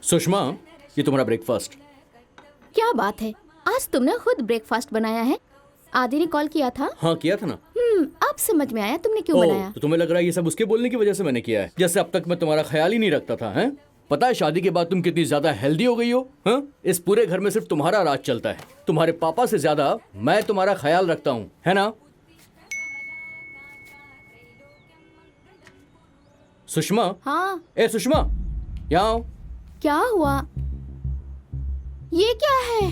सुषमा, ये तुम्हारा ब्रेकफास्ट। क्या बात है, आज तुमने खुद ब्रेकफास्ट बनाया है? आदि ने कॉल किया था। हाँ किया था ना। अब समझ में आया तुमने क्यों बनाया। तो तुम्हें लग रहा है ये सब उसके बोलने की वजह से मैंने किया है, जैसे अब तक मैं तुम्हारा ख्याल ही नहीं रखता था। हैं? पता है शादी के बाद तुम कितनी ज्यादा हेल्दी हो गई हो। हाँ? इस पूरे घर में सिर्फ तुम्हारा राज चलता है। तुम्हारे पापा से ज्यादा मैं तुम्हारा ख्याल रखता हूँ, है ना? सुषमा। हाँ। ए सुषमा, यहाँ आओ। क्या हुआ? ये क्या है?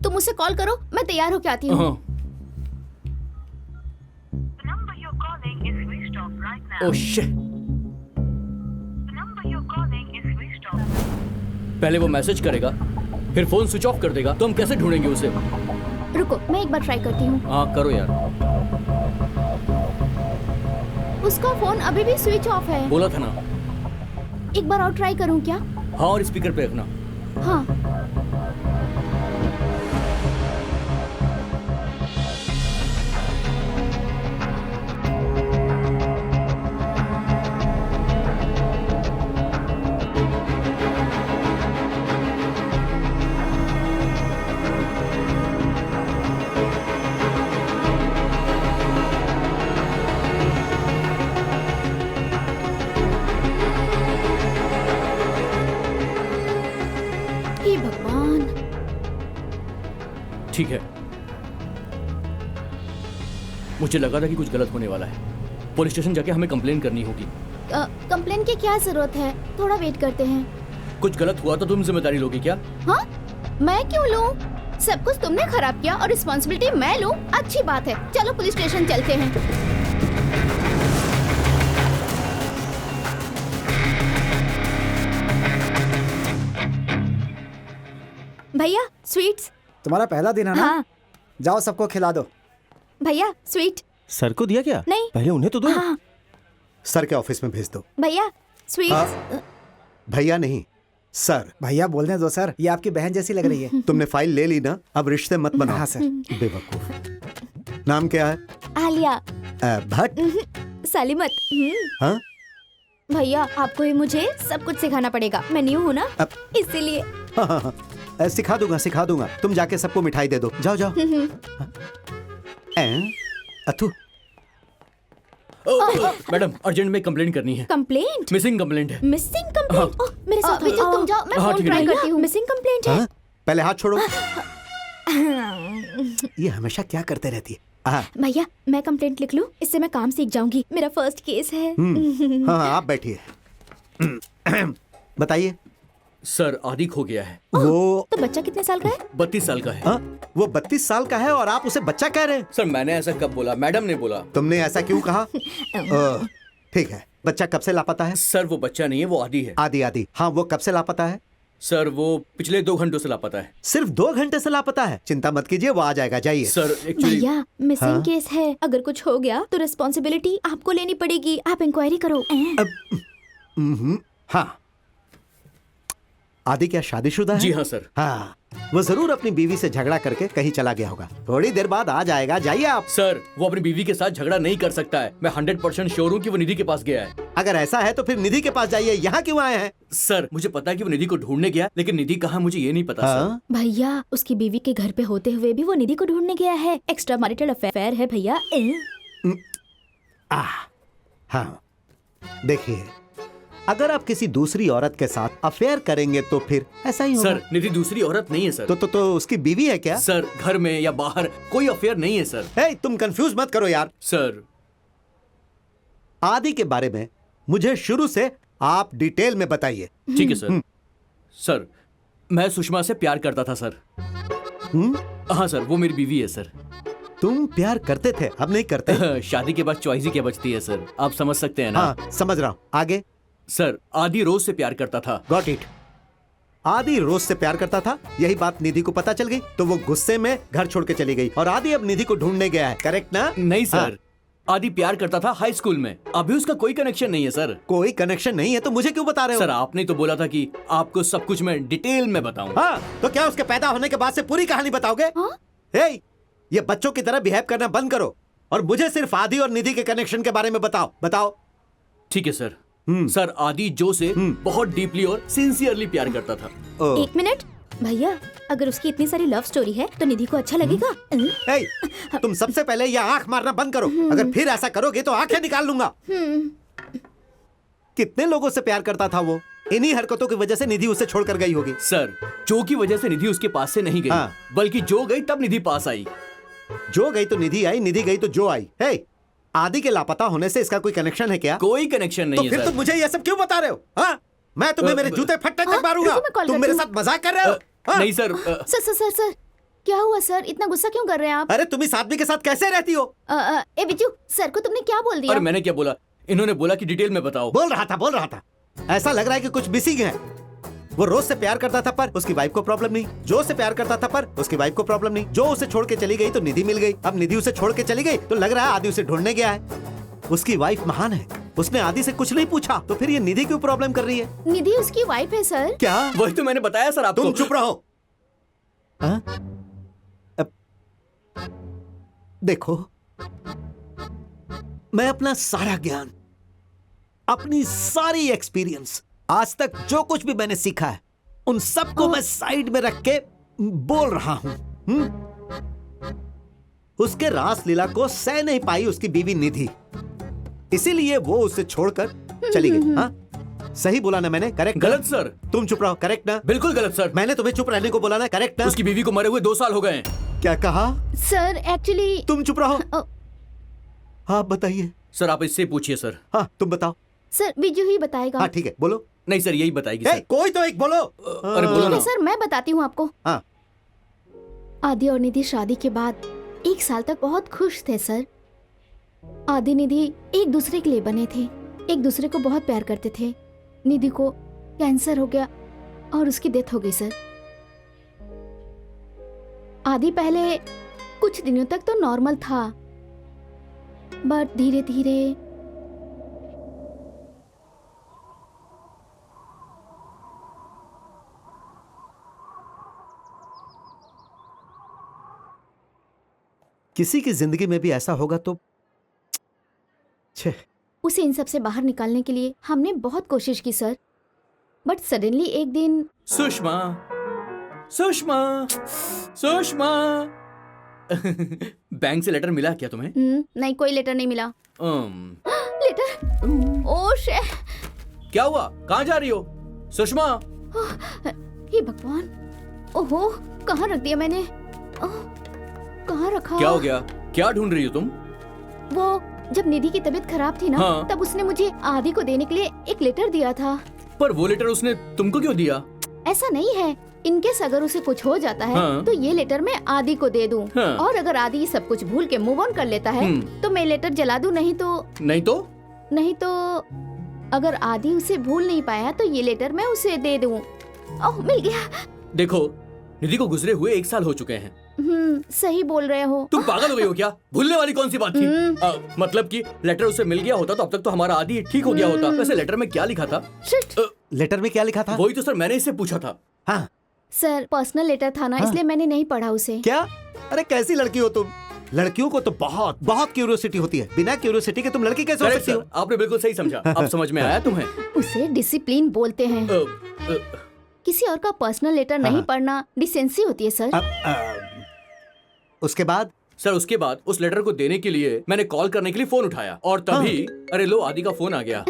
तुम उसे कॉल करो, मैं तैयार होके आती हूँ। Oh shit. पहले वो मैसेज करेगा, फिर फोन स्विच ऑफ कर देगा, तो हम कैसे ढूंढेंगे उसे? रुको, मैं एक बार ट्राई करती हूँ। हाँ करो यार। उसका फोन अभी भी स्विच ऑफ है। बोला था ना। एक बार और ट्राई करूँ क्या? हाँ, और स्पीकर पे रखना। हाँ। हे भगवान। ठीक है, मुझे लगा था कि कुछ गलत होने वाला है। पुलिस स्टेशन जाके हमें कंप्लेन करनी होगी। कंप्लेन की क्या जरूरत है? थोड़ा वेट करते हैं। कुछ गलत हुआ तो तुम जिम्मेदारी लोगी क्या? हाँ? मैं क्यों लूं? सब कुछ तुमने खराब किया और रिस्पॉन्सिबिलिटी मैं लूं? अच्छी बात है, चलो पुलिस स्टेशन चलते हैं। भैया स्वीट्स। तुम्हारा पहला दिन है ना? हाँ। जाओ सबको खिला दो। भैया स्वीट। सर को दिया क्या? नहीं। पहले उन्हें तो दो। हाँ। सर के ऑफिस में भेज दो। भैया स्वीट्स। भैया नहीं, सर। भैया बोलने दो सर, ये आपकी बहन जैसी लग रही है। तुमने फाइल ले ली ना, अब रिश्ते मत बनाओ। हाँ सर। बेवकूफ। नाम क्या है? आलिया। भट्ट। सलीमत। हाँ? भैया आपको ही मुझे सब कुछ सिखाना पड़ेगा, मैं न्यू हूँ ना, इसीलिए। हाँ हाँ हाँ, सिखा दूंगा। तुम जाके सबको मिठाई दे दो। जाओ जाओ। अथु। मैडम, अर्जेंट में कंप्लेंट करनी है। कंप्लेंट? मिसिंग कंप्लेंट है। Missing complaint? मेरे साथ तुम जाओ, मैं फोन ट्राई करती हूँ। मिसिंग कंप्लेंट है। पहले हाथ छोड़ो। ये हमेशा क्या करते रहती है? भैया मैं कंप्लेंट लिख लूं, इससे मैं काम सीख जाऊंगी। मेरा फर्स्ट केस है। हाँ आप बैठिए। बताइए। सर आदि खो गया है। वो तो बच्चा कितने साल का है? 32 साल का है। वो 32 साल का है और आप उसे बच्चा कह रहे हैं? सर मैंने ऐसा कब बोला? मैडम ने बोला। तुमने ऐसा क्यों कहा? ठीक है, बच्चा कब से लापता है? सर वो बच्चा नहीं है, वो आदि है। आदि। हाँ, वो कब से लापता है? सर वो पिछले 2 घंटों से लापता है। सिर्फ 2 घंटे से लापता है? चिंता मत कीजिए, वो आ जाएगा। जाइए। सर एक्चुअली भैया मिसिंग केस है, अगर कुछ हो गया तो रिस्पॉन्सिबिलिटी आपको लेनी पड़ेगी। आप इंक्वायरी करो। हाँ। आदि क्या शादीशुदा है? जी हाँ सर। हाँ, वो जरूर अपनी बीवी से झगड़ा करके कहीं चला गया होगा। थोड़ी देर बाद आ जाएगा। जाइए आप। सर वो अपनी बीवी के साथ झगड़ा नहीं कर सकता है। मैं 100% श्योर हूँ कि वो निधि के पास गया है। अगर ऐसा है तो फिर निधि के पास जाइए। यहाँ क्यों आए हैं? सर मुझे पता है कि वो निधि को ढूंढने गया, लेकिन निधि कहाँ मुझे ये नहीं पता। हाँ? सर भैया उसकी बीवी के घर पे होते हुए भी वो निधि को ढूंढने गया है। एक्स्ट्रा मैरिटल अफेयर है भैया। हाँ, देखिए, अगर आप किसी दूसरी औरत के साथ अफेयर करेंगे तो फिर ऐसा ही होगा। सर निधि दूसरी औरत नहीं है सर। तो उसकी बीवी है क्या? सर घर में या बाहर कोई अफेयर नहीं है सर। तुम कंफ्यूज मत करो यार। सर आदि के बारे में मुझे शुरू से आप डिटेल में बताइए। ठीक है सर। सर मैं सुषमा से प्यार करता था सर। हाँ सर, वो मेरी बीवी है सर। तुम प्यार करते थे, अब नहीं करते? शादी के बाद चॉइस ही क्या बचती है सर, आप समझ सकते हैं ना। हाँ समझ रहा हूँ, आगे। सर आदि रोज से प्यार करता था। Got it. आदि रोज से प्यार करता था, यही बात निधि को पता चल गई तो वो गुस्से में घर छोड़ के चली गई और आदि अब निधि को ढूंढने गया है। करेक्ट ना? नहीं सर, आदि प्यार करता था हाई स्कूल में, अभी उसका कोई कनेक्शन नहीं है सर। कोई कनेक्शन नहीं है तो मुझे क्यों बता रहे हो? सर आपने तो बोला था कि आपको सब कुछ मैं डिटेल में बताऊं। हाँ, तो क्या उसके पैदा होने के बाद से पूरी कहानी बताओगे? हे, ये बच्चों की तरह बिहेव करना बंद करो और मुझे सिर्फ आदि और निधि के कनेक्शन के बारे में बताओ। ठीक है सर। सर आदि जो से बहुत डीपली और सिंसियरली प्यार करता था। ओ, एक मिनट भैया, अगर उसकी इतनी सारी लव स्टोरी है तो निधि को अच्छा लगेगा। ए, तुम सबसे पहले ये आंख मारना बंद करो। अगर फिर ऐसा करोगे तो आंखें निकाल लूंगा। कितने लोगों से प्यार करता था वो, इन्हीं हरकतों की वजह से निधि उसे छोड़कर गई होगी। सर जो की वजह से निधि उसके पास से नहीं गई, हाँ। बल्कि जो गई तब निधि पास आई। जो गई तो निधि आई, निधि गई तो जो आई। हे, आदि के लापता होने से इसका कोई कनेक्शन है क्या? कोई कनेक्शन तो नहीं फिर है तुम सर। मुझे ये सब क्यों बता रहे हो? हाँ, मैं तुम्हें मेरे जूते फट्टे तक मारूंगा। रुको, मैं कॉल तुम मेरे करती साथ मजाक कर रहे हो? हाँ? नहीं sir. Sir sir sir sir, क्या हुआ सर? इतना गुस्सा क्यों कर रहे हैं आप? अरे तुम इस आदमी के साथ कैसे रहती हो? ए बिजू, सर को तुमने क्या बोल दिया? अरे मैंने क्या बोला? इन्होंने बोला कि डिटेल में बताओ। बोल रहा था। ऐसा लग रहा है कि कुछ मिसिंग है। वो रोज से प्यार करता था पर उसकी वाइफ को प्रॉब्लम नहीं। जो से प्यार करता था पर उसकी वाइफ को प्रॉब्लम नहीं। जो उसे छोड़ के चली गई तो निधि मिल गई। अब निधि उसे छोड़ के चली गई तो लग रहा है आदि उसे ढूंढने गया है। उसकी वाइफ महान है, उसने आदि से कुछ नहीं पूछा, तो फिर ये निधि क्यों प्रॉब्लम कर रही है? निधि उसकी वाइफ है सर। क्या? वही तो मैंने बताया सर आपको। तुम चुप रहो। हाँ? देखो, मैं अपना सारा ज्ञान, अपनी सारी एक्सपीरियंस, आज तक जो कुछ भी मैंने सीखा है, उन सबको मैं साइड में रख के बोल रहा हूं। उसके रास लीला को सह नहीं पाई उसकी बीवी निधि, इसीलिए वो उसे छोड़कर चली गई। हाँ, सही बोला ना मैंने? करेक्ट? गलत सर। तुम चुप रहो। करेक्ट ना? बिल्कुल गलत सर। मैंने तुम्हें चुप रहने को बोला ना? करेक्ट ना? उसकी बीवी को मरे हुए 2 साल हो गए हैं। क्या कहा? सर एक्चुअली तुम चुप रहो। हाँ बताइए। सर आप इससे पूछिए सर। हाँ तुम बताओ। सर बिजू ही बताएगा। हाँ ठीक है, बोलो। नहीं सर यही बताएगी ए, सर। कोई तो एक बोलो। अरे बोलो ठीक ना। है सर, मैं बताती हूँ आपको। हाँ। आदि और निधि शादी के बाद 1 साल तक बहुत खुश थे सर। आदि निधि एक दूसरे के लिए बने थे, एक दूसरे को बहुत प्यार करते थे। निधि को कैंसर हो गया और उसकी डेथ हो गई सर। आदि पहले कुछ दिनों तक तो नॉर्मल था, बट धीरे धीरे किसी की जिंदगी में भी ऐसा होगा तो छे। उसे इन सब से बाहर निकालने के लिए हमने बहुत कोशिश की सर, बट सडनली एक दिन सुषमा, सुषमा, सुषमा। बैंक से लेटर मिला क्या तुम्हें? नहीं, कोई लेटर नहीं मिला। लेटर? Oh shit! क्या हुआ? कहाँ जा रही हो सुषमा? हे भगवान! ओहो, कहाँ रख दिया मैंने? कहाँ रखा? क्या हो गया? क्या ढूंढ रही हो तुम? वो जब निधि की तबीयत खराब थी ना, हाँ। तब उसने मुझे आदि को देने के लिए एक लेटर दिया था। पर वो लेटर उसने तुमको क्यों दिया? ऐसा नहीं है, इनकेस अगर उसे कुछ हो जाता है हाँ। तो ये लेटर मैं आदि को दे दूं। हाँ। और अगर आदि ये सब कुछ भूल के मूव ऑन कर लेता है तो मैं लेटर जला दूं। नहीं तो अगर आदि उसे भूल नहीं पाया तो ये लेटर मैं उसे दे दूं। ओह, मिल गया। देखो, निधि को गुजरे हुए 1 साल हो चुके हैं। सही बोल रहे हो। तुम पागल हो गई हो क्या? भूलने वाली कौन सी बात थी? मतलब कि लेटर उसे मिल गया होता तो अब तक तो हमारा आदि ठीक हो गया होता। वैसे लेटर में क्या लिखा था? शिट! लेटर में क्या लिखा था? वही तो सर मैंने इससे पूछा था। हाँ। सर पर्सनल लेटर था ना, इसलिए मैंने नहीं पढ़ा उसे। क्या? अरे कैसी लड़की हो तुम? लड़कियों को तो बहुत बहुत क्यूरियोसिटी होती है। बिना क्यूरियोसिटी के तुम लड़की कैसे हो करेक्ट सकती हो? सर, आपने बिल्कुल सही समझा। अब समझ में आया तुम्हें? उसे डिसिप्लिन बोलते हैं। किसी और का पर्सनल लेटर नहीं पढ़ना डिसेंसी होती है सर। उसके बाद? सर उसके बाद उस लेटर को देने के लिए मैंने कॉल करने के लिए फोन उठाया और तभी अरे लो आदि का फोन आ गया।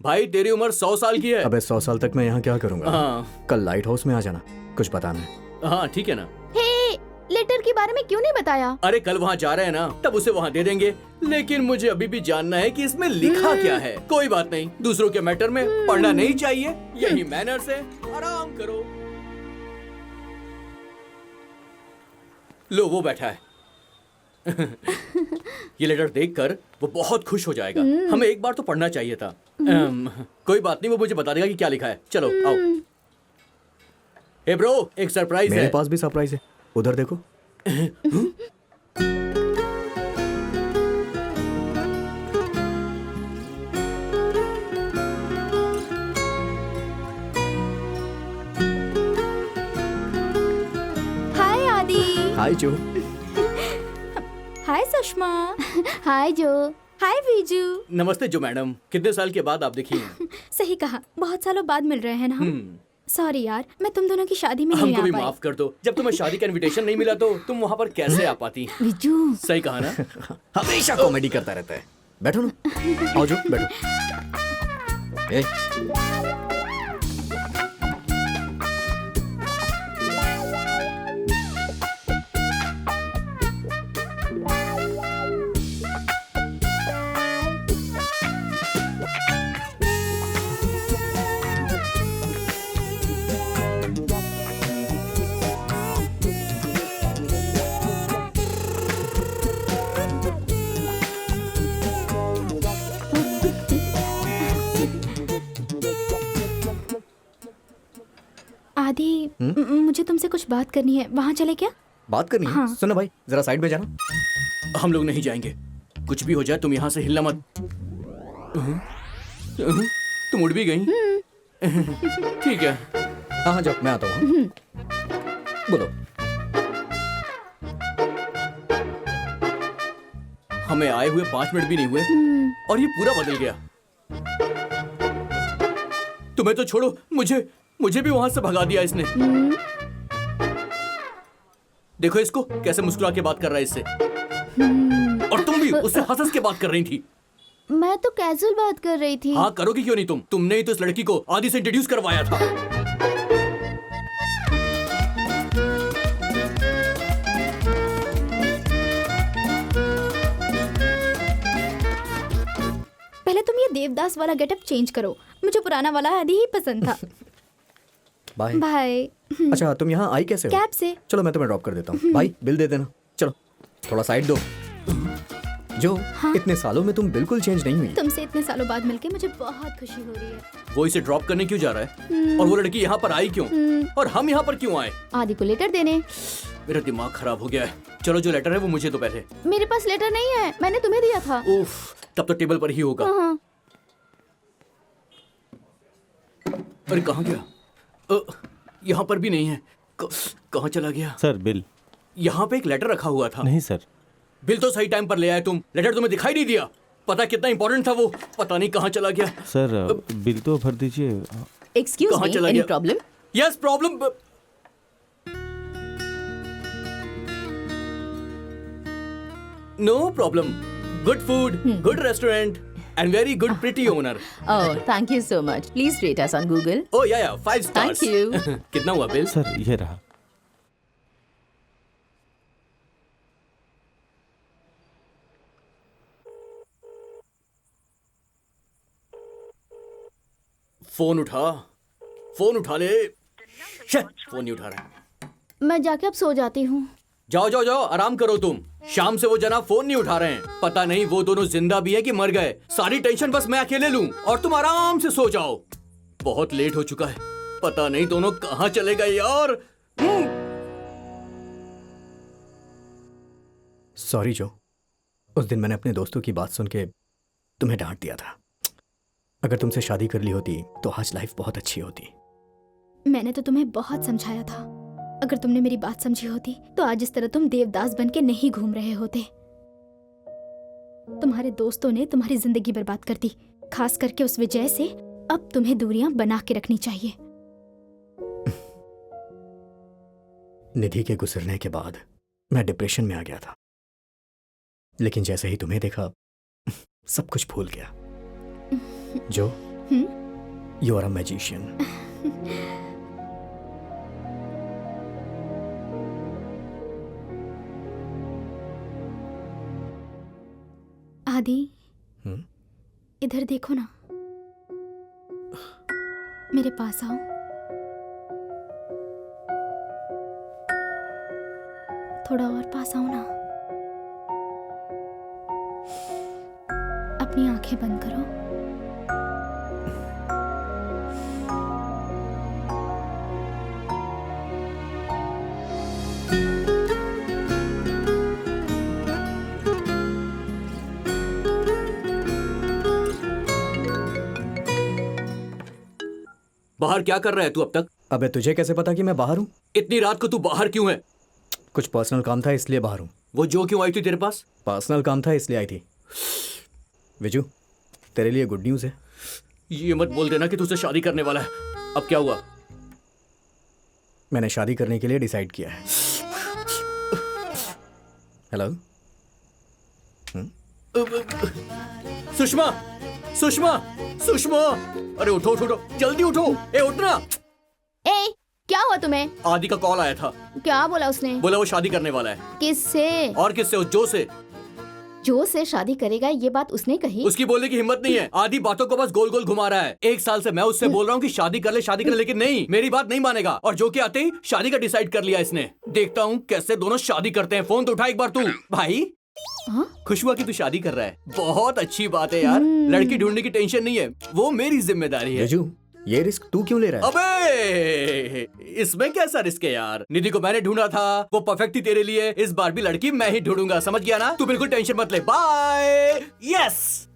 भाई तेरी उम्र 100 साल की है। अबे 100 साल तक मैं यहाँ क्या करूँगा? हाँ कल लाइट हाउस में आ जाना, कुछ बताना है। हाँ ठीक है ना। हे, लेटर के बारे में क्यों नहीं बताया? अरे कल वहाँ जा रहे हैं ना, तब उसे वहाँ दे देंगे। लेकिन मुझे अभी भी जानना है कि इसमें लिखा क्या है। कोई बात नहीं, दूसरों के मैटर में पढ़ना नहीं चाहिए, यही मैनर्स है। आराम करो। लो वो बैठा है। ये लेटर देखकर वो बहुत खुश हो जाएगा। हमें एक बार तो पढ़ना चाहिए था। कोई बात नहीं, वो मुझे बता देगा कि क्या लिखा है। चलो आओ। हे ब्रो, एक सरप्राइज मेरे है। पास भी सरप्राइज है, उधर देखो। हाय आदि। हाय जो। हाय सुषमा। हाय जो। हाय बीजू। नमस्ते जो मैडम, कितने साल के बाद आप दिखी हैं? सही कहा, बहुत सालों बाद मिल रहे हैं ना हम। सॉरी यार, मैं तुम दोनों की शादी में नहीं हमको आ भी पाई। माफ कर दो। जब तुम्हें शादी का इनविटेशन नहीं मिला तो तुम वहाँ पर कैसे आ पाती? बिजू सही कहा ना? हमेशा कॉमेडी करता रहता है। बैठो ना, आओ जो बैठो। ए, आदि, मुझे तुमसे कुछ बात करनी है, वहाँ चले क्या? बात करनी है? हाँ। सुनो भाई, जरा साइड में जाना। हम लोग नहीं जाएंगे। कुछ भी हो जाए तुम यहाँ से हिलना मत। तुम उड़ भी गई? ठीक है। हाँ हाँ जाओ, मैं आता हूँ। बोलो। हमें आए हुए 5 मिनट भी नहीं हुए और ये पूरा बदल गया। तुम्हें तो छोड़ो, मुझे भी वहां से भगा दिया इसने। देखो इसको कैसे मुस्कुरा के बात कर रहा है इससे। और तुम भी उससे हंस के बात कर रही थी। मैं तो कैजुअल बात कर रही थी। हाँ, करोगी क्यों नहीं तुम? तुमने ही तो इस लड़की को आदि से इंट्रोड्यूस करवाया था। पहले तुम ये देवदास वाला गेटअप चेंज करो, मुझे पुराना वाला आदि ही पसंद था। बाय। बाय। अच्छा, तुम यहाँ आई कैसे हो? कैब से। चलो मैं तुम्हें ड्रॉप कर देता हूँ। भाई बिल दे देना। चलो थोड़ा साइड दो। जो इतने सालों में तुम बिल्कुल चेंज नहीं हुई। तुमसे इतने सालों बाद मिलके मुझे बहुत खुशी हो रही है। वो इसे ड्रॉप करने क्यों जा रहा है? और वो लड़की यहाँ पर आई क्यों? और हम यहाँ पर क्यों आए? आदि को लेटर देने। मेरा दिमाग खराब हो गया है। चलो जो लेटर है वो मुझे तो पहले। मेरे पास लेटर नहीं है, मैंने तुम्हें दिया था। उफ, तब तो टेबल पर ही होगा। हाँ। अरे कहाँ गया? यहाँ पर भी नहीं है। कहाँ चला गया? Sir bill. यहाँ पे एक लेटर रखा हुआ था। नहीं सर। बिल तो सही टाइम पर ले आए तुम, लेटर तुम्हें दिखाई नहीं दिया। पता कितना इंपॉर्टेंट था वो, पता नहीं कहाँ चला गया। सर बिल तो भर दीजिए। Excuse कहाँ me, चला any गया? problem? Yes problem. No problem. Good food, good restaurant and very good pretty owner. Oh, thank you so much. Please rate us on Google. ओ या 5 स्टार्स। Thank you. कितना हुआ bill? Sir ये रहा। Phone उठा ले। Shit, phone नहीं उठा रहा है। मैं जाके अब सो जाती हूँ। जाओ जाओ जाओ, आराम करो तुम। शाम से वो जनाब फोन नहीं उठा रहे हैं। पता नहीं वो दोनों जिंदा भी है कि मर गए। सारी टेंशन बस मैं अकेले लूं और तुम आराम से सो जाओ। बहुत लेट हो चुका है। पता नहीं दोनों कहाँ चले गए यार। सॉरी जो, उस दिन मैंने अपने दोस्तों की बात सुन के तुम्हें डांट दिया था। अगर तुमसे शादी कर ली होती तो आज लाइफ बहुत अच्छी होती। मैंने तो तुम्हें बहुत समझाया था। अगर तुमने मेरी बात समझी होती तो आज इस तरह तुम देवदास बन के नहीं घूम रहे होते। तुम्हारे दोस्तों ने तुम्हारी जिंदगी बर्बाद कर दी, खास करके उस वजह से अब तुम्हें दूरियां बना के रखनी चाहिए। निधि के गुजरने के बाद मैं डिप्रेशन में आ गया था, लेकिन जैसे ही तुम्हें देखा सब कुछ भूल गया। जो यू आर अ मैजिशियन। आदि, इधर देखो ना, मेरे पास आओ। थोड़ा और पास आओ ना। अपनी आंखें बंद करो। बाहर क्या कर रहा है तू अब तक? अबे तुझे कैसे पता कि मैं बाहर हूँ? इतनी रात को तू बाहर क्यों है? कुछ पर्सनल काम था इसलिए बाहर हूँ। वो जो क्यों आई थी तेरे पास? पर्सनल काम था इसलिए आई थी। विजू, तेरे लिए गुड न्यूज़ है। ये मत बोल देना कि तुझसे शादी करने वाला है। अब क्या हुआ? मैंने शादी करने के लिए डिसाइड किया है। हेलो। सुषमा, सुषमा, सुषमा, अरे उठो उठो उठो, जल्दी उठो। ए उठना। ए, क्या हुआ तुम्हें? आदि का कॉल आया था। क्या बोला उसने? बोला वो शादी करने वाला है। किससे? और किससे? उस जो से। जो से शादी करेगा ये बात उसने कही? उसकी बोलने की हिम्मत नहीं है। आदि बातों को बस गोल गोल घुमा रहा है। 1 साल से मैं उससे बोल रहा हूँ कि शादी कर ले, लेकिन नहीं, मेरी बात नहीं मानेगा। और जो के आते ही शादी का डिसाइड कर लिया इसने। देखता हूँ कैसे दोनों शादी करते हैं। फोन तो उठा एक बार तू। भाई, हाँ? खुश हुआ कि तू शादी कर रहा है। बहुत अच्छी बात है यार। लड़की ढूंढने की टेंशन नहीं है, वो मेरी जिम्मेदारी है। विजू, ये रिस्क तू क्यों ले रहा है? अबे इसमें कैसा रिस्क है यार? निधि को मैंने ढूंढा था, वो परफेक्ट थी तेरे लिए। इस बार भी लड़की मैं ही ढूंढूंगा, समझ गया ना? तू बिल्कुल टेंशन मत ले। बाय। यस।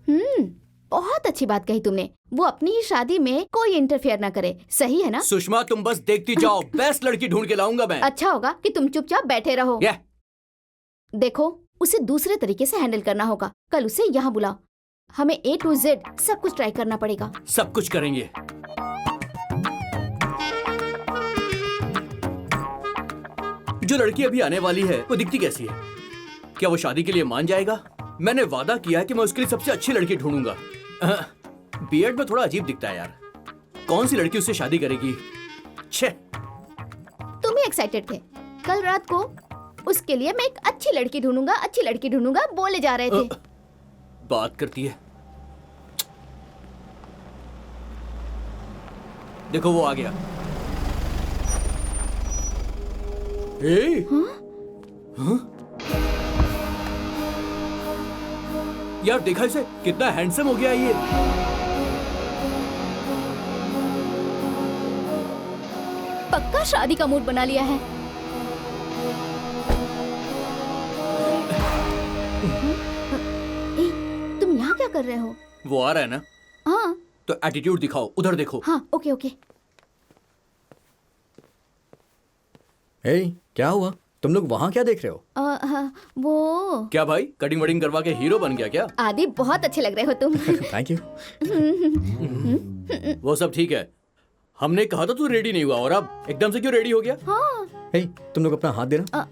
बहुत अच्छी बात कही तुमने। वो अपनी ही शादी में कोई इंटरफेयर ना करे, सही है ना? सुषमा तुम बस देखती जाओ, बेस्ट लड़की ढूंढ के लाऊंगा मैं। अच्छा होगा कि तुम चुपचाप बैठे रहो। Yeah. देखो, उसे दूसरे तरीके से हैंडल करना होगा। कल उसे यहाँ बुलाओ। हमें A to Z सब कुछ ट्राई करना पड़ेगा। सब कुछ करेंगे। जो लड़की अभी आने वाली है वो दिखती कैसी है? क्या वो शादी के लिए मान जाएगा? मैंने वादा किया है कि मैं उसके लिए सबसे अच्छी लड़की ढूंढूंगा। बीएड में थोड़ा अजीब दिखता है यार। कौन सी लड़की उससे शादी करेगी? छे। तुम ही एक्साइटेड थे। कल रात को उसके लिए मैं एक अच्छी लड़की ढूंढूंगा बोले जा रहे थे। बात करती है। देखो वो आ गया। हाँ? यार देखा इसे, कितना हैंडसम हो गया ये। पक्का शादी का मूड बना लिया है। तुम यहाँ क्या कर रहे हो? वो आ रहा है ना? हाँ। तो एटीट्यूड दिखाओ, उधर देखो। हाँ, ओके ओके। हे, क्या हुआ? तुम लोग वहाँ क्या देख रहे हो? हाँ, वो क्या भाई, कटिंग वटिंग करवा के हीरो बन गया क्या? आदि, बहुत अच्छे लग रहे हो तुम। Thank you. वो सब ठीक है। हमने कहा था तू रेडी नहीं हुआ और अब एकदम से क्यों रेडी हो गया? हाँ। हे, तुम लोग अपना हाथ देना। हाँ।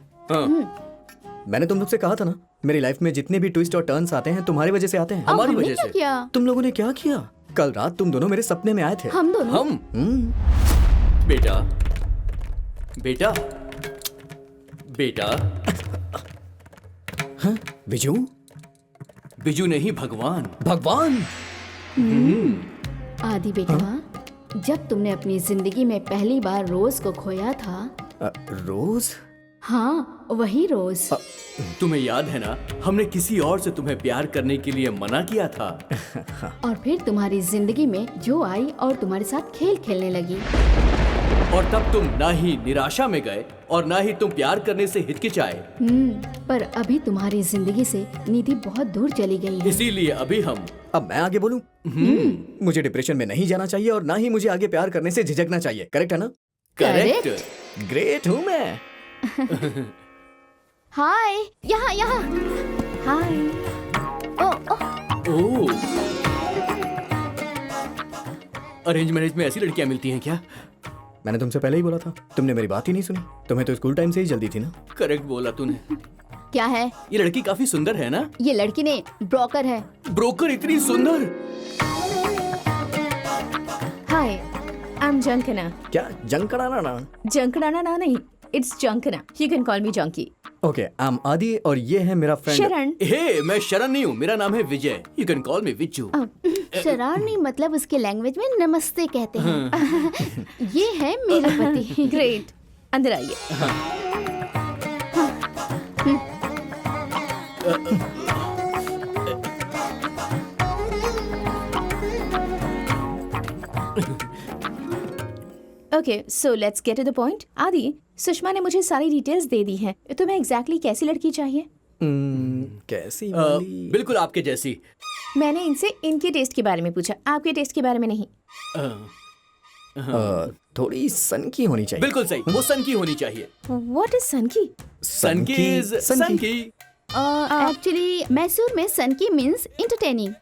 मैंने तुम लोग से कहा था ना, मेरी लाइफ में जितने भी ट्विस्ट और टर्न्स आते हैं तुम्हारी वजह से आते हैं। हमारी हमने वजह क्या से? किया? तुम लोगों ने क्या किया? कल रात तुम दोनों मेरे सपने में आए थे। हम दोनों? हम? हम्म। बेटा, बेटा, बेटा। हाँ, विजू? बिजू नहीं, भगवान। भगवान? आदि बेटवा, जब तुमने अपनी जिंदगी में पहली बार रोज को खोया था। रोज? हाँ, वही रोज। तुम्हें याद है ना, हमने किसी और से तुम्हें प्यार करने के लिए मना किया था। और फिर तुम्हारी जिंदगी में जो आई और तुम्हारे साथ खेल खेलने लगी। और तब तुम ना ही निराशा में गए और ना ही तुम प्यार करने से हिचकिचाए। पर अभी तुम्हारी जिंदगी से निधि बहुत दूर चली गई है। इसीलिए अभी हम। अब मैं आगे बोलूं? मुझे डिप्रेशन में नहीं जाना चाहिए और ना ही मुझे आगे प्यार करने से झिझकना चाहिए। करेक्ट है ना? करेक्ट। ग्रेट हूँ मैं। हाय, यहाँ यहाँ। हाय। ओह, अरेंज मैरिज में ऐसी लड़कियां मिलती हैं क्या? मैंने तुमसे पहले ही बोला था, तुमने मेरी बात ही नहीं सुनी। तुम्हें तो स्कूल टाइम से ही जल्दी थी ना। करेक्ट बोला तूने। क्या है? ये लड़की काफी सुंदर है ना? ये लड़की ने ब्रोकर है। ब्रोकर इतनी सुंदर? हाय, आई एम जंकना। क्या जंकड़ाना ना? जंकड़ाना ना नहीं, इट्स जंकना। यू कैन कॉल मी जंकी। ओके, आई एम आदि और ये है मेरा फ्रेंड शरण। हे, मैं शरण नहीं हूँ, मेरा नाम है Vijay. You can call me Vijju. शरारनी मतलब उसके लैंग्वेज में नमस्ते कहते हैं। ये है मेरे पति। ग्रेट, अंदर आइए। Okay, so let's get to the point. Adi, Sushma ने मुझे सारी डिटेल्स दे दी हैं। तुम्हें एग्जैक्टली कैसी लड़की चाहिए? कैसी वाली? बिल्कुल आपके जैसी। मैंने इनसे इनके टेस्ट के बारे में पूछा, आपके टेस्ट के बारे में नहीं। थोड़ी सन की होनी चाहिए। बिल्कुल सही, वो सन की होनी चाहिए। व्हाट इज सनकी? सन की इज सन की। एक्चुअली मैसूर में सन की मीन्स इंटरटेनिंग।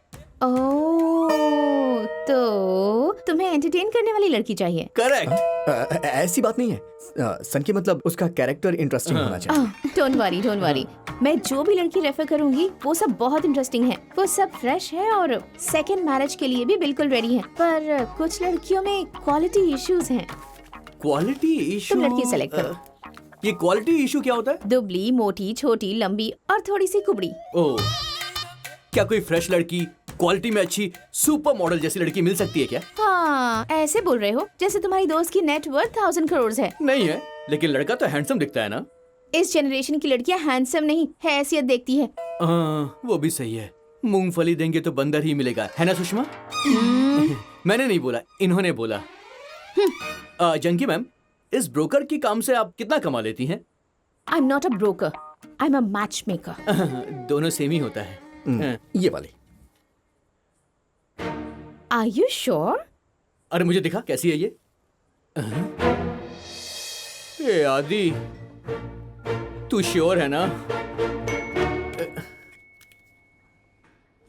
ओह, तो तुम्हें एंटरटेन करने वाली लड़की चाहिए। करेक्ट। ऐसी बात नहीं है। सन की मतलब उसका कैरेक्टर इंटरेस्टिंग होना चाहिए। डोंट वरी, मैं जो भी लड़की रेफर करूंगी वो सब बहुत इंटरेस्टिंग है, वो सब फ्रेश है और सेकंड मैरिज के लिए भी बिल्कुल रेडी है। पर कुछ लड़कियों में क्वालिटी इश्यूज हैं। Quality issue. तुम लड़की सेलेक्ट करो। ये क्वालिटी इशू क्या होता है? दुबली, मोटी, छोटी, लंबी और थोड़ी सी कुबड़ी। ओह, क्या कोई फ्रेश लड़की क्वालिटी में अच्छी सुपर मॉडल जैसी लड़की मिल सकती है क्या? हाँ, ऐसे बोल रहे हो जैसे तुम्हारी दोस्त की नेट वर्थ 1000 करोड़ है। नहीं है, लेकिन लड़का तो हैंडसम दिखता है ना। इस जनरेशन की लड़कियां हैंडसम नहीं, हैसियत देखती है। वो भी सही है। मूंगफली देंगे तो बंदर ही मिलेगा, है ना सुषमा? मैंने नहीं बोला, इन्होंने बोला। जंकी मैम, इस ब्रोकर की काम से आप कितना कमा लेती हैं? I am not a broker, I am a match maker. दोनों सेम ही होता है। ये वाली। Are you sure? अरे मुझे दिखा कैसी है ये। ए आदि, तू श्योर है ना?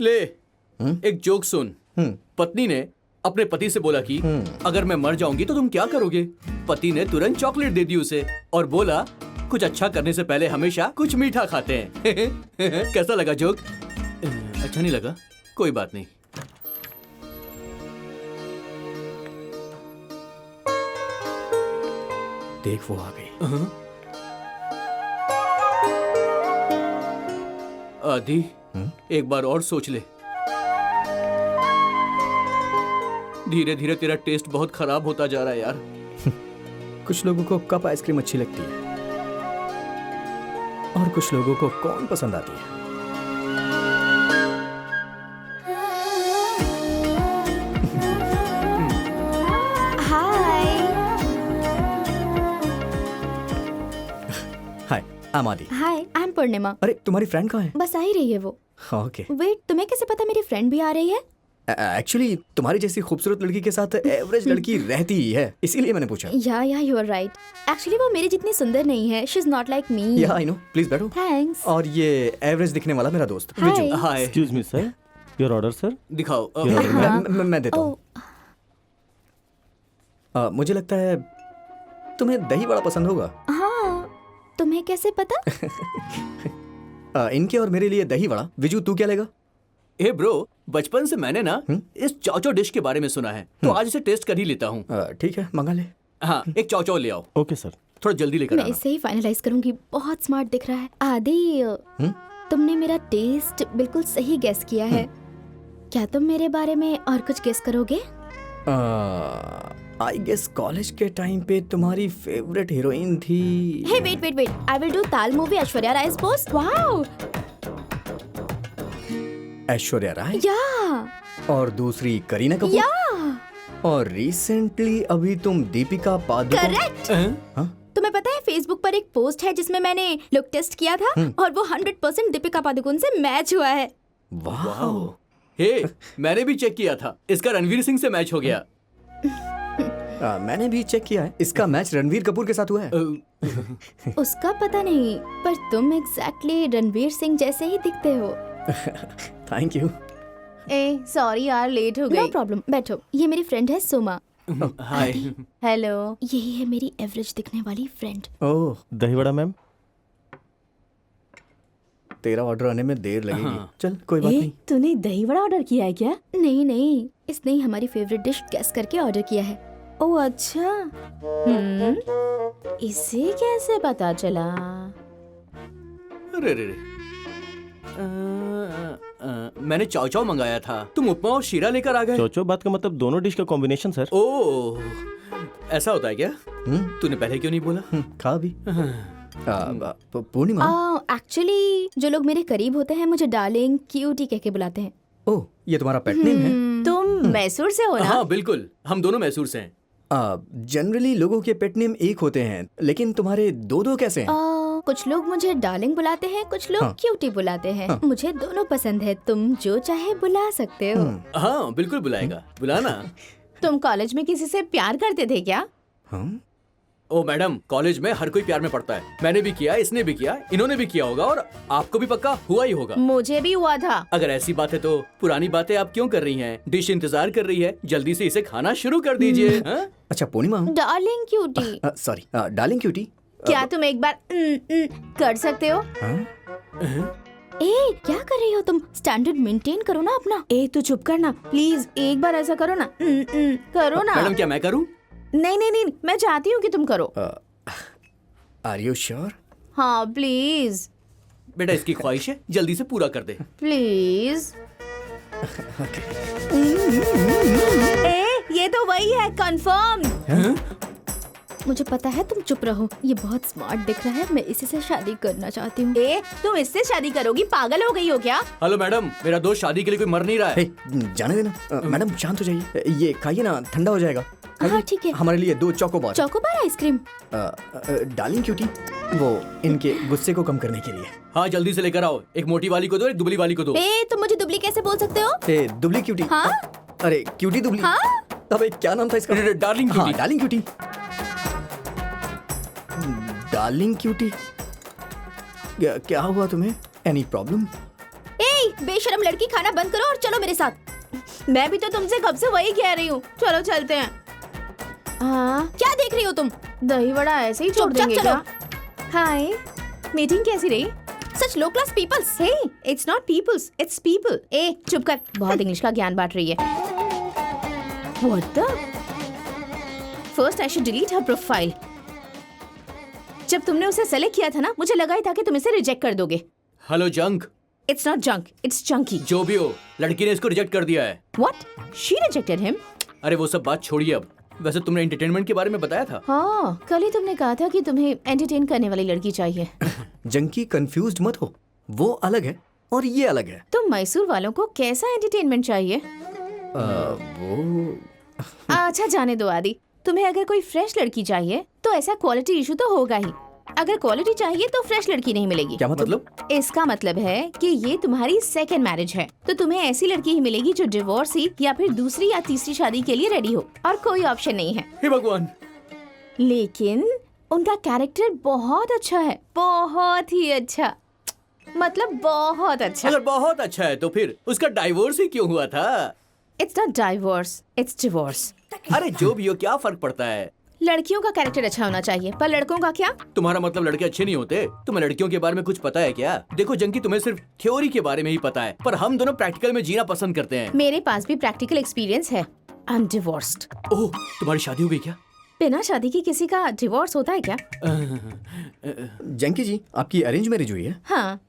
ले, एक जोक सुन। पत्नी ने अपने पति से बोला कि अगर मैं मर जाऊंगी तो तुम क्या करोगे? पति ने तुरंत चॉकलेट दे दी उसे और बोला कुछ अच्छा करने से पहले हमेशा कुछ मीठा खाते हैं। कैसा लगा जोक? अच्छा नहीं लगा? कोई बात नहीं। देख वो आ गई। आदि, एक बार और सोच ले। धीरे धीरे तेरा टेस्ट बहुत खराब होता जा रहा है यार। कुछ लोगों को कप आइसक्रीम अच्छी लगती है और कुछ लोगों को कौन पसंद आती है। हाय। हाय, आई एम आदि। हाय, आई एम पूर्णिमा। अरे तुम्हारी फ्रेंड कहाँ है? बस आ ही रही है वो। ओके। वेट, तुम्हें कैसे पता मेरी फ्रेंड भी आ रही है? एक्चुअली तुम्हारी जैसी खूबसूरत लड़की के साथ एवरेज लड़की रहती ही है, इसीलिए मैंने पूछा। या यू आर राइट। एक्चुअली वो मेरी जितनी सुंदर नहीं है। She is not like me. Yeah I know, please बैठो। थैंक्स। और ये एवरेज दिखने वाला मेरा दोस्त hi. Viju. Hi, excuse me sir, your order sir. दिखाओ। मैं देता हूँ। मुझे लगता है तुम्हें दही बड़ा पसंद होगा। हाँ, तुम्हें कैसे पता? इनके और मेरे लिए दही बड़ा। विजू तू क्या लेगा? हे ब्रो, बचपन से मैंने ना इस चाव डिश के बारे में सुना है, तो आज इसे टेस्ट कर ही लेता हूँ। ठीक है, मंगा ले। हाँ, एक चाव ले आओ। Okay sir. थोड़ा जल्दी लेकर मैं आना। इसे ही फाइनलाइज करूंगी। बहुत स्मार्ट दिख रहा है। आदि, तुमने मेरा टेस्ट बिल्कुल सही गेस किया है। क्या तुम मेरे बारे में और कुछ गेस करोगे? आई गेस कॉलेज के टाइम पे तुम्हारी फेवरेट हीरोइन थी। Hey wait, I will do Taal movie Aishwarya Rai's post. Wow. Aishwarya Rai या और दूसरी करीना कपूर। या और रिसेंटली अभी तुम दीपिका पादुकोण। करेक्ट। हाँ? तुम्हें पता है फेसबुक पर एक पोस्ट है जिसमें मैंने लुक टेस्ट किया था और वो 100% दीपिका पादुकोण से मैच हुआ है। वाह। हे, मैंने भी चेक किया था, इसका रणवीर सिंह से मैच हो गया। मैंने भी चेक किया है, इसका मैच रणवीर कपूर के साथ हुआ है। उसका पता नहीं, पर तुम एग्जैक्टली रणवीर सिंह जैसे ही दिखते हो। Thank you. ए सॉरी यार, लेट हो नो गई। प्रॉब्लम, बैठो। ये मेरी फ्रेंड है सोमा। हाय। हेलो। यही है मेरी एवरेज दिखने वाली फ्रेंड। ओह, दही बड़ा मैम। तेरा ऑर्डर आने में देर लगेगी। हाँ। चल कोई बात नहीं। तूने दही बड़ा ऑर्डर किया है क्या? नहीं, इसने ही हमारी फेवरेट डिश गेस करके ऑर्डर किया है। ओह अच्छा। इसे कैसे पता चला? अरे रे रे। मैंने चाव मंगाया था, तुम उपमा और शीरा लेकर आ गए। चोचो बात का मतलब दोनों डिश का कॉम्बिनेशन सर। ओह, ऐसा होता है क्या? तूने पहले क्यों नहीं बोला? खा भी। पूर्णिमा। एक्चुअली जो लोग मेरे करीब होते हैं मुझे डार्लिंग, क्यूटी कह के बुलाते हैं। ओह, ये तुम्हारा पेट नेम है? तुम मैसूर से हो ना? हाँ बिल्कुल, हम दोनों मैसूर से हैं। जनरली लोगों के पेट नेम एक होते हैं, लेकिन तुम्हारे दो कैसे हैं? कुछ लोग मुझे डार्लिंग बुलाते हैं, कुछ लोग हाँ। क्यूटी बुलाते हैं। मुझे दोनों पसंद है, तुम जो चाहे बुला सकते हो। हाँ बिल्कुल बुलाएगा, बुलाना। तुम कॉलेज में किसी से प्यार करते थे क्या? हाँ? ओ मैडम, कॉलेज में हर कोई प्यार में पड़ता है। मैंने भी किया, इसने भी किया, इन्होंने भी किया होगा और आपको भी पक्का हुआ ही होगा। मुझे भी हुआ था। अगर ऐसी बात है तो पुरानी बातें आप क्यों कर रही हैं? डिश इंतजार कर रही है, जल्दी से इसे खाना शुरू कर दीजिए। हाँ? अच्छा Purnima, darling cutie, sorry darling cutie. क्या तुम एक बार कर सकते हो? ए, क्या कर रही हो तुम? स्टैंडर्ड मेंटेन करो ना अपना। ए, तू चुप करना प्लीज, एक बार ऐसा करो ना। करो ना। मैडम क्या मैं करूँ? नहीं नहीं नहीं, मैं चाहती हूँ कि तुम करो। Are you sure? हाँ प्लीज बेटा इसकी ख्वाहिश है, जल्दी से पूरा कर दे। प्लीज। ए, ये तो वही है, कंफर्म। मुझे पता है तुम चुप रहो, ये बहुत स्मार्ट दिख रहा है, मैं इसी से शादी करना चाहती हूँ। ए, तुम इससे शादी करोगी? पागल हो गई हो क्या? हेलो मैडम, मेरा दोस्त शादी के लिए कोई मर नहीं रहा है। हे, जाने देना। मैडम शांत हो जाइए, ये खाइए ना, ठंडा हो जाएगा। हाँ ठीक है। हमारे लिए 2 chocobar. Chocobar ice cream. Darling cutie, वो इनके गुस्से को कम करने के लिए। हाँ जल्दी से लेकर आओ, एक मोटी वाली को दो, एक दुबली वाली को दो। ए, तुम मुझे दुबली कैसे बोल सकते हो? ए, दुबली क्यूटी। हाँ? अरे क्यूटी दुबली। हाँ? अबे क्या नाम था इसका? डार्लिंग हाँ cutie. Darling cutie. Darling cutie, क्या हुआ तुम्हें? Any problem? ए, बेशरम लड़की, खाना बंद करो और चलो मेरे साथ। मैं भी तो तुमसे कब से वही कह रही हूँ, चलो चलते हैं। हाँ, क्या देख रही हो तुम? दही वड़ा ऐसे ही छोड़ देंगे क्या? हाय, मीटिंग कैसी रही? Such low class peoples. Hey, it's not peoples, it's people. ए, चुप कर, बहुत इंग्लिश का ज्ञान बांट रही है। What the? First I should delete her profile. जब तुमने उसे सेलेक्ट किया था ना, मुझे लगा ही था कि तुम इसे रिजेक्ट कर दोगे। Hello junk. It's not junk, it's Chunky. जो भी हो, लड़की ने इसको रिजेक्ट कर दिया है। व्हाट? She rejected him? अरे वो सब बात छोड़िए अब। वैसे तुमने एंटरटेनमेंट के बारे में बताया था। हाँ, कल ही तुमने कहा था कि तुम्हें एंटरटेन करने वाली लड़की चाहिए। जंकी, कंफ्यूज्ड मत हो, वो अलग है और ये अलग है। तो मैसूर वालों को कैसा एंटरटेनमेंट चाहिए? वो अच्छा जाने दो आदि, तुम्हें अगर कोई फ्रेश लड़की चाहिए तो ऐसा क्वालिटी इशू तो होगा ही। अगर क्वालिटी चाहिए तो फ्रेश लड़की नहीं मिलेगी। क्या मतलब? इसका मतलब है कि ये तुम्हारी सेकंड मैरिज है, तो तुम्हें ऐसी लड़की ही मिलेगी जो डिवोर्सी या फिर दूसरी या तीसरी शादी के लिए रेडी हो, और कोई ऑप्शन नहीं है। हे भगवान। लेकिन उनका कैरेक्टर बहुत अच्छा है, बहुत ही अच्छा, मतलब बहुत अच्छा। अगर बहुत अच्छा है तो फिर उसका डाइवोर्स ही क्यों हुआ था? It's not divorce, it's divorce. अरे जो भी हो, क्या फर्क पड़ता है? लड़कियों का कैरेक्टर अच्छा होना चाहिए, पर लड़कों का क्या? तुम्हारा मतलब लड़के अच्छे नहीं होते? तुम्हें लड़कियों के बारे में कुछ पता है क्या? देखो जंकी, तुम्हें सिर्फ थ्योरी के बारे में ही पता है, पर हम दोनों प्रैक्टिकल में जीना पसंद करते हैं। मेरे पास भी प्रैक्टिकल एक्सपीरियंस है। I am divorced. ओह, तुम्हारी शादी हो गई क्या? बिना शादी के किसी का डिवोर्स होता है क्या? जंकी जी, आपकी अरेंज मैरिज हुई है? हाँ।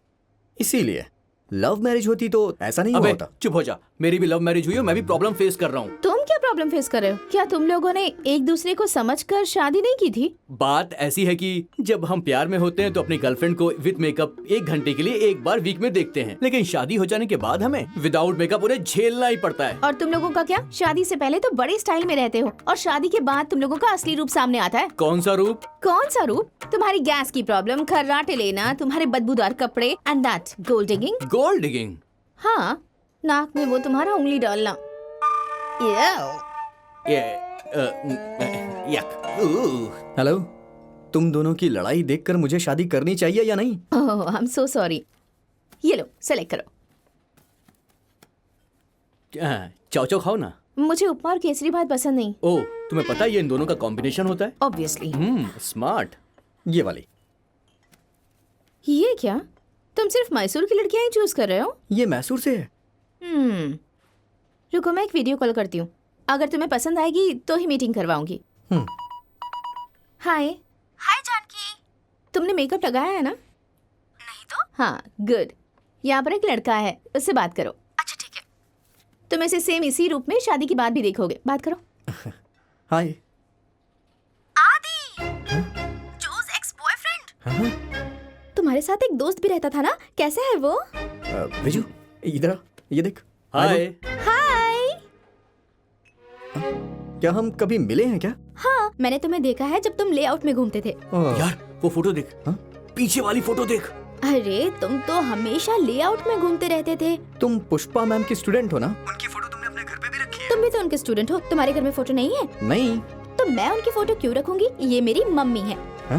इसीलिए लव मैरिज होती तो ऐसा नहीं हुआ अबे होता। चुप हो जा, मेरी भी लव मैरिज हुई है, मैं भी प्रॉब्लम फेस कर रहा हूँ। तुम क्या प्रॉब्लम फेस कर रहे हो? क्या तुम लोगों ने एक दूसरे को समझकर शादी नहीं की थी? बात ऐसी है कि जब हम प्यार में होते हैं तो अपनी गर्लफ्रेंड को विद मेकअप 1 घंटे के लिए एक बार वीक में देखते हैं, लेकिन शादी हो जाने के बाद हमें विदाउट मेकअप उन्हें झेलना ही पड़ता है। और तुम लोगों का क्या? शादी से पहले तो बड़े स्टाइल में रहते हो, और शादी के बाद तुम लोगों का असली रूप सामने आता है। कौन सा रूप? कौन सा रूप? तुम्हारी गैस की प्रॉब्लम, खर्राटे लेना, तुम्हारे बदबूदार कपड़े, and that gold digging. Gold digging? हाँ, नाक में वो तुम्हारा उंगली डालना। हेलो, तुम दोनों की लड़ाई देखकर मुझे शादी करनी चाहिए या नहीं? ओह, आई एम सो सॉरी। ये लो, सेलेक्ट करो। चाव चाव खाओ ना। मुझे उपमा और केसरी भात पसंद नहीं। ओह, तुम्हें पता है ये इन दोनों का कॉम्बिनेशन होता है? ऑब्वियसली। स्मार्ट। ये वाली। ये क्या? तुम सिर्फ मैसूर की लड़कियां ही चूज कर रहे हो? ये मैसूर से है। रुको, मैं एक वीडियो कॉल करती हूँ। अगर तुम्हें पसंद आएगी तो ही मीटिंग करवाऊंगी। हाय। हाय जानकी। तुमने मेकअप लगाया है ना? नहीं तो? हाँ, गुड। यहाँ पर एक लड़का है, उससे बात करो। अच्छा ठीक है। तुम इसे सेम इसी रूप में शादी के बाद भी देखोगे। बात करो। हाय। आदि, जोस एक्स बॉयफ्रेंड। तुम्हारे साथ एक दोस्त भी रहता था ना, कैसा है वो? विजू, इधर आ, ये देख। हाय। हाय। क्या हम कभी मिले हैं क्या? हाँ, मैंने तुम्हें देखा है जब तुम लेआउट में घूमते थे। यार वो फोटो देख। हाँ? पीछे वाली फोटो देख। अरे तुम तो हमेशा लेआउट में घूमते रहते थे। तुम पुष्पा मैम की स्टूडेंट हो ना? तुम भी तो उनके स्टूडेंट हो, तुम्हारे घर में फोटो नहीं है? नहीं। तो तो मैं उनकी फोटो क्यों रखूंगी? ये मेरी मम्मी है। हाँ?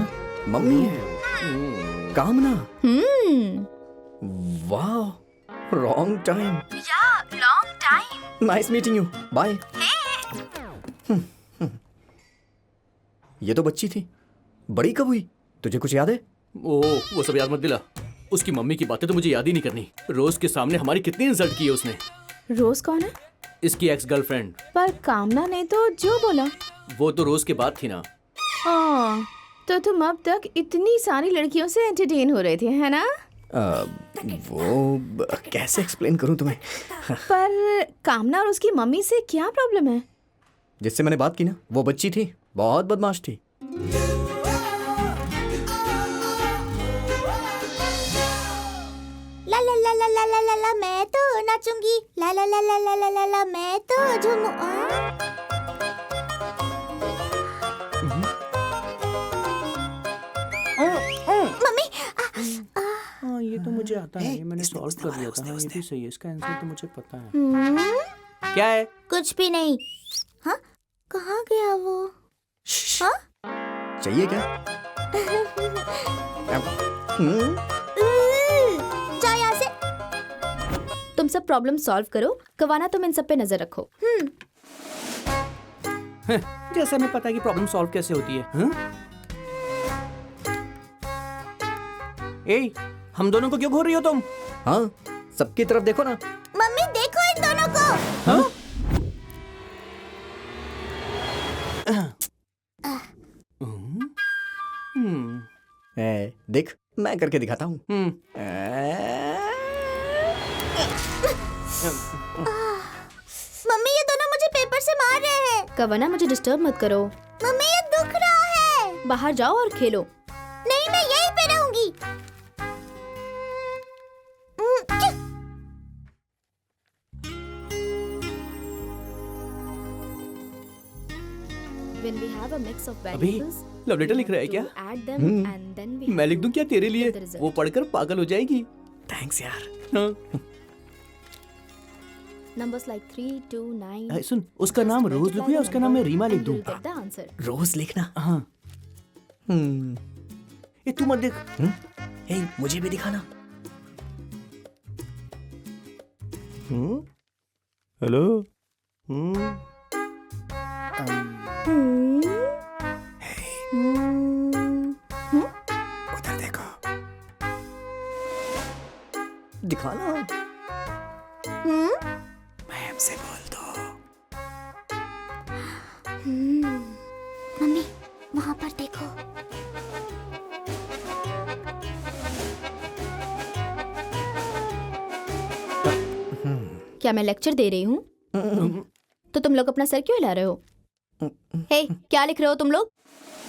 मम्मी है कामना। वाह रॉन्ग टाइम। या long time. Nice meeting you bye. ये तो बच्ची थी, बड़ी कब हुई? तुझे कुछ याद है? ओ वो सब याद मत दिला। उसकी मम्मी की बातें तो मुझे याद ही नहीं करनी। रोज के सामने हमारी कितनी इंसल्ट की है उसने। रोज कौन है? इसकी एक्स गर्लफ्रेंड। पर कामना ने तो जो बोला। वो तो रोज के बाद थी ना। तो तुम अब तक इतनी सारी लड़कियों से एंटरटेन हो रहे थे, है ना? कैसे एक्सप्लेन करूं तुम्हें? पर कामना और उसकी मम्मी से क्या प्रॉब्लम है? जिससे मैंने बात की ना, वो बच्ची थी, बहुत बदमाश थी। ला ला ला ला ला ला ला ला मैं तो नाचूंगी। ला ला ला ला ला ला ला ला मैं तो झूमू। मम्मी हाँ ये तो मुझे आता है, ये मैंने सॉल्व कर लिया था। ये भी सही है, इसका आंसर तो मुझे पता है। क्या है? कुछ भी नहीं। हाँ कहाँ गया वो? हाँ चाहिए क्या? जाओ यहाँ से। तुम सब प्रॉब्लम सॉल्व करो, कवाना तुम इन सब पे नजर रखो। जैसे हमें पता है कि प्रॉब्लम सॉल्व कैसे होती है। ए, हम दोनों को क्यों घूर रही हो तुम? हाँ सबकी तरफ देखो ना। मम्मी देखो इन दोनों को। हाँ? देख मैं करके दिखाता हूँ। मम्मी ये दोनों मुझे पेपर से मार रहे हैं। कवाना मुझे डिस्टर्ब मत करो। मम्मी ये दुख रहा है। बाहर जाओ और खेलो। नहीं मैं यहीं पे रहूंगी। When we have a mix of अभी variables, लव लेटर लिख रहा है क्या? add them and then we मैं लिख दूं क्या तेरे लिए? the result. वो पढ़कर पागल हो जाएगी। थैंक्स यार। हाँ। numbers like 3, 2, 9. सुन, उसका नाम रोज लिखूं या उसका नाम मैं रीमा लिख दूं? You'll get the answer. रोज लिखना। हाँ। ये तू मत देख। हे मुझे भी दिखाना। हेलो। उधर देखो। दिखाना। मैम से बोल दो। मम्मी वहाँ पर देखो। क्या मैं लेक्चर दे रही हूँ? तो तुम लोग अपना सर क्यों हिला रहे हो? हे, क्या लिख रहे हो तुम लोग?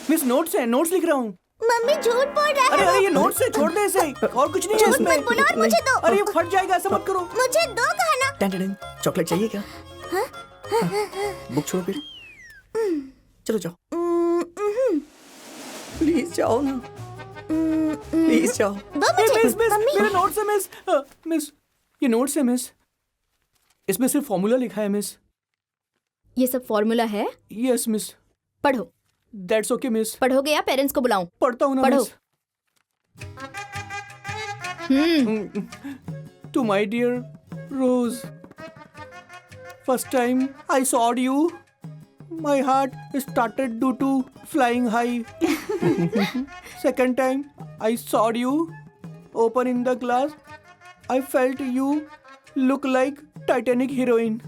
मिस नोट्स है, नोट्स लिख रहा हूँ। मम्मी झूठ बोल रहा अरे अरे ये नोट्स है, छोड़ दे इसे। और कुछ नहीं है इसमें। मत बोलो और मुझे दो। अरे ये फट जाएगा, ऐसा मत करो। मुझे दो खाना। चॉकलेट चाहिए क्या? बुक छोड़ो फिर। चलो जाओ। प्लीज जाओ ना। प्लीज जाओ। दो ए, मुझे। मिस मिस मम्मी मेरे नोट्स है मिस। मिस ये नोट्स है मिस। इसमें सिर्फ फॉर्मूला लिखा है मिस। ये सब फॉर्मूला है? Yes miss. पढ़ो। That's okay miss. पढ़ोगे या पेरेंट्स को बुलाऊं? पढ़ता हूँ ना पढ़ो। Miss. To my dear Rose, first time I saw you, my heart started to flying high. Second time I saw you open in the glass, I felt you look like Titanic heroine.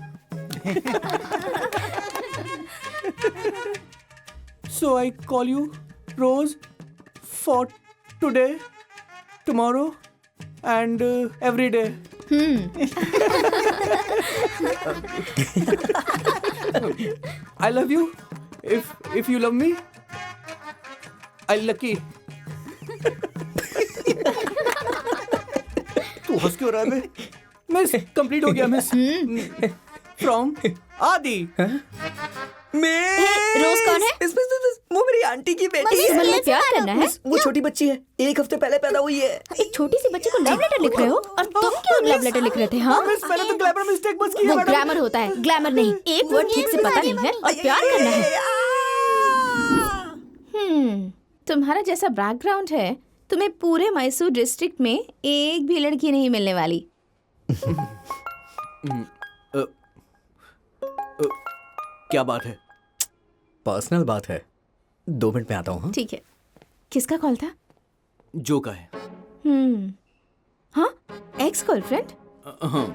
So I call you Rose for today, tomorrow, and every day. I love you. If you love me, I lucky. तू हंस क्यों रहा है बे? Miss complete हो गया miss. From आदि। रोज कौन है? वो मेरी आंटी की बेटी मम्मी, है। मन में प्यार करना है? वो छोटी बच्ची है, 1 हफ्ते पहले पैदा हुई है। एक छोटी सी बच्ची को लव लेटर लिख रहे हो? और तुम क्यों लव लेटर लिख रहे थे? हाँ, मिस मैंने तो ग्लैमर मिस्टेक बस की है वो मैडम। ग्रामर होता है, ग्लैमर नहीं। एक वर्ड ठीक से पता नहीं है और प्यार करना है। तुम्हारा जैसा बैकग्राउंड है, तुम्हें पूरे मैसूर डिस्ट्रिक्ट में एक भी लड़की नहीं मिलने वाली। क्या बात है? पर्सनल बात है, 2 मिनट में आता हूँ। हाँ? ठीक है। किसका कॉल था? जो का है। हाँ, एक्स गर्लफ्रेंड? हाँ।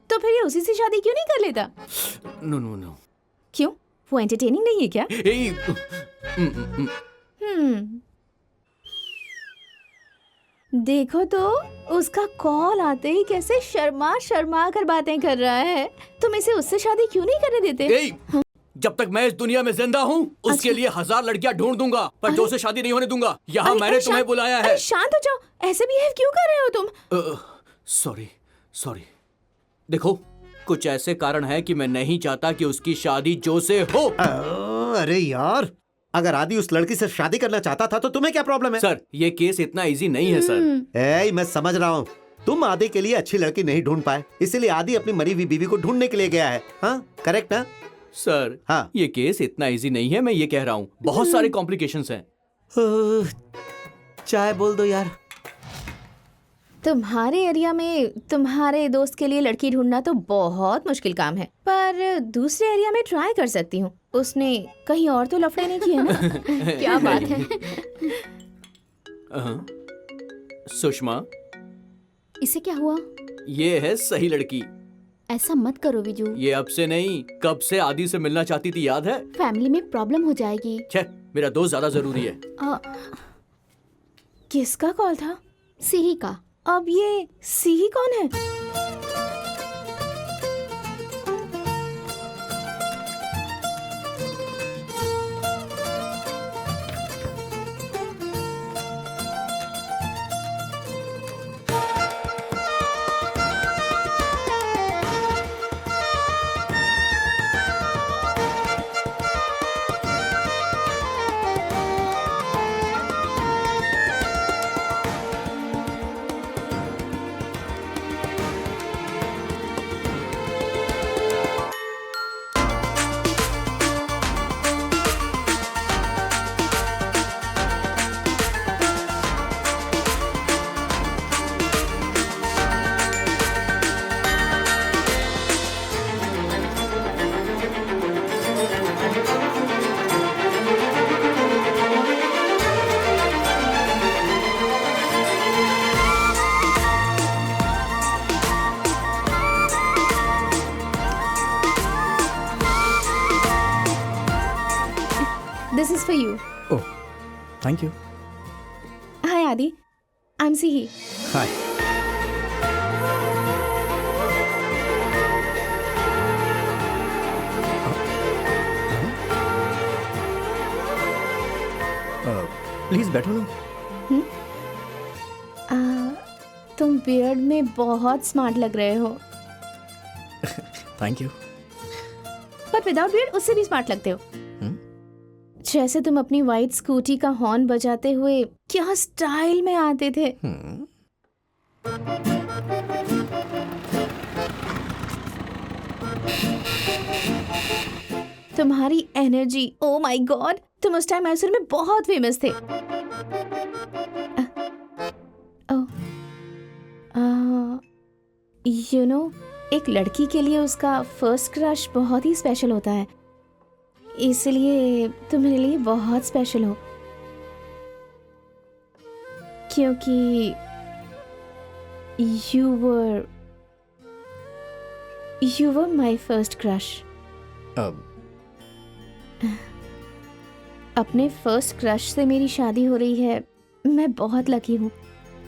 तो फिर ये उसी से शादी क्यों नहीं कर लेता? No no no. क्यों? वो एंटरटेनिंग नहीं है क्या? देखो तो उसका कॉल आते ही कैसे शर्मा शर्मा कर बातें कर रहा है। तुम इसे उससे शादी क्यों नहीं करने देते? जब तक मैं इस दुनिया में जिंदा हूँ उसके लिए 1000 लड़कियां ढूंढ दूंगा, पर जो से शादी नहीं होने दूंगा। यहाँ मैंने तुम्हें बुलाया है। शांत हो जाओ, ऐसे बिहेव क्यों कर रहे हो तुम? सॉरी। देखो, कुछ ऐसे कारण है कि मैं नहीं चाहता कि उसकी शादी जो से हो। अरे यार, अगर आदि उस लड़की से शादी करना चाहता था तो तुम्हें क्या प्रॉब्लम है? सर, ये केस इतना इजी नहीं है सर। मैं समझ रहा हूँ, तुम आदि के लिए अच्छी लड़की नहीं ढूंढ पाए, इसीलिए आदि अपनी मरी हुई बीवी को ढूंढने के लिए गया है। हाँ, करेक्ट ना? सर, हाँ। ये केस इतना इजी नहीं है, मैं ये कह रहा हूँ। बहुत सारे कॉम्प्लिकेशंस हैं। चाय बोल दो यार। तुम्हारे एरिया में तुम्हारे दोस्त के लिए लड़की ढूंढना तो बहुत मुश्किल काम है, पर दूसरे एरिया में ट्राई कर सकती हूँ। उसने कहीं और तो लफड़े नहीं किए ना? क्या बात है? सुषमा, इसे क्या हुआ? ये है सही लड़की। ऐसा मत करो विजू, ये अब से नहीं, कब से आदि से मिलना चाहती थी, याद है? फैमिली में प्रॉब्लम हो जाएगी। छे, मेरा दोस्त ज्यादा जरूरी है। किसका कॉल था? सिही का। अब ये सिही कौन है? This is for you. Oh, thank you. Hi Adi, I'm Sihi. Hi. Please बैठो ना। तुम बियर्ड में बहुत स्मार्ट लग रहे हो, थैंक यू। पर विदाउट बियर्ड उससे भी स्मार्ट लगते हो। जैसे तुम अपनी वाइट स्कूटी का हॉर्न बजाते हुए क्या स्टाइल में आते थे। तुम्हारी एनर्जी, ओ माय गॉड, तुम उस टाइम मैसूर में बहुत फेमस थे। यू नो, एक लड़की के लिए उसका फर्स्ट क्रश बहुत ही स्पेशल होता है, इसलिए तुम मेरे लिए बहुत स्पेशल हो, क्योंकि you were my first crush. अपने फर्स्ट क्रश से मेरी शादी हो रही है, मैं बहुत लकी हूँ।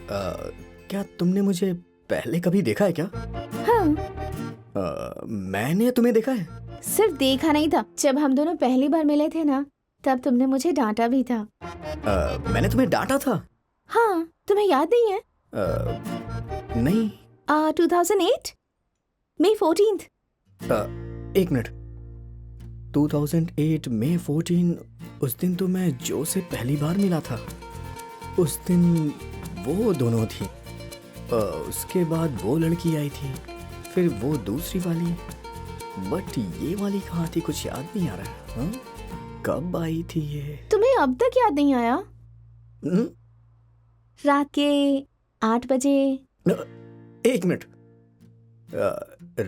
क्या तुमने मुझे पहले कभी देखा है क्या? हाँ, मैंने तुम्हें देखा है? सिर्फ देखा नहीं था, जब हम दोनों पहली बार मिले थे ना, तब तुमने मुझे डांटा भी था। मैंने तुम्हें डांटा था? हाँ, तुम्हें याद नहीं है? नहीं। 2008 May 14th। एक मिनट, 2008 May 14, उस दिन तो मैं जो से पहली बार मिला था। उस दिन वो दोनों थी, उसके बाद वो लड़की आई थी, फिर वो दूसरी वाली, बट ये वाली कहाँ थी कुछ याद नहीं आ रहा है। हाँ? कब आई थी ये? तुम्हें तुम्हें अब तक याद नहीं आया? हम्म, रात के 8 बजे। एक मिनट।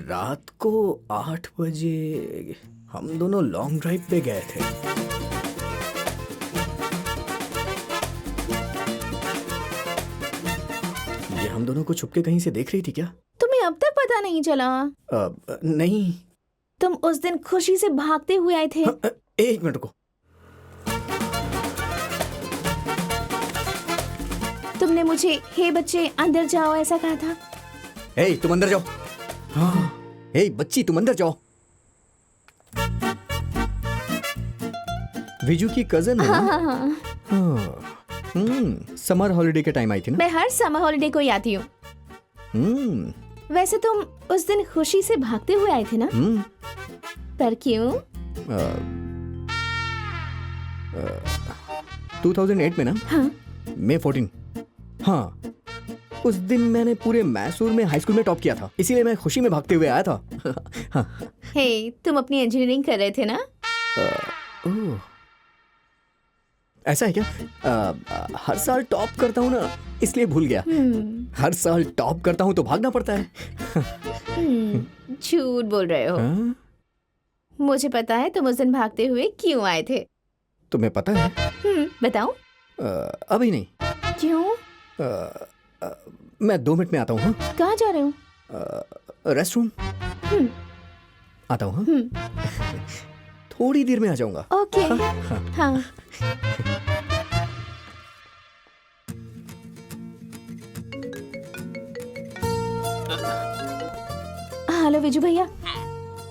रात को 8 बजे हम दोनों लॉन्ग ड्राइव पे गए थे। ये हम दोनों को छुपके कहीं से देख रही थी क्या? तुम्हें अब तक पता नहीं चला? नहीं। तुम उस दिन खुशी से भागते हुए आए थे। एक मिनट को। तुमने मुझे हे बच्चे अंदर जाओ ऐसा कहा था। हे तुम अंदर जाओ। हाँ। हे बच्ची तुम अंदर जाओ। विजू की कजन है ना? हाँ। समर हॉलिडे के टाइम आई थी ना? मैं हर समर हॉलिडे को ही आती हूँ। वैसे तुम उस दिन खुशी से भागते हुए आए थे ना? पर क्यों? 2008 में ना? हाँ। May 14। हाँ, उस दिन मैंने पूरे मैसूर में हाई स्कूल में टॉप किया था, इसीलिए मैं खुशी में भागते हुए आया था। हाँ। हे, तुम अपनी इंजीनियरिंग कर रहे थे ना? ओह, ऐसा है क्या? हर साल टॉप करता हूँ ना, इसलिए भूल गया। हर साल टॉप करता हूँ तो भागना पड़ता है। झूठ बोल रहे हो। हाँ? मुझे पता है तुम उस दिन भागते हुए क्यों आए थे। तुम्हें पता है? बताओ। अभी नहीं। क्यों? मैं 2 मिनट में आता हूँ। हाँ? कहाँ जा रहे हो? Rest room. आता हूँ। हाँ? थोड़ी देर में आ जाऊंगा। ओके। हाँ। हेलो विजू भैया।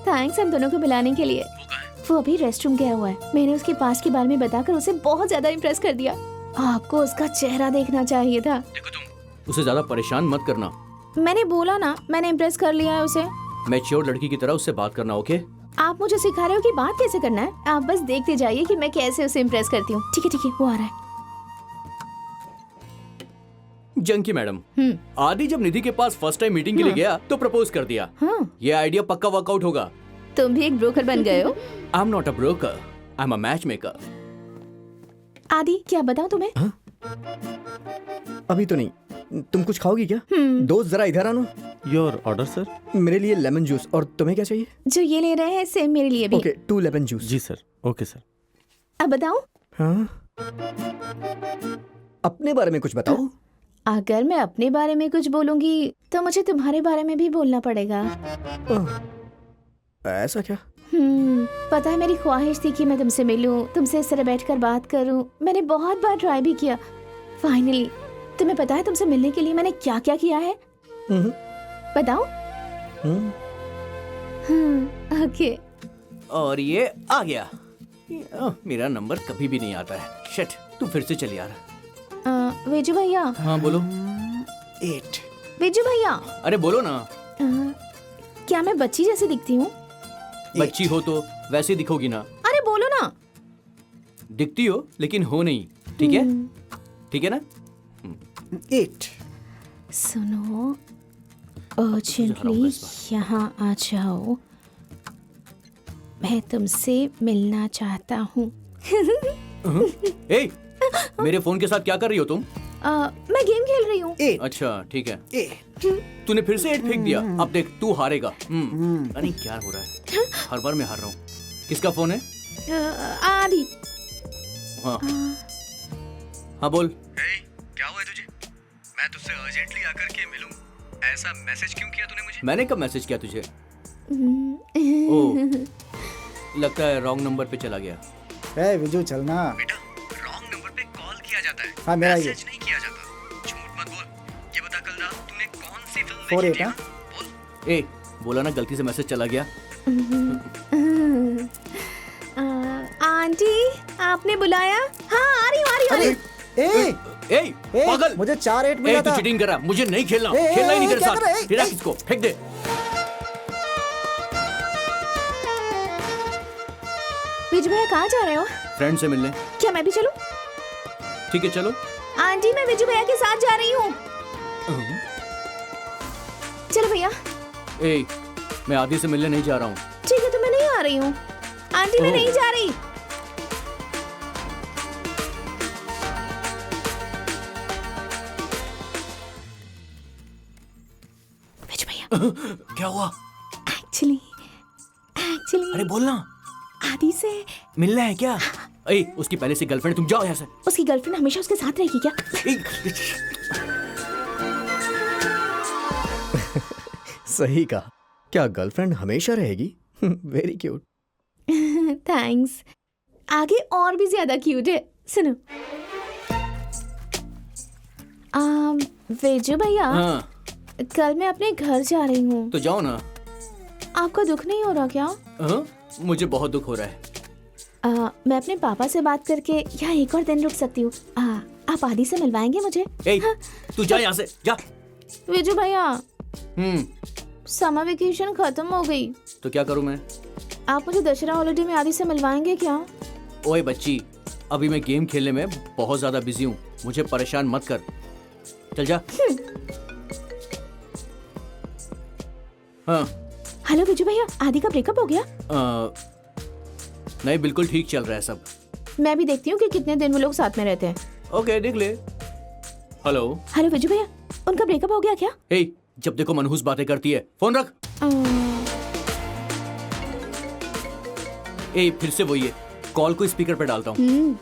थैंक्स हम दोनों को मिलाने के लिए। वो अभी रेस्टरूम गया हुआ है। मैंने उसके पास के बारे में बताकर उसे बहुत ज्यादा इम्प्रेस कर दिया। आपको उसका चेहरा देखना चाहिए था। देखो तुम उसे ज्यादा परेशान मत करना। मैंने बोला ना, मैंने इम्प्रेस कर लिया है उसे। मैच्योर लड़की की तरह उससे बात करना, ओके? आप मुझे सिखा रहे हो कि बात कैसे करना है। आप बस देखते जाइए कि मैं कैसे उसे इम्प्रेस करती हूँ। ठीक है, वो आ रहा है। जंकी मैडम, आदि जब निधि के पास फर्स्ट टाइम मीटिंग के लिए गया तो प्रपोज कर दिया। ये आइडिया पक्का वर्कआउट होगा। तुम भी एक ब्रोकर बन गए हो। आई am not a broker, I am a match maker. आदि क्या बताऊं तुम्हें? अभी तो नहीं। तुम कुछ खाओगी क्या? दोस्त जरा इधर आना। Your order sir. मेरे लिए लेमन जूस। और तुम्हें क्या चाहिए? जो ये ले रहे हैं सेम मेरे लिए भी। Okay, 2 lemon juice. जी सर। Okay sir. अब बताऊं? हाँ? अपने बारे में कुछ बताओ। अगर मैं अपने बारे में कुछ बोलूंगी तो मुझे तुम्हारे बारे में भी बोलना पड़ेगा। ऐसा क्या? पता है मेरी ख्वाहिश थी कि मैं तुमसे मिलूं, तुमसे इस तरह बैठकर बात करूं। मैंने बहुत बार ट्राई भी किया। फाइनली तुम्हें पता है तुमसे मिलने के लिए मैंने क्या क्या किया है? बताओ। ओके। और ये आ गया। मेरा नंबर कभी भी नहीं आता है। शिट, तू फिर से चल यार। विजू भैया। हाँ बोलो। 8। विजू भैया। अरे बोलो ना। क्या मैं बच्ची जैसी दिखती हूँ? बच्ची हो तो वैसे दिखोगी ना। अरे बोलो ना। दिखती हो लेकिन हो नहीं। ठीक है? ठीक है ना? 8। सुनो, अर्जेंटली यहाँ आ जाओ। मैं तुमसे मिलना चाहता हूँ। ए, मेरे फोन के साथ क्या कर रही हो तुम? मैं गेम खेल रही हूँ। अच्छा ठीक है। तूने फिर से 8 फेंक दिया। अब देख तू हारेगा। पता नहीं क्या हो रहा है। हर बार मैं हार रहा हूँ। किसका फोन है? आदि। हाँ हाँ बोल। क्या हुआ है तुझे? मैं तुझसे अर्जेंटली आकर के मिलूं, ऐसा मैसेज क्यों किया तूने मुझे? मैंने कब मैसेज किया तुझे? ओह, लगता है रॉन्ग नंबर पे चला गया। ए विजू चलना। बेटा, रॉन्ग नंबर पे कॉल किया जाता है। हाँ मेरा ये मैसेज नहीं किया जाता। झूठ मत बोल। ये बता कल रात तूने कौन सी फिल्म 4-8 देखी थी? हाँ? बोल। ए, बोला ना गलती से मैसेज चला गया। आंटी आपने बुलाया? हाँ आ रही हूँ। ए ए, पागल! मुझे 4-8 मिला तू था। चीटिंग कर रहा। मुझे नहीं खेलना। ए, खेलना ही नहीं तेरे क्या कर रहा है? साथ। तेरा किसको फेंक दे। विजू भैया कहाँ जा रहे हो? फ्रेंड से मिलने। क्या मैं भी चलूं? ठीक है चलो। आंटी मैं विजू भैया के साथ जा रही हूँ। चलो भैया। ए, मैं आदि से मिलने नहीं जा रहा हूँ। ठीक है तो मैं नहीं आ रही हूँ। आंटी मैं नहीं जा रही। क्या हुआ? एक्चुअली अरे बोलना, आदि से मिलना है क्या? ए, उसकी पहले से गर्लफ्रेंड, तुम जाओ यहाँ से। उसकी गर्लफ्रेंड हमेशा उसके साथ रहेगी क्या? सही कहा। क्या गर्लफ्रेंड हमेशा रहेगी? Very cute. थैंक्स। आगे और भी ज्यादा क्यूट है, सुनो। वेजू भैया, हाँ, कल मैं अपने घर जा रही हूँ। तो जाओ ना। आपका दुख नहीं हो रहा क्या? हाँ, मुझे बहुत दुख हो रहा है। मैं अपने पापा से बात करके यहाँ एक और दिन रुक सकती हूँ। आप आदि से मिलवाएंगे मुझे? ए, तू जा यहाँ से, जा। वेजू भैया, हम्म, समर वेकेशन खत्म हो गई। तो क्या करूँ मैं? आप मुझे दशहरा हॉलिडे में आदि से मिलवाएंगे क्या? ओए बच्ची, अभी मैं गेम खेलने में बहुत ज्यादा बिजी हूँ, मुझे परेशान मत कर। चल जा। हाँ। हेलो विजू भैया, आदि का ब्रेकअप हो गया? नहीं, बिल्कुल ठीक चल रहा है सब। मैं भी देखती हूँ कि कितने दिन वो लोग साथ में रहते हैं। ओके, देख ले। हेलो। हेलो विजू भैया, उनका ब्रेकअप हो गया क्या? हे, जब देखो मनहूस बातें करती है, फोन रख। ए, फिर से वही है, कॉल को स्पीकर पे डालता हूँ।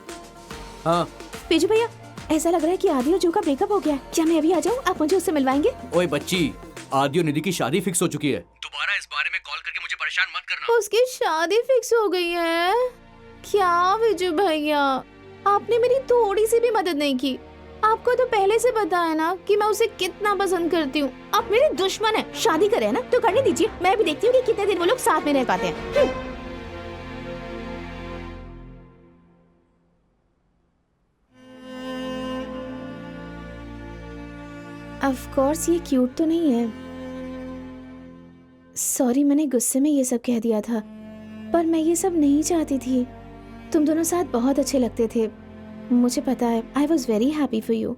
हाँ। विजू भैया, ऐसा लग रहा है कि आदि और जो का ब्रेकअप हो गया है। क्या मैं अभी आ जाऊँ? आप मुझे उससे मिलवाएंगे? ओए बच्ची, आदि और निधि की शादी फिक्स हो चुकी है। दोबारा इस बारे में कॉल करके मुझे परेशान मत करना। उसकी शादी फिक्स हो गई है क्या? विजू भैया, आपने मेरी थोड़ी सी भी मदद नहीं की। आपको तो पहले से पता है ना कि मैं उसे कितना पसंद करती हूँ। आप मेरे दुश्मन है। शादी करे ना तो करने दीजिए, मैं भी देखती हूँ कि कितने दिन वो लोग साथ में रह पाते हैं। ऑफ कोर्स ये क्यूट तो नहीं है। सॉरी, मैंने गुस्से में ये सब कह दिया था, पर मैं ये सब नहीं चाहती थी। तुम दोनों साथ बहुत अच्छे लगते थे, मुझे पता है। I was very happy for you.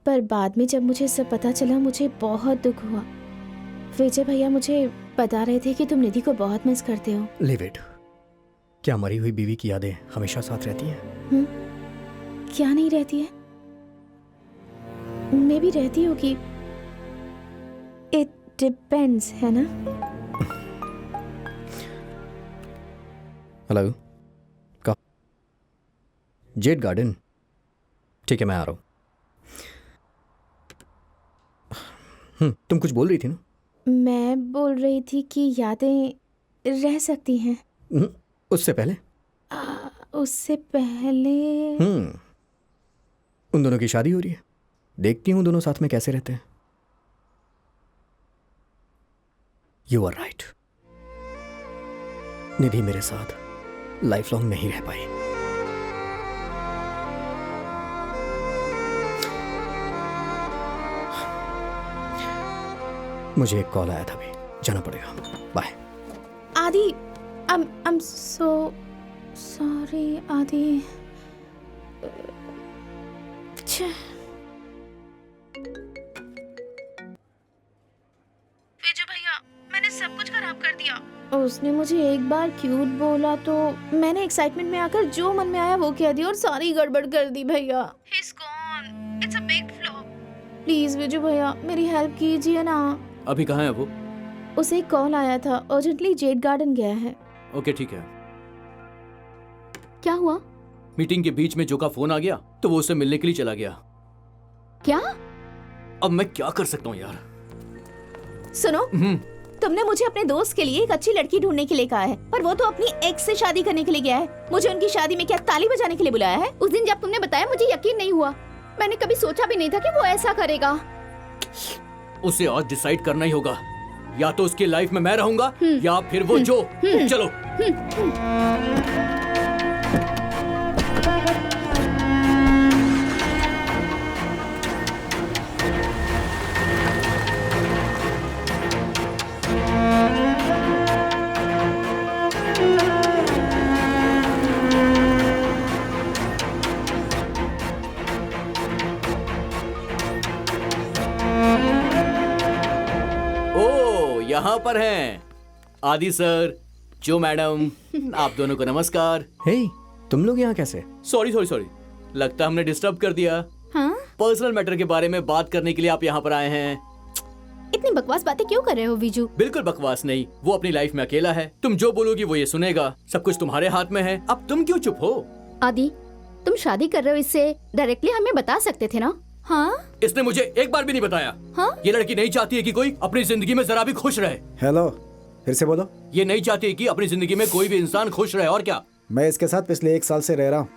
पर बाद में जब मुझे सब पता चला, मुझे बहुत दुख हुआ। विजय भैया मुझे बता रहे थे कि तुम निधि को बहुत मिस करते हो। Live it. क्या मरी हुई बीवी की यादें हमेशा साथ रहती हैं? क्या नहीं रहती है? मैं भी रहती होगी। इट डिपेंड्स, है ना? हेलो, कहा? Z garden. ठीक है, मैं आ रहा हूँ। तुम कुछ बोल रही थी ना? मैं बोल रही थी कि यादें रह सकती हैं। उससे पहले? उससे पहले उन दोनों की शादी हो रही है, देखती हूँ दोनों साथ में कैसे रहते हैं। यू आर राइट, निधि मेरे साथ लाइफ लॉन्ग नहीं रह पाई। मुझे एक कॉल आया था, अभी जाना पड़ेगा। बाय। आदि, I'm so sorry, आदि। विजय भैया, मैंने सब कुछ खराब कर दिया। उसने मुझे एक बार क्यूट बोला तो मैंने एक्साइटमेंट में आकर जो मन में आया वो कह दिया और सारी गड़बड़ कर दी भैया। He's gone. It's a big flop. Please Vijay भैया, मेरी हेल्प कीजिए ना। अभी कहाँ है वो? उसे एक कॉल आया था, अर्जेंटली जेड गार्डन गया है। ओके, ठीक है। क्या हुआ? मीटिंग के बीच में जो का फोन आ गया तो वो उससे मिलने के लिए चला गया। क्या? अब मैं क्या कर सकता हूँ यार? सुनो, तुमने मुझे अपने दोस्त के लिए एक अच्छी लड़की ढूंढने के लिए कहा है, पर वो तो अपनी एक्स से शादी करने के लिए गया है। मुझे उनकी शादी में क्या ताली बजाने के लिए बुलाया है? उस दिन जब तुमने बताया मुझे यकीन नहीं हुआ। मैंने कभी सोचा भी नहीं था कि वो ऐसा करेगा। उसे आज डिसाइड करना ही होगा, या तो उसकी लाइफ में मैं रहूंगा या फिर वो जो। चलो। यहाँ पर हैं आदि सर, जो मैडम, आप दोनों को नमस्कार। हे, तुम लोग यहाँ कैसे? सॉरी, लगता हमने डिस्टर्ब कर दिया। हाँ? पर्सनल मैटर के बारे में बात करने के लिए आप यहाँ पर आए हैं। इतनी बकवास बातें क्यों कर रहे हो विजू? बिल्कुल बकवास नहीं, वो अपनी लाइफ में अकेला है। तुम जो बोलोगी वो ये सुनेगा। सब कुछ तुम्हारे हाथ में है। अब तुम क्यों चुप हो? आदि, तुम शादी कर रहे हो इससे डायरेक्टली हमें बता सकते थे ना? हाँ इसने मुझे एक बार भी नहीं बताया। हाँ? ये लड़की नहीं चाहती है कि कोई अपनी जिंदगी में जरा भी खुश रहे। हेलो, फिर से बोलो। ये नहीं चाहती है कि अपनी जिंदगी में कोई भी इंसान खुश रहे। और क्या? मैं इसके साथ पिछले 1 साल से रह रहा हूँ।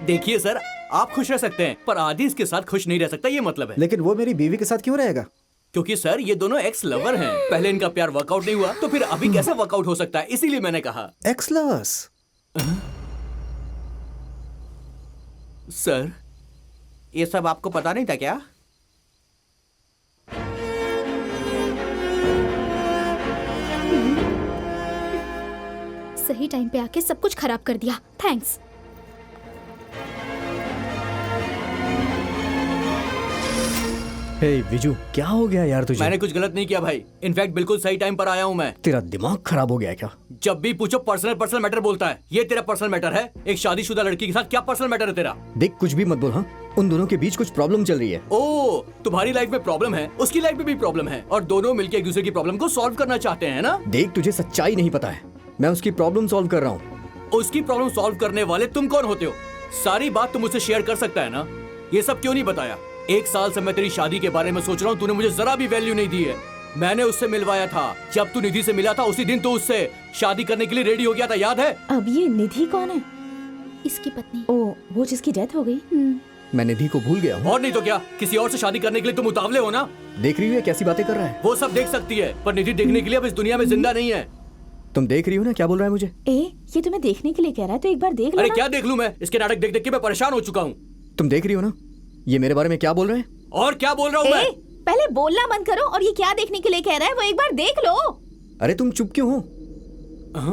देखिए सर, आप खुश रह सकते हैं पर आदि इसके साथ खुश नहीं रह सकता, ये मतलब है। लेकिन वो मेरी बीवी के साथ क्यों रहेगा? क्योंकि सर ये दोनों एक्स लवर हैं। पहले इनका प्यार वर्कआउट नहीं हुआ तो फिर अभी कैसा वर्कआउट हो सकता है, इसीलिए मैंने कहा। X lovers? सर ये सब आपको पता नहीं था क्या? सही टाइम पे आके सब कुछ खराब कर दिया। थैंक्स। हे विजू, क्या हो गया यार तुझे? मैंने कुछ गलत नहीं किया भाई। इनफैक्ट बिल्कुल सही टाइम पर आया हूँ मैं। तेरा दिमाग खराब हो गया है क्या? जब भी पूछो पर्सनल मैटर बोलता है। ये तेरा पर्सनल मैटर है? एक शादीशुदा लड़की के साथ क्या पर्सनल मैटर है तेरा? देख, कुछ भी मत बोल। हाँ, उन दोनों के बीच कुछ प्रॉब्लम चल रही है। ओ, तुम्हारी लाइफ में प्रॉब्लम है, उसकी लाइफ में भी प्रॉब्लम है और दोनों मिलकर एक दूसरे की प्रॉब्लम को सॉल्व करना चाहते हैं ना? देख, तुझे सच्चाई नहीं पता है। मैं उसकी प्रॉब्लम सॉल्व कर रहा हूँ। उसकी प्रॉब्लम सॉल्व करने वाले तुम कौन होते हो? सारी बात तुम मुझसे शेयर कर सकता है ना? ये सब क्यों नहीं बताया? 1 साल से मैं तेरी शादी के बारे में सोच रहा हूँ, तूने मुझे जरा भी वैल्यू नहीं दी है। मैंने उससे मिलवाया था। जब तू निधि से मिला था उसी दिन तो उससे शादी करने के लिए रेडी हो गया था, याद है? अब ये निधि कौन है? इसकी पत्नी। ओ, वो जिसकी डेथ हो गई। मैं निधि को भूल गया हूँ। और नहीं तो क्या, किसी और से शादी करने के लिए तुम उतावले हो ना? देख रही हो कैसी बातें कर रहा है? वो सब देख सकती है पर निधि देखने के लिए अब इस दुनिया में जिंदा नहीं है। तुम देख रही हो ना क्या बोल रहा है मुझे? ये तुम्हें देखने के लिए कह रहा है तो एक बार देख लो अरे ना। क्या देख लूं मैं? इसके नाटक देख देख के मैं परेशान हो चुका हूँ। तुम देख रही हो ना ये मेरे बारे में क्या बोल रहे हैं? और क्या बोल रहा हूँ मैं? पहले बोलना बंद करो और ये क्या देखने के लिए कह रहा है वो एक बार देख लो। अरे तुम चुप क्यों हो?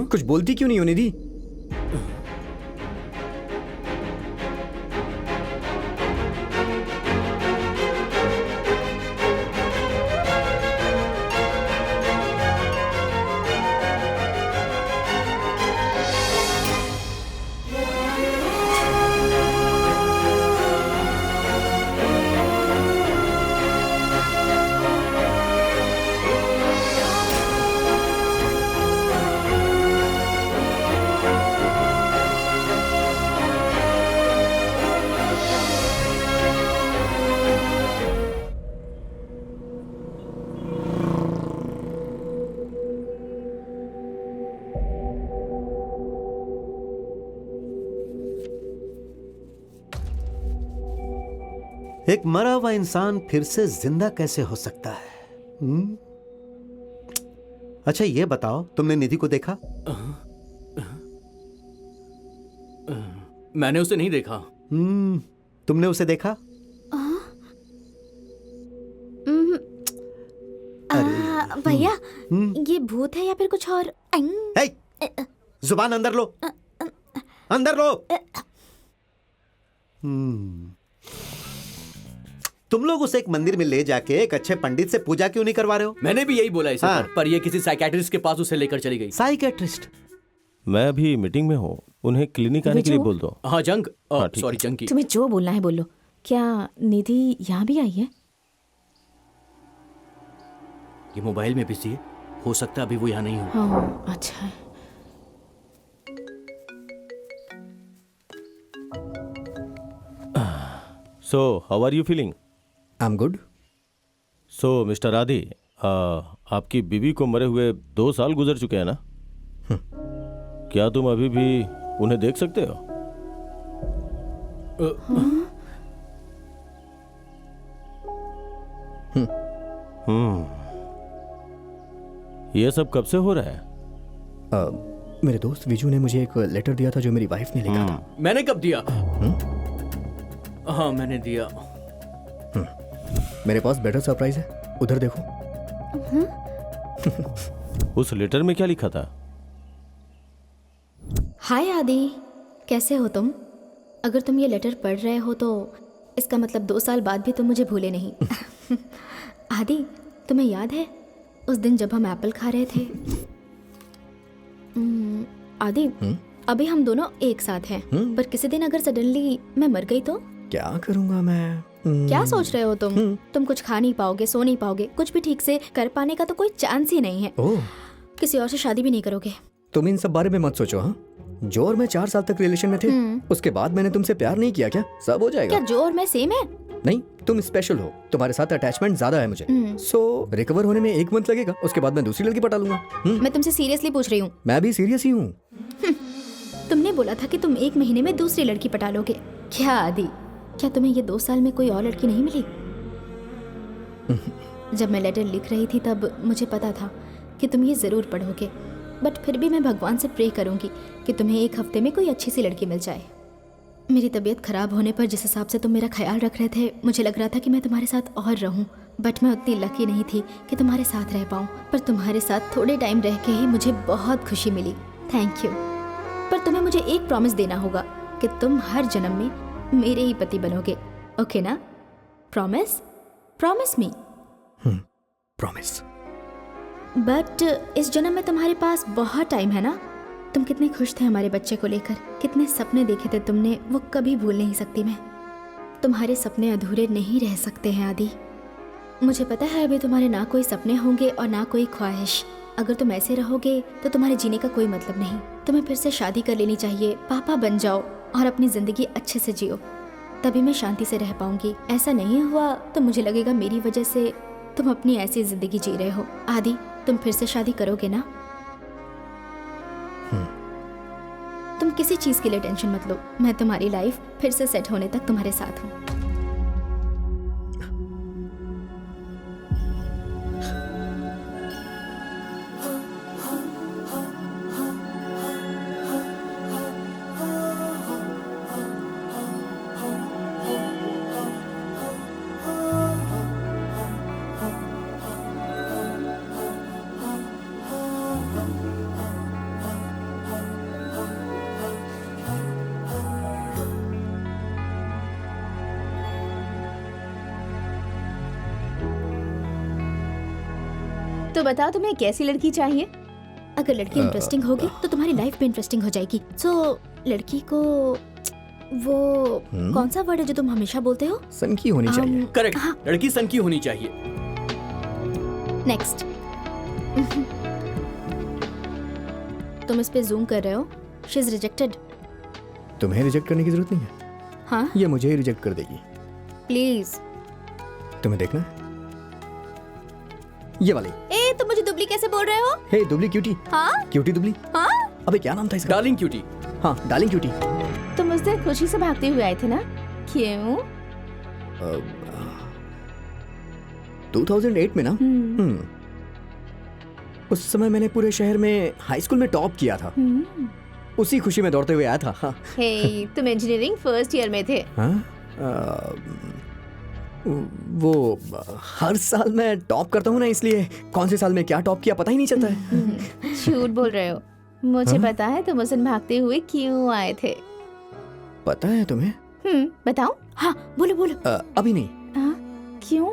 कुछ बोलती क्यों नहीं हो निधि? एक मरा हुआ इंसान फिर से जिंदा कैसे हो सकता है? अच्छा ये बताओ, तुमने निधि को देखा? मैंने उसे नहीं देखा। तुमने उसे देखा? भैया, ये भूत है या फिर कुछ और? हे, जुबान अंदर लो, अंदर लो। तुम लोग उसे एक मंदिर में ले जाके एक अच्छे पंडित से पूजा क्यों नहीं करवा रहे हो? मैंने भी यही बोला इसे, हाँ। पर ये किसी साइकियाट्रिस्ट के पास उसे लेकर चली गई। साइकियाट्रिस्ट? मैं अभी मीटिंग में हूँ, उन्हें क्लिनिक आने के लिए बोल दो। हाँ जंग, हाँ, ठीक सॉरी जंग की। तुम्हें जो बोलना है बोलो। क्या निधि यहाँ भी आई है? ये मोबाइल में बिजी है, हो सकता है अभी वो यहाँ नहीं हो। हाँ, अच्छा है। So how are you feeling? I am good. So mister Adi, आपकी बीवी को मरे हुए 2 साल गुजर चुके हैं ना? क्या तुम अभी भी उन्हें देख सकते हो? ये सब कब से हो रहा है? मेरे दोस्त विजू ने मुझे एक लेटर दिया था जो मेरी वाइफ ने लिखा था। मैंने कब दिया? हाँ मैंने दिया। मेरे पास बेटर सरप्राइज है, उधर देखो। उस लेटर में क्या लिखा था? हाय आदि, कैसे हो तुम? अगर तुम ये लेटर पढ़ रहे हो तो इसका मतलब 2 साल बाद भी तुम मुझे भूले नहीं। आदि, तुम्हें याद है उस दिन जब हम एप्पल खा रहे थे? आदि, अभी हम दोनों एक साथ हैं, पर किसी दिन अगर सडनली मैं मर गई तो क्या करूंगा मैं? क्या सोच रहे हो तुम कुछ खा नहीं पाओगे, सो नहीं पाओगे, कुछ भी ठीक से कर पाने का तो कोई चांस ही नहीं है। ओह, किसी और से शादी भी नहीं करोगे। तुम इन सब बारे में मत सोचो। हाँ, जो और मैं 4 साल तक रिलेशन में थे, उसके बाद मैंने तुमसे प्यार नहीं किया क्या? सब हो जाएगा। क्या जो और मैं सेम है? नहीं, तुम स्पेशल हो, तुम्हारे साथ अटैचमेंट ज्यादा है मुझे। सो रिकवर होने में 1 मंथ लगेगा, उसके बाद मैं दूसरी लड़की पटा लूंगा। मैं तुमसे सीरियसली पूछ रही हूँ। मैं भी सीरियस ही हूँ। तुमने बोला था कि तुम 1 महीने में दूसरी लड़की पटा लोगे। क्या आदि, क्या तुम्हें ये 2 साल में कोई और लड़की नहीं मिली? जब मैं लेटर लिख रही थी तब मुझे पता था कि तुम ये जरूर पढ़ोगे, बट फिर भी मैं भगवान से प्रे करूंगी कि तुम्हें 1 हफ्ते में कोई अच्छी सी लड़की मिल जाए। मेरी तबीयत खराब होने पर जिस हिसाब से तुम मेरा ख्याल रख रहे थे, मुझे लग रहा था कि मैं तुम्हारे साथ और रहूं, बट मैं उतनी लकी नहीं थी कि तुम्हारे साथ रह पाऊं। पर तुम्हारे साथ थोड़े टाइम रह के ही मुझे बहुत खुशी मिली। Thank you. पर तुम्हें मुझे एक प्रॉमिस देना होगा कि तुम हर जन्म में मेरे ही पति बनोगे। ओके ना? Promise? Promise me. Promise. But इस जन्म में तुम्हारे पास बहुत टाइम है ना? तुम कितने खुश थे हमारे बच्चे को लेकर, कितने सपने देखे थे तुमने, वो कभी भूल नहीं सकती मैं। तुम्हारे सपने अधूरे नहीं रह सकते हैं आदि। मुझे पता है अभी तुम्हारे ना कोई सपने होंगे और ना कोई ख्वाहिश। अगर तुम ऐसे रहोगे तो तुम्हारे जीने का कोई मतलब नहीं। तुम्हें फिर से शादी कर लेनी चाहिए, पापा बन जाओ और अपनी जिंदगी अच्छे से जियो, तभी मैं शांति से रह पाऊंगी। ऐसा नहीं हुआ तो मुझे लगेगा मेरी वजह से तुम अपनी ऐसी जिंदगी जी रहे हो। आदि, तुम फिर से शादी करोगे ना? तुम किसी चीज के लिए टेंशन मत लो, मैं तुम्हारी लाइफ फिर से सेट होने तक तुम्हारे साथ हूँ। तो बताओ तुम्हें कैसी लड़की चाहिए? अगर लड़की इंटरेस्टिंग होगी तो तुम्हारी लाइफ भी इंटरेस्टिंग हो जाएगी। सो लड़की को वो कौन सा वर्ड है जो तुम हमेशा बोलते हो? सन की होनी चाहिए। करेक्ट, लड़की सन की होनी चाहिए। नेक्स्ट। तुम इस पे जूम कर रहे हो। She is rejected. तुम्हें रिजेक्ट करने की जरूरत नहीं है, हाँ ये मुझे ही रिजेक्ट कर देगी। प्लीज। तुम्हें देखना है? ये वाली। ए, तुम मुझे दुबली कैसे बोल रहे हो? हे दुबली क्यूटी। हाँ क्यूटी दुबली। हाँ। अबे क्या नाम था इसका? Darling cutie. हाँ, डार्लिंग क्यूटी। तुम उस दिन खुशी से भागते हुए आए थे ना? क्यों? 2008 में ना। उस समय मैंने पूरे शहर में हाई स्कूल में टॉप किया था। उसी खुशी में दौड़ते हुए आया था। हाँ। हे, तुम इंजीनियरिंग फर्स्ट ईयर में थे। हाँ? वो हर साल मैं टॉप करता हूँ ना, इसलिए कौन से साल में क्या टॉप किया पता ही नहीं चलता है। झूठ बोल रहे हो। मुझे पता है तुम उस दिन भागते हुए क्यों आए थे। पता है तुम्हें? बताओ। हाँ, बोलो बोलो। अभी नहीं। क्यों?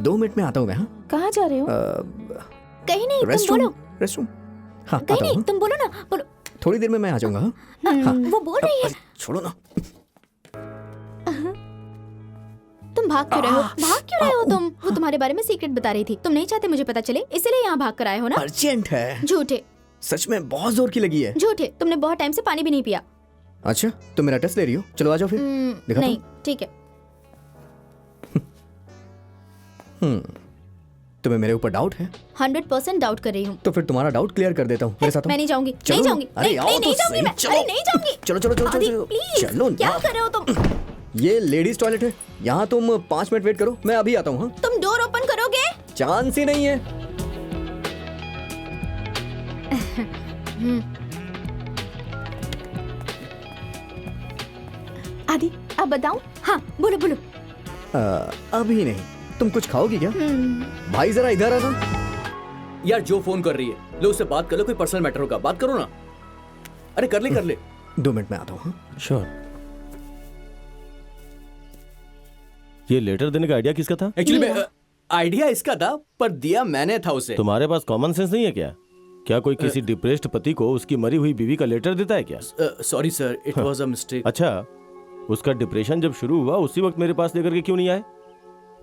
2 मिनट में आता हूँ मैं। हाँ, कहाँ जा रहे हो? कहीं नहीं, तुम बोलो। रेस्टरूम। हाँ, कहीं आता नहीं, हूँ। तुम बोलो ना, बोलो। थोड़ी देर में मैं आ जाऊंगा। वो बोल रही है। छोड़ो ना। तुम भाग क्यों रहे हो? भाग क्यों रहे हो तुम? वो तुम्हारे बारे में सीक्रेट बता रही थी। तुम नहीं चाहते मुझे पता चले, इसलिए यहाँ भाग कर आए हो ना? अर्जेंट है। झूठे। सच में बहुत जोर की लगी है। झूठे। तुमने बहुत टाइम से पानी भी नहीं पिया। अच्छा, तुम मेरा टेस्ट ले रही हो? चलो आ जाओ फिर। दिखाता नहीं, ठीक है। तुम्हें मेरे ऊपर डाउट है? 100% डाउट कर रही हूँ। तो फिर तुम्हारा डाउट क्लियर कर देता हूँ। मेरे साथ आओ। मैं नहीं जाऊंगी। चलो नहीं ना। जाऊंगी। अरे नहीं, आओ नहीं, तो नहीं जाऊंगी सही, मैं। चलो। अरे नहीं जाऊंगी। चलो चलो चलो आदि, चलो प्लीज। चलो क्या ना। कर रहे हो तुम? ये लेडीज टॉयलेट है, यहाँ तुम 5 मिनट वेट करो, मैं अभी आता हूँ। हाँ, तुम डोर ओपन करोगे? चांस ही नहीं है। आदि, अब बताऊं? हाँ, बोलो बोलो। अभी नहीं। तुम कुछ खाओगी क्या? भाई जरा इधर आ ना। यार जो फोन कर रही है, लो उससे बात कर लो, कोई पर्सनल मैटर होगा, बात करो ना। अरे कर ले 2 मिनट में आता हूँ। श्योर। ये लेटर देने का आइडिया किसका था? एक्चुअली आइडिया इसका था, पर दिया मैंने था उसे। तुम्हारे पास कॉमन सेंस नहीं है क्या? क्या कोई किसी डिप्रेस्ड पति को उसकी मरी हुई बीवी का लेटर देता है क्या? Sorry sir, it was a mistake. अच्छा, उसका डिप्रेशन जब शुरू हुआ उसी वक्त मेरे पास लेकर के क्यों नहीं आए?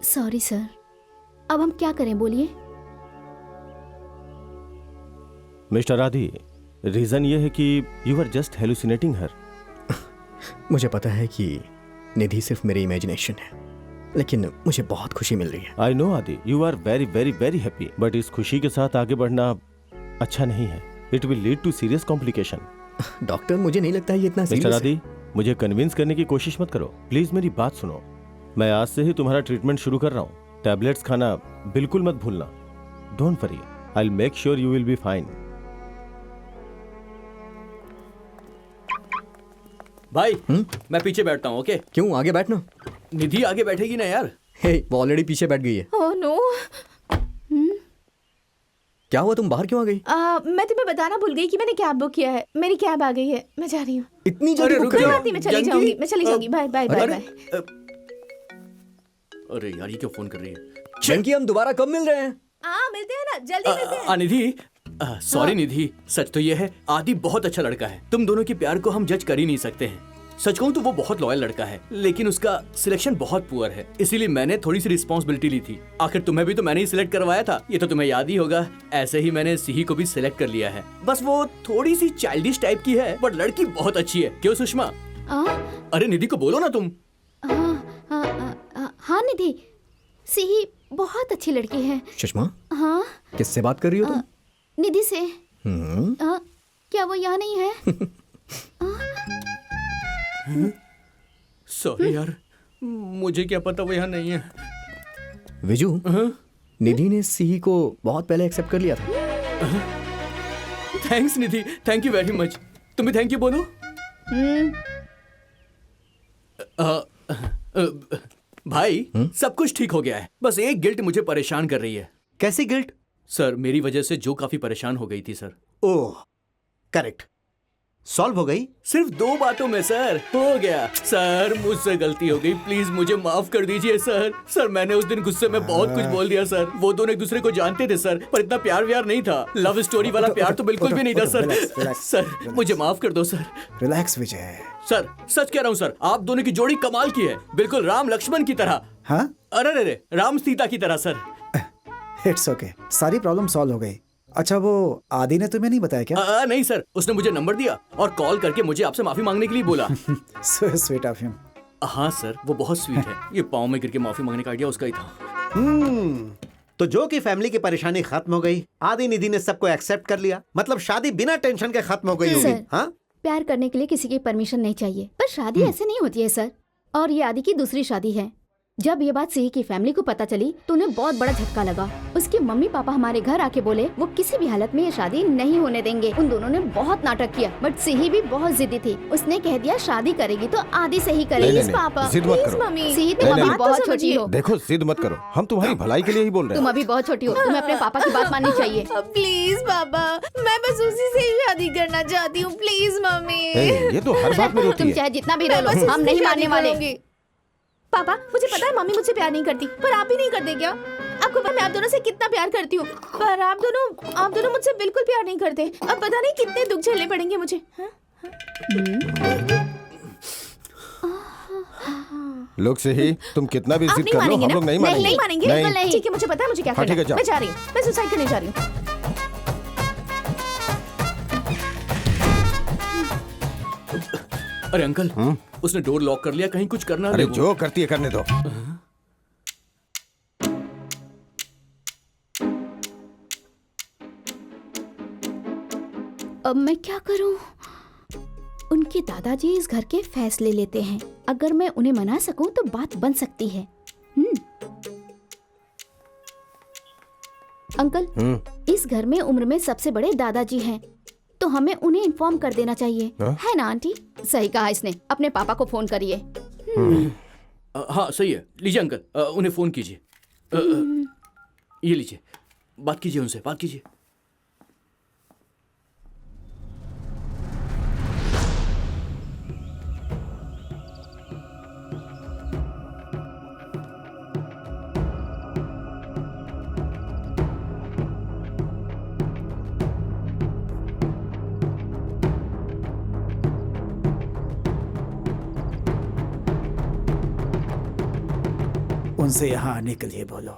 सॉरी सर, अब हम क्या करें बोलिए। मिस्टर राधी, रीजन ये है कि यू आर जस्ट हेलुसिनेटिंग हर। मुझे पता है कि निधि सिर्फ मेरी इमेजिनेशन है, लेकिन मुझे बहुत खुशी मिल रही है। I know Adi, you are very very very happy, but इस खुशी के साथ आगे बढ़ना अच्छा नहीं है। It will lead to serious complication. Doctor, मुझे नहीं लगता है ये इतना मिस्टर सीरियस है। आदि, मुझे कन्विंस करने की कोशिश मत करो, प्लीज मेरी बात सुनो। मैं आज से ही तुम्हारा ट्रीटमेंट शुरू कर रहा हूँ। टैबलेट्स खाना बिल्कुल मत भूलना। Don't worry, I will make sure you will be fine. भाई मैं पीछे बैठता हूँ, ओके? क्यों, आगे बैठना। निधि आगे बैठेगी ना यार। हे, वो ऑलरेडी पीछे बैठ गई है। ओह नो, क्या हुआ, तुम बाहर क्यों आ गई? मैं तुम्हें बताना भूल गई कि मैंने कैब बुक किया है। मेरी कैब आ गई है, मैं जा रही हूँ। इतनी जल्दी बुक रुक कर जाओ। लिया? नहीं, मैं चली जानकी? जाऊंगी, मैं चली जाऊंगी। बाय बाय बाय अरे बाय। अरे यार, ये क्यों फोन कर रही है? जानकी, हम दोबारा कब मिल रहे हैं? मिलते हैं ना, जल्दी मिलते हैं। निधि, सॉरी निधि, सच तो ये है आदि बहुत अच्छा लड़का है। तुम दोनों के प्यार को हम जज कर ही नहीं सकते हैं। सच कहूं तो वो बहुत लॉयल लड़का है, लेकिन उसका सिलेक्शन बहुत पुअर है, इसीलिए मैंने थोड़ी सी रिस्पॉन्सिबिलिटी ली थी। आखिर तुम्हें भी तो मैंने ही सिलेक्ट करवाया था, ये तो तुम्हें याद ही होगा। ऐसे ही मैंने सिही को भी सिलेक्ट कर लिया है। बस वो थोड़ी सी चाइल्डिश टाइप की है, बट लड़की बहुत अच्छी है। क्यों सुषमा? अरे निधि को बोलो ना तुम। हाँ निधि, सिही बहुत अच्छी लड़की है। सुषमा, हाँ, किससे बात कर रही हो तुम? निधि से। हम्म, क्या वो यहाँ नहीं है? सॉरी यार, मुझे क्या पता वो यहाँ नहीं है। विजू, निधि ने सिही को बहुत पहले एक्सेप्ट कर लिया था। Thanks Nidhi, thank you very much. तुम भी थैंक यू बोलो। भाई, सब कुछ ठीक हो गया है, बस एक गिल्ट मुझे परेशान कर रही है। कैसी गिल्ट? सर, मेरी वजह से जो काफी परेशान हो गई थी सर। ओह, करेक्ट। सॉल्व हो गई? सिर्फ 2 बातों में सर हो गया। सर, मुझसे गलती हो गई, प्लीज मुझे माफ कर दीजिए सर। सर, मैंने उस दिन गुस्से में बहुत कुछ बोल दिया सर। वो दोनों एक दूसरे को जानते थे सर, पर इतना प्यार व्यार नहीं था। लव स्टोरी वाला प्यार तो बिल्कुल भी नहीं था सर। सर, मुझे माफ कर दो सर। रिलैक्स विजय। सर, सच कह रहा हूँ सर, आप दोनों की जोड़ी कमाल की है, बिल्कुल राम लक्ष्मण की तरह। हाँ, अरे राम सीता की तरह सर। इट्स ओके, सारी प्रॉब्लम सॉल्व हो गई। अच्छा, वो आदि ने तुम्हें नहीं बताया क्या? नहीं सर, उसने मुझे नंबर दिया और कॉल करके मुझे आपसे माफी मांगने के लिए बोला। So sweet of him. हाँ सर, वो बहुत स्वीट है। ये पाँव में गिर के माफी मांगने का आइडिया उसका ही था। तो जो कि फैमिली की परेशानी खत्म हो गई, आदि निधि ने सबको एक्सेप्ट कर लिया, मतलब शादी बिना टेंशन के खत्म हो गई होगी। सर। हाँ, प्यार करने के लिए किसी की परमिशन नहीं चाहिए, पर शादी ऐसे नहीं होती है सर। और ये आदि की दूसरी शादी है। जब ये बात सिही की फैमिली को पता चली तो उन्हें बहुत बड़ा झटका लगा। उसके मम्मी पापा हमारे घर आके बोले वो किसी भी हालत में ये शादी नहीं होने देंगे। उन दोनों ने बहुत नाटक किया, बट सिही भी बहुत जिद्दी थी। उसने कह दिया शादी करेगी तो आदि से ही करेगी। प्लीज पापा, जिद मत प्लीज करो। मम्मी। सिही, तुम नहीं, अभी नहीं। बहुत छोटी हो। देखो, जिद मत करो, हम तुम्हारी भलाई के लिए ही बोल रहे तुम हैं। अभी बहुत छोटी हो, तुम्हें अपने पापा की बात माननी चाहिए। प्लीज पापा, मैं बस उसी से ही शादी करना चाहती हूँ। Please mummy. ये तो हर बात में रोती तुम है। चाहे जितना भी मैं रो बस लो, उससे हम नहीं शादी मानने वाले। करूंगी। पापा, मुझे पता है मम्मी मुझसे प्यार नहीं करती, पर आप भी नहीं करते क्या? आपको पता है मैं आप दोनों से कितना प्यार करती हूँ, पर आप दोनों मुझसे बिल्कुल प्यार नहीं करते। अब पता नहीं कितने दुख झेलने पड़ेंगे मुझे। लोग से ही तुम कितना भी आप जिद नहीं कर लो, मानेंगे हम ना? लोग नहीं मानेंगे। नहीं मानेंगे? नहीं। बिल्कुल नहीं। ठीक है, मुझे पता है मुझे क्या हाँ, करना ठीक है, है। जाओ। मैं जा रही हूँ, मैं सुसाइड करने जा रही हूँ। अरे अंकल, उसने डोर लॉक कर लिया, कहीं कुछ करना अरे ले। जो करती है करने दो। अब मैं क्या करूं? उनके दादाजी इस घर के फैसले लेते हैं। अगर मैं उन्हें मना सकूं तो बात बन सकती है। अंकल, इस घर में उम्र में सबसे बड़े दादाजी हैं, तो हमें उन्हें इन्फॉर्म कर देना चाहिए। है ना आंटी? सही कहा इसने। अपने पापा को फोन करिए। हाँ सही है, लीजिए अंकल, उन्हें फोन कीजिए। ये लीजिए, बात कीजिए उनसे, बात कीजिए। उनसे यहाँ आने के लिए बोलो।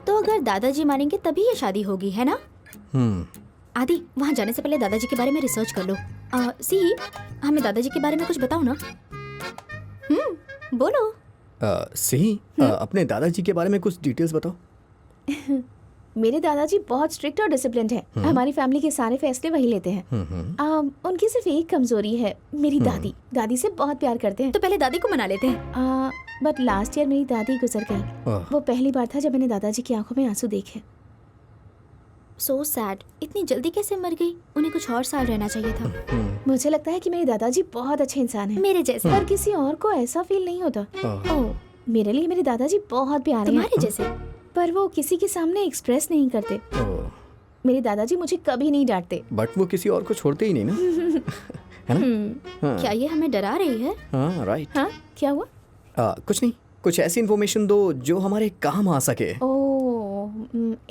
तो अगर दादाजी मानेंगे तभी ये शादी होगी, है ना? आदि, वहाँ जाने से पहले दादाजी के बारे में रिसर्च कर लो। सी, हमें दादाजी के बारे में कुछ बताओ ना। बोलो। सही, अपने दादाजी के बारे में कुछ डिटेल्स बताओ। मेरे दादाजी बहुत स्ट्रिक्ट और डिसिप्लिन्ड है। हमारी फैमिली के सारे फैसले वही लेते हैं। उनकी सिर्फ एक कमजोरी है, मेरी दादी। दादी से बहुत प्यार करते हैं। तो पहले दादी को मना लेते हैं। बट लास्ट ईयर मेरी दादी गुजर गई। वो पहली बार था जब मैंने दादाजी की आंखों में आंसू देखे। So sad. इतनी जल्दी कैसे मर गई? उन्हें कुछ और साल रहना चाहिए था। मुझे लगता है कि मेरे दादाजी बहुत अच्छे इंसान हैं। मेरे जैसे। पर किसी और को ऐसा फील नहीं होता। ओह, मेरे लिए मेरे दादाजी बहुत प्यारे हैं। तुम्हारे जैसे। पर वो किसी के सामने एक्सप्रेस नहीं करते। मेरे दादाजी मुझे कभी नहीं डांटते। बट वो किसी और को छोड़ते ही नहीं ना, है ना? क्या ये हमें डरा रही है? हाँ, राइट। हाँ, क्या हुआ? कुछ नहीं, कुछ ऐसी इन्फॉर्मेशन दो जो हमारे काम आ सके।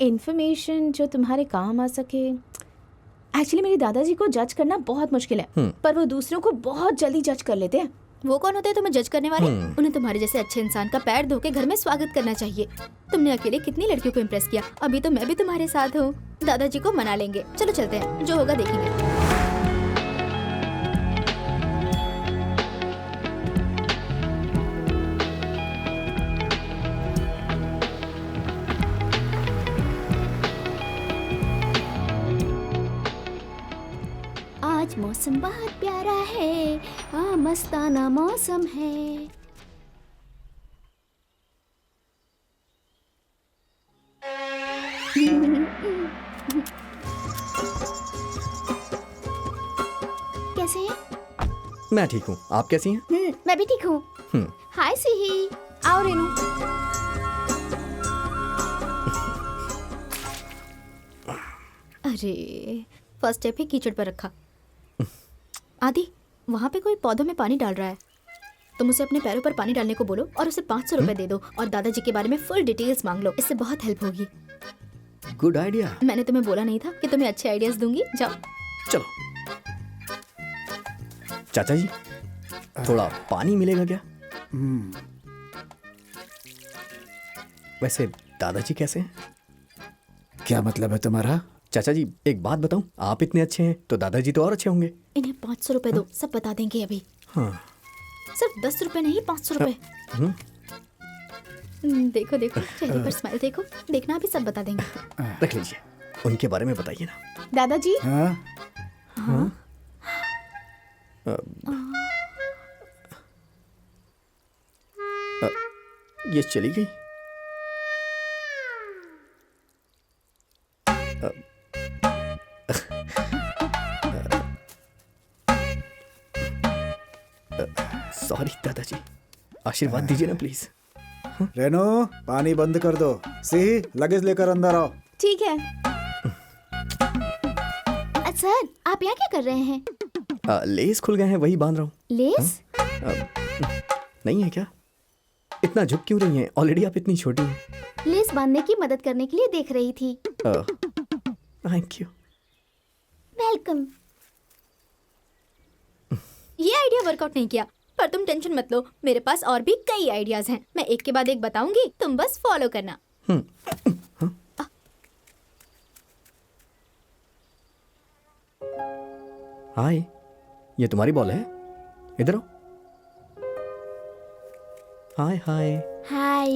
इन्फॉर्मेशन जो तुम्हारे काम आ सके। एक्चुअली मेरे दादाजी को जज करना बहुत मुश्किल है, पर वो दूसरों को बहुत जल्दी जज कर लेते हैं। वो कौन होते हैं तुम्हें जज करने वाले? उन्हें तुम्हारे जैसे अच्छे इंसान का पैर धो के घर में स्वागत करना चाहिए। तुमने अकेले कितनी लड़कियों को इम्प्रेस किया। अभी तो मैं भी तुम्हारे साथ हूँ। दादाजी को मना लेंगे। चलो चलते हैं, जो होगा देखेंगे। आज मौसम बहुत प्यारा है, मस्ताना मौसम है। कैसे हैं? मैं ठीक हूँ, आप कैसी हैं? मैं भी ठीक हूँ। हाय सिही। आओ रेनू। अरे, फर्स्ट स्टेप ही कीचड़ पर रखा। आदि, वहाँ पे कोई पौधों में पानी डाल रहा है। तुम उसे अपने पैरों पर पानी डालने को बोलो और उसे 500 रुपए दे दो और दादाजी के बारे में फुल डिटेल्स मांग लो। इससे बहुत हेल्प होगी। Good idea. मैंने तुम्हें बोला नहीं था कि तुम्हें अच्छे आइडियाज दूंगी। जाओ। चलो। चाचा जी, थोड़ा पानी मिलेगा क्या? वैसे दादाजी कैसे हैं? क्या मतलब है तुम्हारा? चाचा जी, एक बात बताऊं, आप इतने अच्छे हैं तो दादाजी तो और अच्छे होंगे। इन्हें 500 रुपए दो, सब बता देंगे अभी। हाँ। सिर्फ 10 रुपए नहीं, 500 रुपए। देखो देखो, चेहरे पर स्माइल देखो। देखना अभी सब बता देंगे। रख लीजिए, उनके बारे में बताइए ना। दादाजी। हाँ? ये चली गई। सॉरी दादाजी, आशीर्वाद दीजिए ना प्लीज। रेनू, पानी बंद कर दो। सिही, लगेज लेकर अंदर आओ। ठीक है। सर, आप यहाँ क्या कर रहे हैं? लेस खुल गए हैं, वही बांध रहा हूँ। लेस? नहीं है क्या? इतना झुक क्यों रही हैं? ऑलरेडी आप इतनी छोटी हैं। लेस बांधने की मदद करने के लिए देख रही थी। Thank you. वेलकम। ये आइडिया वर्कआउट नहीं किया, पर तुम टेंशन मत लो, मेरे पास और भी कई आइडियाज हैं। मैं एक के बाद एक बताऊंगी, तुम बस फॉलो करना। हाय, ये तुम्हारी बॉल है? इधर आओ। हाय हाय। हाय।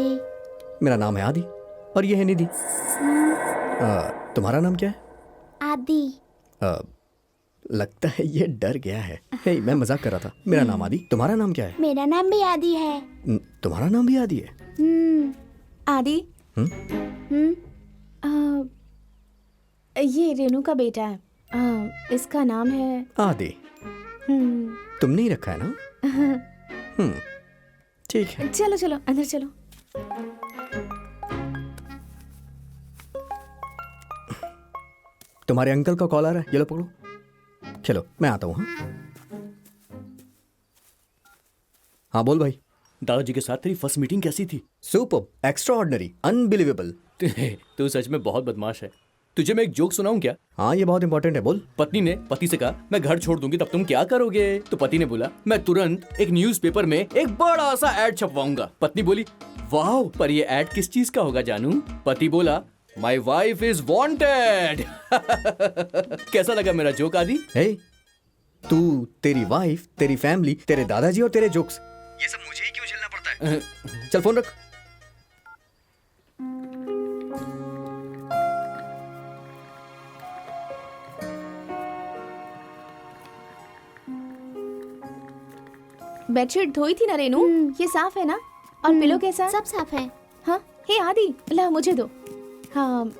मेरा नाम है आदि और ये है निधि। तुम्हारा नाम क्या है? आदि। लगता है ये डर गया है। हे, मैं मजाक कर रहा था। मेरा नाम आदि, तुम्हारा नाम क्या है? मेरा नाम भी आदि है। तुम्हारा नाम भी आदि है? आदि। ये रेनू का बेटा है। इसका नाम है आदि। तुमने ही रखा है ना? ठीक है। चलो चलो अंदर चलो। तुम्हारे अंकल का कॉल आ रहा है, ये लो पकड़ो। चलो मैं आता हूँ। हाँ बोल भाई। दादाजी के साथ तेरी फर्स्ट मीटिंग कैसी थी? Superb, extraordinary, unbelievable. तू सच में बहुत बदमाश है। तुझे मैं एक जोक सुनाऊं क्या? हाँ ये बहुत इंपॉर्टेंट है, बोल। पत्नी ने पति से कहा मैं घर छोड़ दूंगी तब तुम क्या करोगे? तो पति ने बोला मैं तुरंत एक न्यूज़पेपर में एक बड़ा सा ऐड छपवाऊंगा। पत्नी बोली वाह, पर ये ऐड किस चीज का होगा जानू? पति बोला माई वाइफ इज वांटेड। कैसा लगा मेरा जोक आदि? हे, तू, तेरी वाइफ, तेरी फैमिली, तेरे दादाजी और तेरे जोक्स, ये सब मुझे ही क्यों झेलना पड़ता है? चल फोन रख। बेडशीट धोई थी ना रेनू? ये साफ है ना? और पिलो कैसा है? सब साफ है। हाँ, हे आदि, ला मुझे दो। हाँ,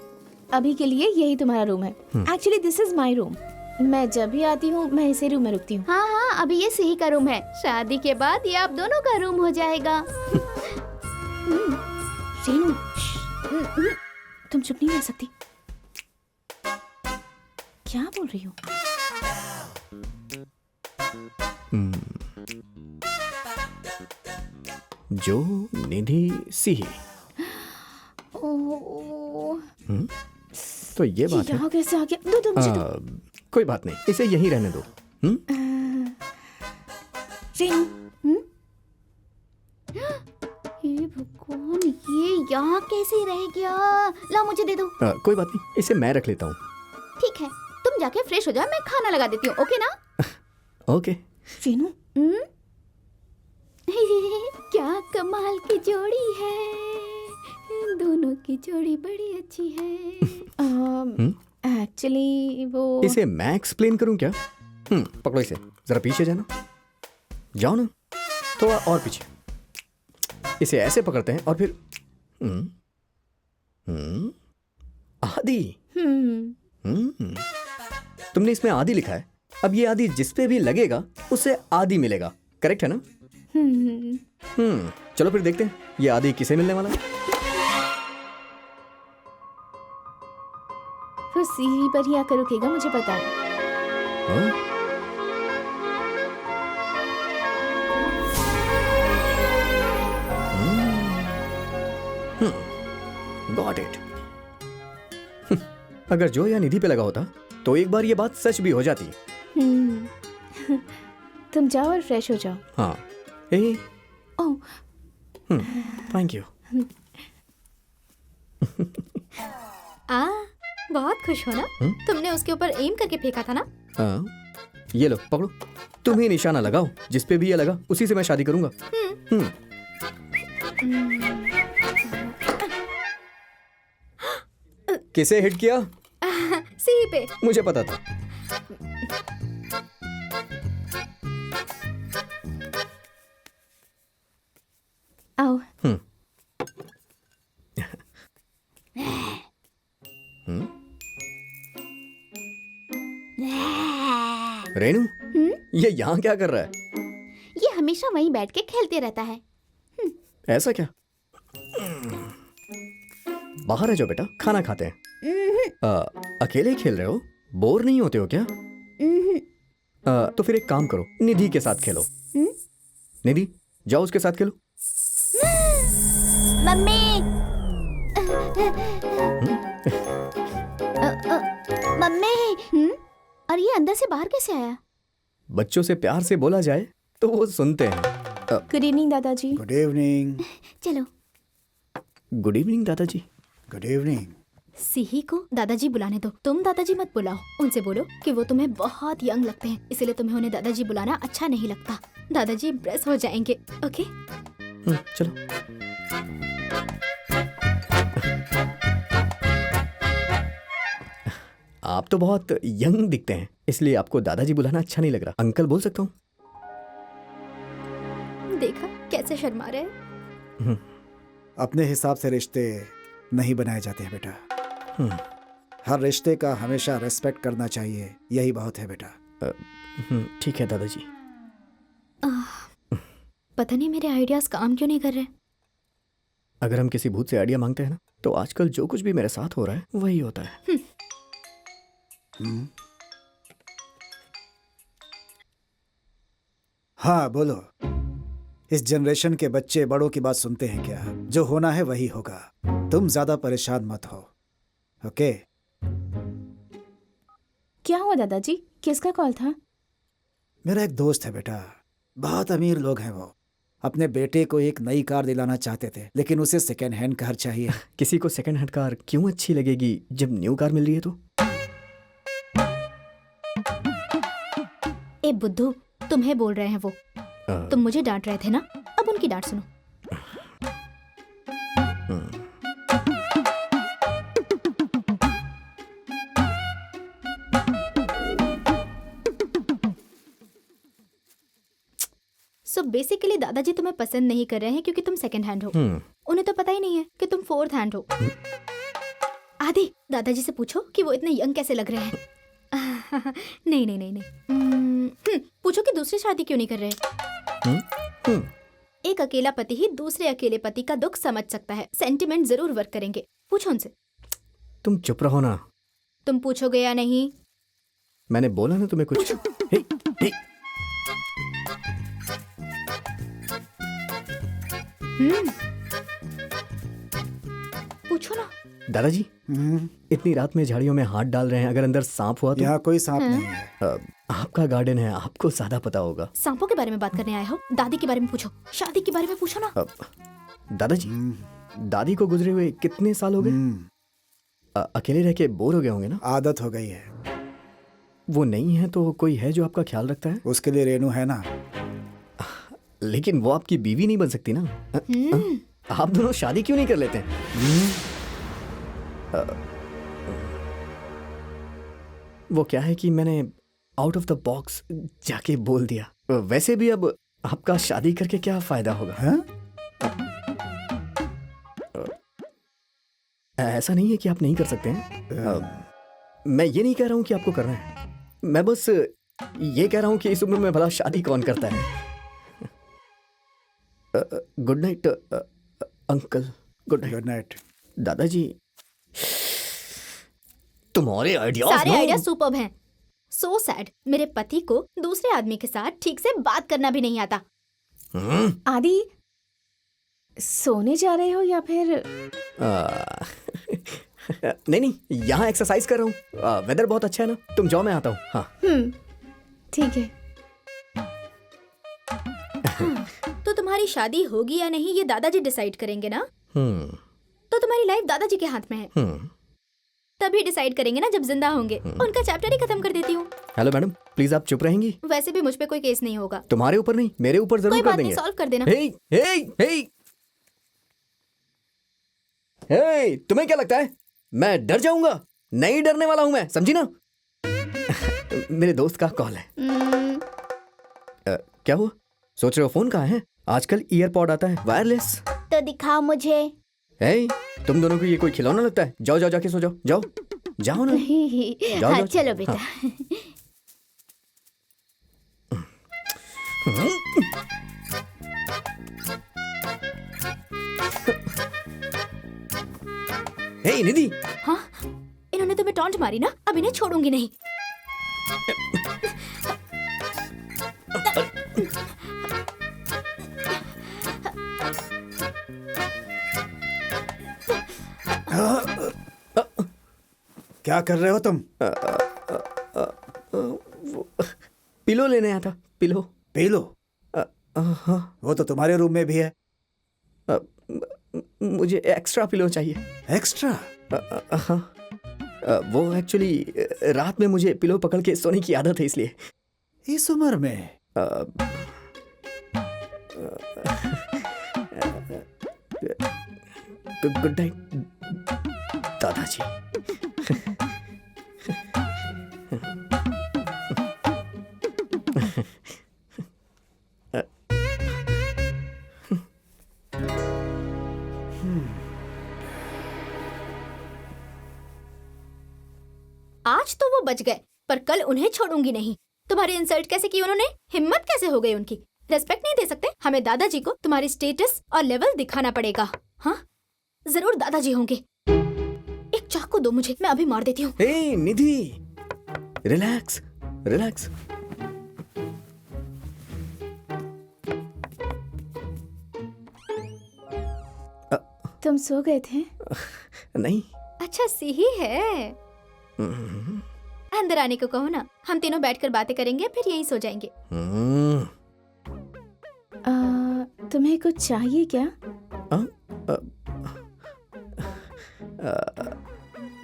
अभी के लिए यही तुम्हारा रूम है। Actually this is my room. मैं जब भी आती हूँ मैं इसी रूम में रुकती हूँ। हाँ हाँ, अभी ये सही का रूम है। शादी के बाद ये आप दोनों का रूम हो जाएगा। रेनू, तुम चुप नहीं रह सकती। क्या बोल रही हो? जो, निधि, सिही। ओह, तो ये बात है। यहाँ कैसे आ गया? दो मुझे दो। कोई बात नहीं, इसे यहीं रहने दो। रेनू, हे भगवान, ये यहाँ कैसे रह गया? ला मुझे दे दो। कोई बात नहीं, इसे मैं रख लेता हूँ। ठीक है, तुम जाके फ्रेश हो जाओ, मैं खाना लगा देती हूँ। ओके ना? ओके। रेनू, क्या कमाल की जोड़ी है। दोनों की जोड़ी बड़ी अच्छी है। एक्चुअली वो इसे मैं एक्सप्लेन करूं क्या? पकड़ो इसे, जरा पीछे जाना, जाओ ना, थोड़ा और पीछे। इसे ऐसे पकड़ते हैं और फिर आदि। तुमने इसमें आदि लिखा है। अब ये आदि जिस पे भी लगेगा उसे आदि मिलेगा, करेक्ट है ना? चलो फिर देखते हैं ये आदि किसे मिलने वाला है। वो सीढ़ी पर ही आकर रुकेगा, मुझे पता है। Got it. अगर जो या निधि पे लगा होता तो एक बार ये बात सच भी हो जाती। तुम जाओ और फ्रेश हो जाओ। हाँ। ए, ओह, थैंक यू। बहुत खुश हो ना? तुमने उसके ऊपर एम करके फेंका था ना? हाँ, ये लो पकड़ो, तुम ही निशाना लगाओ, जिस पे भी ये लगा उसी से मैं शादी करूंगा। किसे हिट किया? सी पे। मुझे पता था। आओ। रेनू, ये यहाँ क्या कर रहा है? ये हमेशा वहीं बैठ के खेलते रहता है। ऐसा क्या? बाहर है जो बेटा, खाना खाते हैं। अकेले ही खेल रहे हो? बोर नहीं होते हो क्या? तो फिर एक काम करो, निधि के साथ खेलो। निधि, जाओ उसके साथ खेलो। मम्मी, मम्मी, और ये अंदर से बाहर कैसे आया? बच्चों से प्यार से बोला जाए तो वो सुनते हैं। गुड इवनिंग दादाजी। Good evening. चलो। गुड इवनिंग दादाजी। Good evening. सिही को दादाजी बुलाने दो। तुम दादाजी मत बुलाओ। उनसे बोलो कि वो तुम्हें बहुत यंग लगते हैं, इसलिए तुम्हें उन्हें दादाजी बुलाना अच्छा नहीं लगता। दादाजी इम्प्रेस हो जाएंगे। ओके? चलो। आप तो बहुत यंग दिखते हैं, इसलिए आपको दादाजी बुलाना अच्छा नहीं लग रहा। अंकल बोल सकता हूँ? देखा कैसे शर्मा रहे। अपने हिसाब से रिश्ते नहीं बनाए जाते हैं बेटा। हर रिश्ते का हमेशा रेस्पेक्ट करना चाहिए, यही बहुत है बेटा। ठीक है दादाजी। पता नहीं मेरे आइडियाज काम क्यों नहीं कर रहे। अगर हम किसी भूत से आइडिया मांगते हैं ना, तो आजकल जो कुछ भी मेरे साथ हो रहा है वही होता है। हाँ बोलो। इस जनरेशन के बच्चे बड़ों की बात सुनते हैं क्या? जो होना है वही होगा। तुम ज्यादा परेशान मत हो, ओके? क्या हुआ दादाजी? किसका कॉल था? मेरा एक दोस्त है बेटा, बहुत अमीर लोग हैं वो। अपने बेटे को एक नई कार दिलाना चाहते थे, लेकिन उसे सेकेंड हैंड कार चाहिए। किसी को सेकंड हैंड कार क्यों अच्छी लगेगी जब न्यू कार मिल रही है तो? ए बुद्धू, तुम्हें बोल रहे हैं वो। तुम मुझे डांट रहे थे ना, अब उनकी डांट सुनो। सो बेसिकली दादाजी तुम्हें पसंद नहीं कर रहे हैं क्योंकि तुम सेकंड हैंड हो। उन्हें तो पता ही नहीं है कि तुम फोर्थ हैंड हो। आदि, दादाजी से पूछो कि वो इतने यंग कैसे लग रहे हैं। नहीं नहीं नहीं नहीं। पूछो कि दूसरी शादी क्यों नहीं कर रहे। एक अकेला पति ही दूसरे अकेले पति का दुख समझ सकता है। सेंटिमेंट जरूर वर्क करेंगे। पूछो उनसे। तुम चुप रहो ना। तुम पूछोगे या नहीं? मैंने बोला ना तुम्हें कुछ। हे, हे, पूछो ना। दादाजी, इतनी रात में झाड़ियों में हाथ डाल रहे हैं, अगर अंदर सांप हुआ तो? यहाँ कोई सांप नहीं है। आपका गार्डन है, आपको ज्यादा पता होगा। सांपों के बारे में बात करने आए हो? दादी के बारे में पूछो, शादी के बारे में पूछो ना। दादाजी, दादी को गुजरे हुए कितने साल हो गए? अकेले रह के बोर हो गए होंगे ना? आदत हो गई है। वो नहीं है तो कोई है जो आपका ख्याल रखता है? उसके लिए रेनू है ना। लेकिन वो आपकी बीवी नहीं बन सकती ना। आप दोनों शादी क्यों नहीं कर लेते? वो क्या है कि मैंने आउट ऑफ द बॉक्स जाके बोल दिया। वैसे भी अब आपका शादी करके क्या फायदा होगा? हाँ? ऐसा नहीं है कि आप नहीं कर सकते हैं। मैं ये नहीं कह रहा हूं कि आपको करना है। मैं बस ये कह रहा हूं कि इस उम्र में भला शादी कौन करता है। Good night uncle. Good night. Good night. दादाजी, तुम्हारे आइडियाज सारे आइडिया सुपर्ब हैं। सो सैड, मेरे पति को दूसरे आदमी के साथ ठीक से बात करना भी नहीं आता। आदि, सोने जा रहे हो या फिर? नहीं नहीं, यहाँ एक्सरसाइज कर रहा हूँ। वेदर बहुत अच्छा है ना। तुम जाओ, मैं आता हूँ। हाँ ठीक है। तो तुम्हारी शादी होगी या नहीं ये दादाजी डिसाइड करेंगे ना। तो तुम्हारी लाइफ दादाजी के हाथ में है। तभी डिसाइड करेंगे ना जब जिंदा होंगे। उनका चैप्टर ही खत्म कर देती हूँ। हेलो मैडम, प्लीज आप चुप रहेंगी? वैसे भी मुझ पे कोई केस नहीं होगा। तुम्हारे ऊपर नहीं, मेरे ऊपर जरूर कोई कर बात देंगे। नहीं, सॉल्व कर देना। हे, हे, हे, हे, तुम्हें क्या लगता है मैं डर जाऊंगा? नहीं डरने वाला हूं मैं, समझी ना। मेरे दोस्त का कॉल है। क्या हुआ? सोच रहे हो फोन कहाँ है? आजकल ईयरपॉड आता है, वायरलेस। तो दिखाओ मुझे। हे, तुम दोनों को ये कोई खिलौना लगता है? जाओ जाओ, जाके सो जाओ। जाओ जाओ ना। जाओ, हाँ, जाओ। चलो बेटा। हे निधि, हाँ, इन्होंने तुम्हें टॉन्ट मारी ना, अब इन्हें छोड़ूंगी नहीं। क्या कर रहे हो तुम? पिलो लेने आया था। पिलो। पिलो? हाँ, वो तो तुम्हारे रूम में भी है। मुझे एक्स्ट्रा पिलो चाहिए। एक्स्ट्रा? हाँ, वो एक्चुअली रात में मुझे पिलो पकड़ के सोने की आदत है, इसलिए। इस उम्र में? गुड नाइट दादाजी। आज तो वो बच गए, पर कल उन्हें छोड़ूंगी नहीं। तुम्हारी इंसल्ट कैसे की उन्होंने? हिम्मत कैसे हो गई उनकी? रेस्पेक्ट नहीं दे सकते? हमें दादाजी को तुम्हारी स्टेटस और लेवल दिखाना पड़ेगा। हाँ, जरूर दादाजी होंगे। एक चाकू दो मुझे, मैं अभी मार देती हूँ। हे निधि, रिलैक्स रिलैक्स। तुम तुम सो गए थे? नहीं। अच्छा सिही है। हम्म, अंदर आने को कहो ना, हम तीनों बैठकर बातें करेंगे, फिर यहीं सो जाएंगे। हम्म, तुम्हें कुछ चाहिए क्या?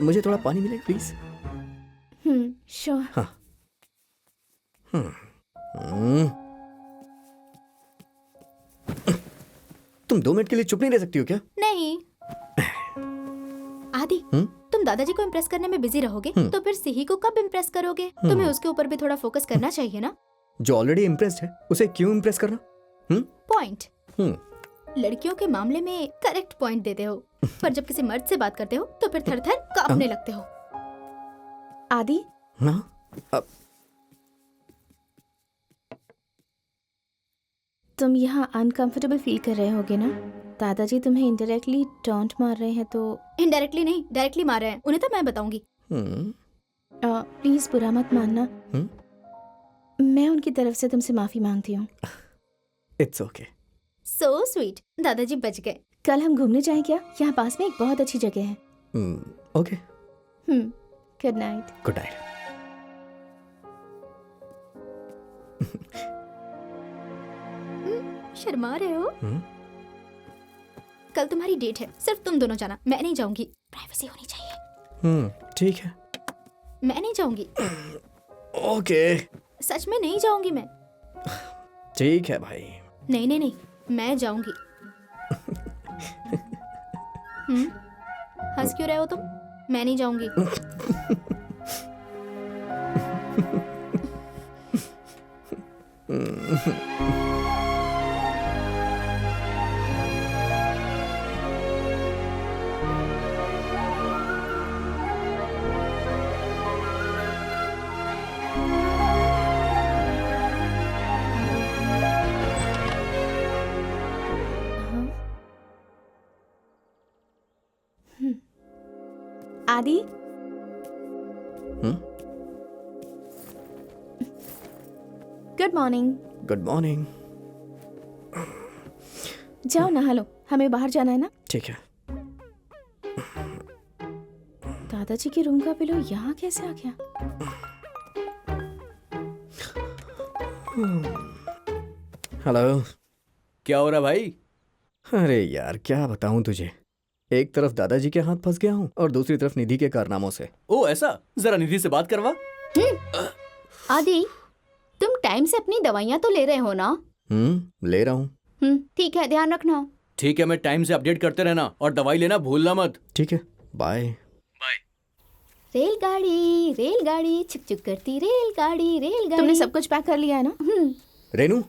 मुझे थोड़ा पानी मिलेगा प्लीज? श्योर। हम्म। तुम 2 मिनट के लिए चुप नहीं रह सकती हो क्या? नहीं आदि, तुम दादाजी को इम्प्रेस करने में बिजी रहोगे तो फिर सिही को कब इम्प्रेस करोगे? तुम्हें उसके ऊपर भी थोड़ा फोकस करना चाहिए ना। जो ऑलरेडी इम्प्रेस्ड है उसे क्यों इम्प्रेस करना? पॉइंट। हम्म। लड़कियों के मामले में करेक्ट पॉइंट देते हो, पर जब किसी मर्द से बात करते हो तो फिर थर थर कांपने लगते हो। आदि, हाँ, तुम यहाँ अनकंफर्टेबल फील कर रहे होगे ना? दादाजी तुम्हें इनडायरेक्टली टॉन्ट मार रहे हैं तो? इनडायरेक्टली नहीं, डायरेक्टली मार रहे हैं, उन्हें तो मैं बताऊंगी। प्लीज बुरा मत मानना। मैं उनकी तरफ से तुमसे माफी मांगती हूँ। It's okay. सो स्वीट, दादाजी बच गए। कल हम घूमने जाएं क्या? यहाँ पास में एक बहुत अच्छी जगह है। Okay. Good night. Good night. Sharma रहे हो? कल तुम्हारी डेट है, सिर्फ तुम दोनों जाना, मैं नहीं जाऊंगी। प्राइवेसी होनी चाहिए। ठीक है। मैं नहीं जाऊंगी। ओके। सच में नहीं जाऊंगी मैं। ठीक है भाई। नहीं नहीं नहीं, मैं जाऊंगी। हंस क्यों रहे हो तुम? मैं नहीं जाऊंगी। आदि, गुड मॉर्निंग। Good morning. जाओ नहा लो, हमें बाहर जाना है ना। ठीक है। दादाजी के रूम का पिलो यहाँ कैसे आ गया? हेलो। क्या हो रहा भाई? अरे यार क्या बताऊं तुझे, एक तरफ दादाजी के हाथ फंस गया हूँ और दूसरी तरफ निधि के कारनामों से। ओ ऐसा, जरा निधि से बात करवा। आदि, तुम टाइम से अपनी दवाइयाँ तो ले रहे हो ना? ले रहा हूँ। ठीक है, ध्यान रखना। ठीक है, मैं टाइम से अपडेट करते रहना और दवाई लेना भूलना मत। ठीक है, बाय। रेलगाड़ी रेलगाड़ी चुक चुक करती रेलगाड़ी रेलगाड़ी। तुमने सब कुछ पैक कर लिया है ना? रेनू,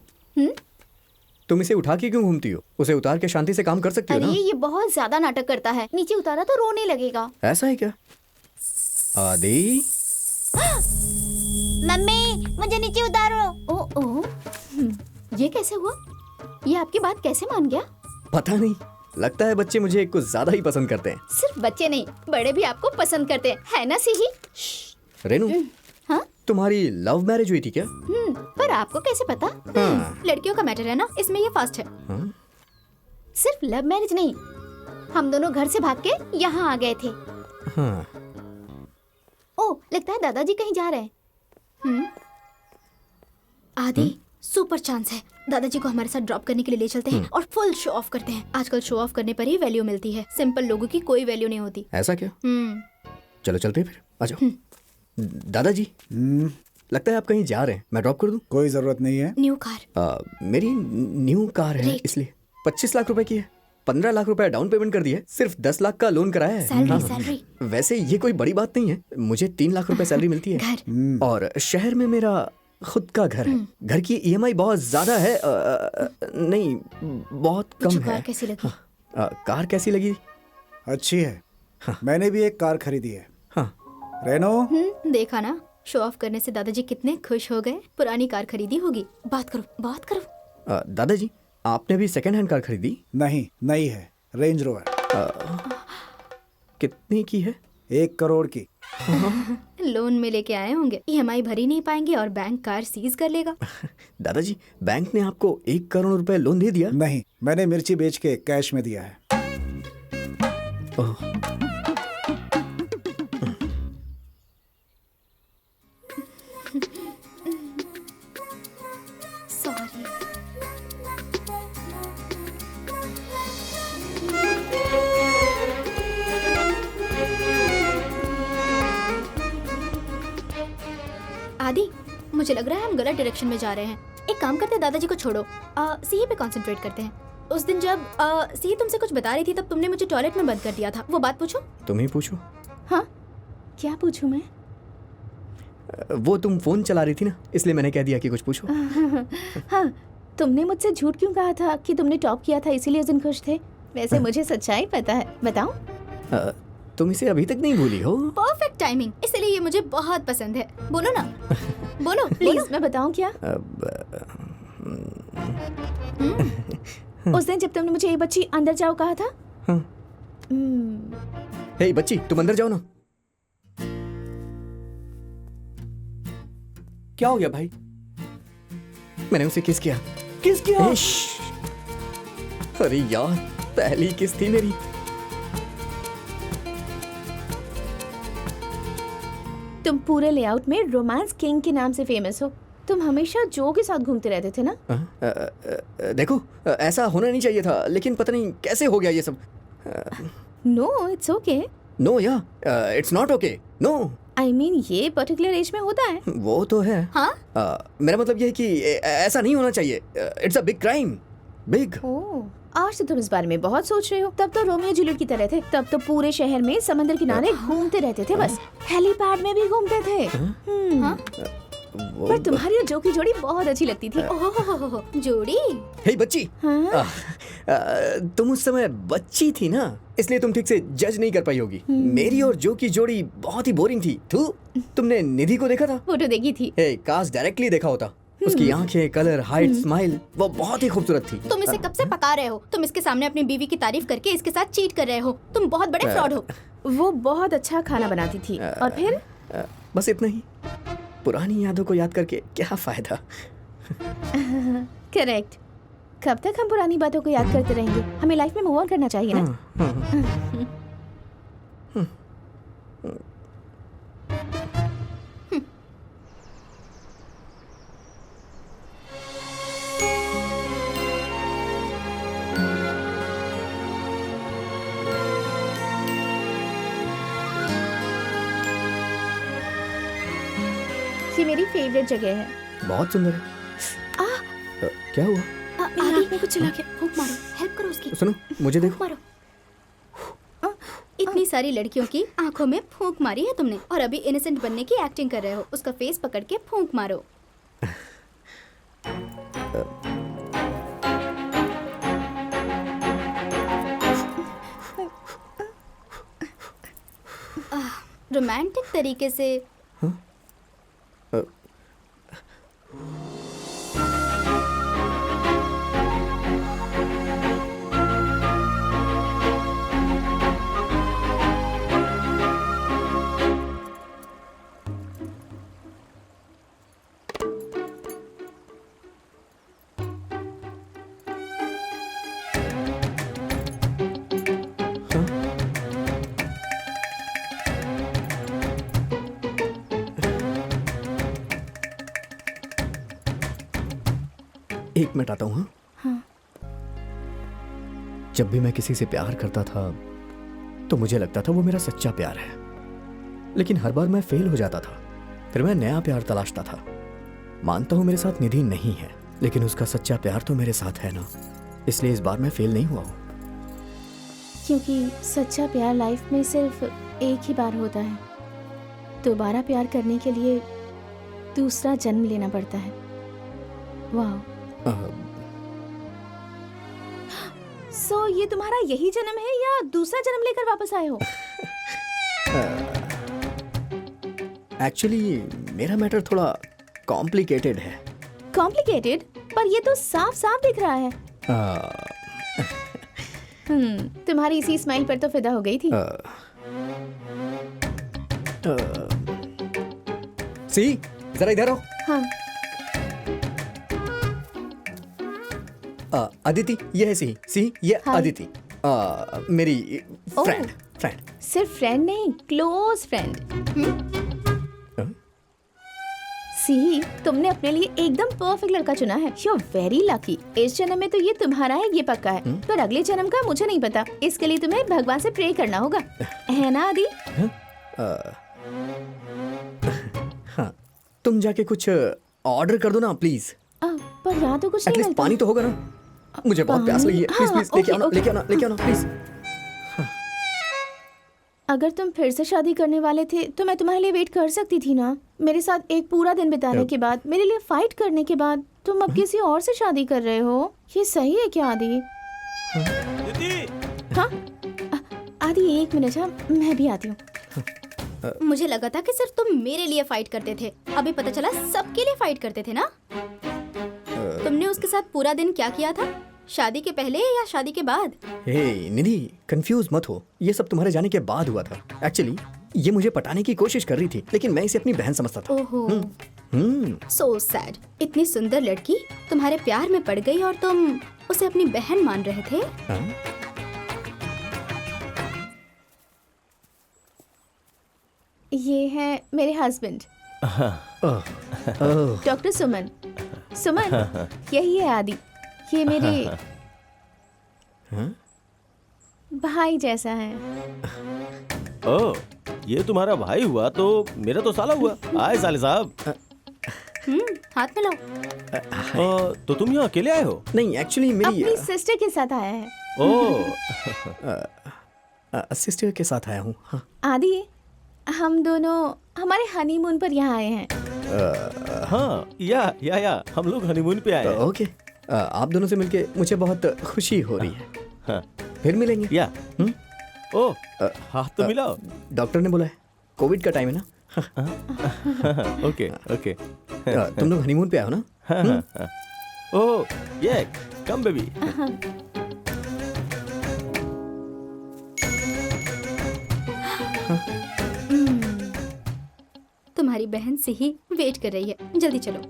तुम इसे उठा के क्यों घूमती हो? उसे उतार के शांति से काम कर सकती हो अरे ना? ये बहुत ज्यादा नाटक करता है, नीचे उतारा तो रोने लगेगा। ऐसा है क्या? आदि, मम्मी मुझे नीचे उतारो। ओ ये कैसे हुआ? ये आपकी बात कैसे मान गया? पता नहीं, लगता है बच्चे मुझे कुछ ज्यादा ही पसंद करते हैं। सिर्फ बच्चे नहीं, बड़े भी आपको पसंद करते हैं, है ना सिही? रेनू, हाँ? तुम्हारी लव मैरिज हुई थी क्या? पर आपको कैसे पता? लड़कियों का मैटर है ना, इसमें ये फास्ट है। सिर्फ लव मैरिज नहीं, हम दोनों घर से भाग के यहाँ आ गए थे। हाँ। ओ, लगता है दादाजी कहीं जा रहे हैं। आदि, सुपर चांस है, दादाजी को हमारे साथ ड्रॉप करने के लिए ले चलते हैं और फुल शो ऑफ करते हैं। आजकल शो ऑफ करने पर ही वैल्यू मिलती है, सिंपल लोगों की कोई वैल्यू नहीं होती। ऐसा क्या? चलो चलते हैं फिर, आ जाओ। दादाजी, लगता है आप कहीं जा रहे हैं, मैं ड्रॉप कर दूं? कोई जरूरत नहीं है। New car. मेरी न्यू कार है, इसलिए 25 लाख रुपए की है। 15 लाख रुपए डाउन पेमेंट कर दिया है, सिर्फ 10 लाख का लोन कराया है। Salary salary. वैसे ये कोई बड़ी बात नहीं है, मुझे 3 लाख रुपए सैलरी मिलती है। घर। और शहर में मेरा खुद का घर है। घर की EMI बहुत ज्यादा है। नहीं, बहुत कम है। कार कैसी लगी? कार कैसी लगी? अच्छी है। मैंने भी एक कार खरीदी है। हाँ। रेनो, देखा ना, शो ऑफ करने से दादाजी कितने खुश हो गए। पुरानी कार खरीदी होगी। बात करो बात करो। दादाजी, आपने भी सेकंड हैंड कार खरीदी? नहीं, नई है, रेंज रोवर। कितने की है? 1 करोड़ की। लोन में लेके आए होंगे, EMI भर ही नहीं पाएंगे और बैंक कार सीज कर लेगा। दादाजी, बैंक ने आपको 1 करोड़ रुपए लोन दे दिया? नहीं, मैंने मिर्ची बेच के कैश में दिया है। सॉरी। आदि, मुझे लग रहा है हम गलत डायरेक्शन में जा रहे हैं। एक काम करते हैं, दादाजी को छोड़ो, सीए पे कंसंट्रेट करते हैं। उस दिन जब सीए तुमसे कुछ बता रही थी तब तुमने मुझे टॉयलेट में बंद कर दिया था। वो बात पूछो। तुम ही पूछो। हाँ, क्या पूछूं मैं? वो तुम फोन चला रही थी ना, इसलिए मैंने कह दिया कि कुछ पूछो। हाँ, तुमने मुझसे झूठ क्यों कहा था कि तुमने टॉप किया था इसीलिए उस दिन खुश थे? वैसे मुझे सच्चाई पता है, बताऊं? तुम इसे अभी तक नहीं भूली हो? परफेक्ट टाइमिंग, इसलिए ये मुझे बहुत पसंद है। बोलो ना, बोलो प्लीज, मैं बताऊं क्या? उस दिन जब तुमने मुझे ये बच्ची अंदर जाओ कहा था। हे बच्ची, तुम अंदर जाओ ना। क्या हो गया भाई? मैंने उसे किस किया। किस किया? अरे यार, पहली किस थी मेरी। तुम पूरे लेआउट में रोमांस किंग के नाम से फेमस हो। तुम हमेशा जो के साथ घूमते रहते थे ना? देखो, ऐसा होना नहीं चाहिए था, लेकिन पता नहीं कैसे हो गया ये सब। No, it's okay. No yeah it's not okay. No, I mean ये पर्टिकुलर एज में होता है। वो तो है। हाँ? मेरा मतलब ये है कि ऐसा नहीं होना चाहिए। It's a big crime. Big. ओह, आज तो तुम इस बारे में बहुत सोच रहे हो। तब तो रोमियो जूलियट की तरह थे। तब तो पूरे शहर में समंदर किनारे घूमते रहते थे, बस हेलीपैड में भी घूमते थे। हाँ? पर तुम्हारी और जो की जोड़ी बहुत अच्छी लगती थी। ओहो, जोड़ी। हे बच्ची, हाँ? तुम उस समय बच्ची थी ना, इसलिए तुम ठीक से जज नहीं कर पाई होगी। मेरी और जो की जोड़ी बहुत ही बोरिंग थी। तुमने निधि को देखा था? फोटो देखी थी। हे, काश डायरेक्टली देखा होता। उसकी आंखें, कलर, हाइट, स्माइल, वो बहुत ही खूबसूरत थी। तुम इसे कब से पका रहे हो? तुम इसके सामने अपनी बीवी की तारीफ करके इसके साथ चीट कर रहे हो। तुम बहुत बड़े फ्रॉड हो। वो बहुत अच्छा खाना बनाती थी। और फिर? बस इतना ही। पुरानी यादों को याद करके क्या फायदा। करेक्ट। कब तक हम पुरानी बातों को याद करते रहेंगे? हमें लाइफ में मूव ऑन करना चाहिए ना? ये मेरी फेवरेट जगह है। बहुत सुंदर है। क्या हुआ? मेरे आँख में कुछ चला गया। फूंक मारो, हेल्प करो उसकी। सुनो, मुझे देखो। फूंक मारो। इतनी सारी लड़कियों की आंखों में फूंक मारी है तुमने, और अभी इनोसेंट बनने की एक्टिंग कर रहे हो। उसका फेस पकड़ के फूंक मारो। रोमांटिक तरीके से। एक मिनट आता हूँ। हाँ? जब भी मैं किसी से प्यार करता था तो मुझे लगता था वो मेरा सच्चा प्यार है, लेकिन हर बार मैं फेल हो जाता था। फिर मैं नया प्यार तलाशता था। मानता हूँ मेरे साथ निधि नहीं है, लेकिन उसका सच्चा प्यार तो मेरे साथ है ना, इसलिए इस बार मैं फेल नहीं हुआ हूँ। क्योंकि सच्चा प्यार लाइफ में सिर्फ एक ही बार होता है। दोबारा प्यार करने के लिए दूसरा जन्म लेना पड़ता है। वाह। सो ये तुम्हारा यही जन्म है या दूसरा जन्म लेकर वापस आए हो? एक्चुअली मेरा मैटर थोड़ा कॉम्प्लिकेटेड है। कॉम्प्लिकेटेड? पर ये तो साफ साफ दिख रहा है। तुम्हारी इसी स्माइल पर तो फिदा हो गई थी। सी, जरा इधर आओ। हाँ। अदिति, ये है सी, ये हाय। अदिति, मेरी फ्रेंड। सिर्फ फ्रेंड नहीं, क्लोज फ्रेंड। सी, तुमने अपने लिए एकदम परफेक्ट लड़का चुना है। You are very lucky. इस जन्म में तो ये तुम्हारा है, ये पक्का है। पर अगले जन्म का मुझे नहीं पता। इसके लिए तुम्हें भगवान से प्रे करना होगा, है ना आदि? हाँ, तुम जाके कुछ ऑर्डर कर दो ना प्लीज। पर यहाँ तो कुछ नहीं एटलीस्ट मिलता। पानी तो होगा ना। मुझे बहुत प्यास लगी है। प्लीज हाँ, प्लीज लेके आना, ओके, लेके आना, लेके आना प्लीज। अगर तुम फिर से शादी करने वाले थे तो मैं तुम्हारे लिए वेट कर सकती थी ना। मेरे साथ एक पूरा दिन बिताने के बाद, मेरे लिए फाइट करने के बाद तुम अब किसी और से शादी कर रहे हो। ये सही है क्या आदि? हाँ आदि, एक मिनट। हाँ, मैं भी आती हूँ। मुझे लगा था कि सिर्फ तुम मेरे लिए फाइट करते थे, अभी पता चला सबके लिए फाइट करते थे ना। तुमने उसके साथ पूरा दिन क्या किया था? शादी के पहले या शादी के बाद? हे निधि, कंफ्यूज मत हो। ये सब तुम्हारे जाने के बाद हुआ था। एक्चुअली ये मुझे पटाने की कोशिश कर रही थी, लेकिन मैं इसे अपनी बहन समझता था। ओहो, सो सैड। इतनी सुंदर लड़की तुम्हारे प्यार में पड़ गई और तुम उसे अपनी बहन मान रहे थे। हाँ? ये है मेरे हस्बैंड, डॉक्टर सुमन। सुमन, यही है आदि। ये मेरे भाई जैसा है। ओह, ये तुम्हारा भाई हुआ तो मेरा तो साला हुआ। आए साले साहब। हाथ में लाओ। तो तुम यहाँ अकेले आए हो? नहीं, एक्चुअली मेरी अपनी सिस्टर के साथ आया है। ओह, सिस्टर के साथ आया हूँ। हाँ। आदि, हम दोनों हमारे हनीमून पर यहाँ आए हैं। हाँ, या हम लोग हनीमून पे आए हैं। ओके, आप दोनों से मिलके मुझे बहुत खुशी हो रही है। हाँ, फिर मिलेंगे। या ओह, हाथ तो मिलाओ। डॉक्टर ने बोला है, कोविड का टाइम है ना। Okay okay. तुम लोग हनीमून पे आओ ना। ओह, ये कम बेबी। तुम्हारी बहन से ही वेट कर रही है, जल्दी चलो।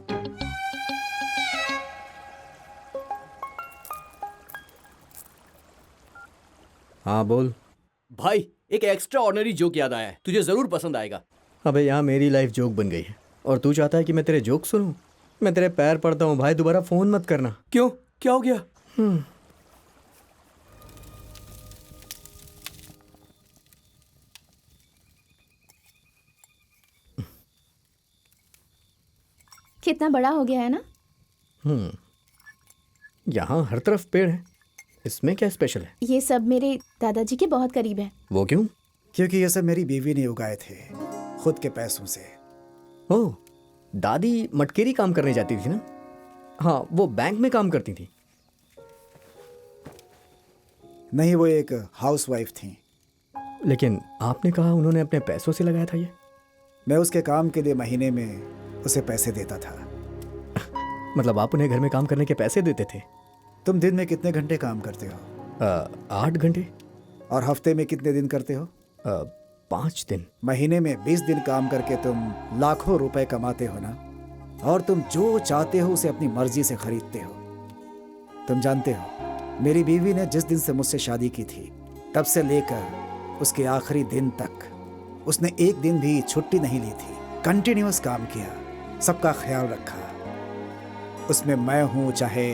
हाँ बोल। भाई, एक एक्स्ट्रा ऑर्डिनरी जोक याद आया है, तुझे जरूर पसंद आएगा। अबे यहाँ मेरी लाइफ जोक बन गई है और तू चाहता है कि मैं तेरे जोक सुनूं? मैं तेरे पैर पड़ता हूँ भाई, दोबारा फोन मत करना। क्यों, क्या हो गया? कितना बड़ा हो गया है ना। यहाँ हर तरफ पेड़ है, इसमें क्या स्पेशल है? ये सब मेरे दादाजी के बहुत करीब है। वो क्यों? क्योंकि ये सब मेरी बीवी ने उगाए थे खुद के पैसों से। ओह, दादी मटकेरी काम करने जाती थी ना। हाँ, वो बैंक में काम करती थी। नहीं, वो एक हाउसवाइफ थी। लेकिन आपने कहा उन्होंने अपने पैसों से लगाया था ये। मैं उसके काम के लिए महीने में उसे पैसे देता था। मतलब आप उन्हें घर में काम करने के पैसे देते थे? तुम दिन में कितने घंटे काम करते हो? 8 घंटे। और हफ्ते में कितने दिन करते हो? 5 दिन। महीने में 20 दिन काम करके तुम लाखों रुपए कमाते हो ना। और तुम जो चाहते हो उसे अपनी मर्जी से खरीदते हो। तुम जानते हो, मेरी बीवी ने जिस दिन से मुझसे शादी की थी तब से लेकर उसके आखिरी दिन तक उसने एक दिन भी छुट्टी नहीं ली थी। कंटिन्यूअस काम किया, सबका ख्याल रखा। उसमें मैं हूं चाहे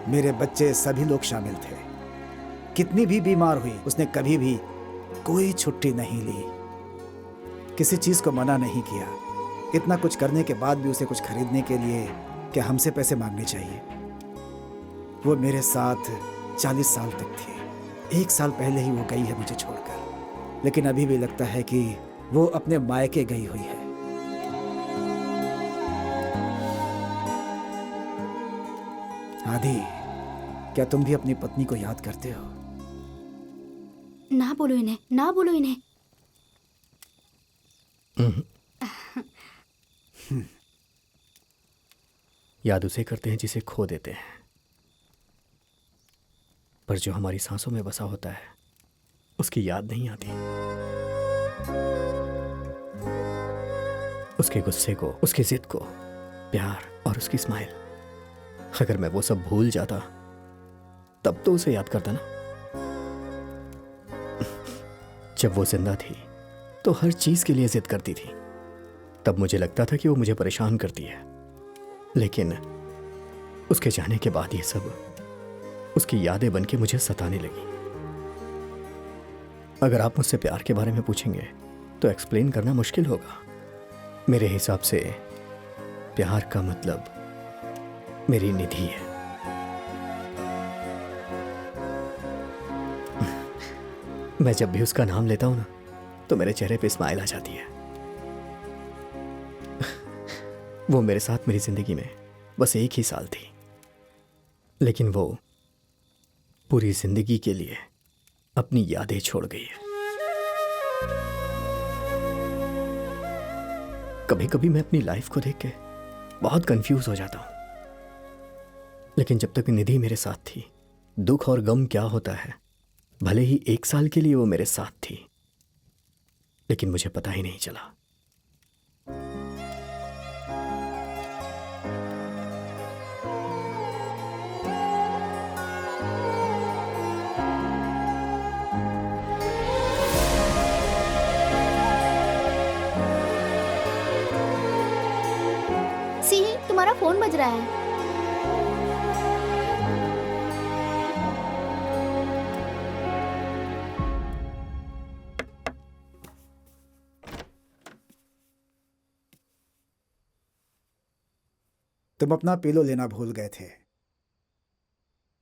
मेरे बच्चे, सभी लोग शामिल थे। कितनी भी बीमार हुई, उसने कभी भी कोई छुट्टी नहीं ली, किसी चीज को मना नहीं किया। इतना कुछ करने के बाद भी उसे कुछ खरीदने के लिए क्या हमसे पैसे मांगने चाहिए? वो मेरे साथ 40 साल तक थी। 1 साल पहले ही वो गई है मुझे छोड़कर, लेकिन अभी भी लगता है कि वो अपने मायके गई हुई है। आदि, क्या तुम भी अपनी पत्नी को याद करते हो? ना बोलो इन्हें, ना बोलो इन्हें। याद उसे करते हैं जिसे खो देते हैं, पर जो हमारी सांसों में बसा होता है उसकी याद नहीं आती। उसके गुस्से को, उसकी जिद को, प्यार और उसकी स्माइल। अगर मैं वो सब भूल जाता तब तो उसे याद करता ना। जब वो जिंदा थी तो हर चीज के लिए जिद करती थी। तब मुझे लगता था कि वो मुझे परेशान करती है, लेकिन उसके जाने के बाद ये सब उसकी यादें बनके मुझे सताने लगी। अगर आप मुझसे प्यार के बारे में पूछेंगे तो एक्सप्लेन करना मुश्किल होगा। मेरे हिसाब से प्यार का मतलब मेरी निधि है। मैं जब भी उसका नाम लेता हूं ना तो मेरे चेहरे पे स्माइल आ जाती है। वो मेरे साथ मेरी जिंदगी में बस 1 ही साल थी, लेकिन वो पूरी जिंदगी के लिए अपनी यादें छोड़ गई है। कभी कभी मैं अपनी लाइफ को देख के बहुत कंफ्यूज हो जाता हूं, लेकिन जब तक निधि मेरे साथ थी, दुख और गम क्या होता है, भले ही 1 साल के लिए वो मेरे साथ थी, लेकिन मुझे पता ही नहीं चला। सी, तुम्हारा फोन बज रहा है। तुम अपना पिलो लेना भूल गए थे,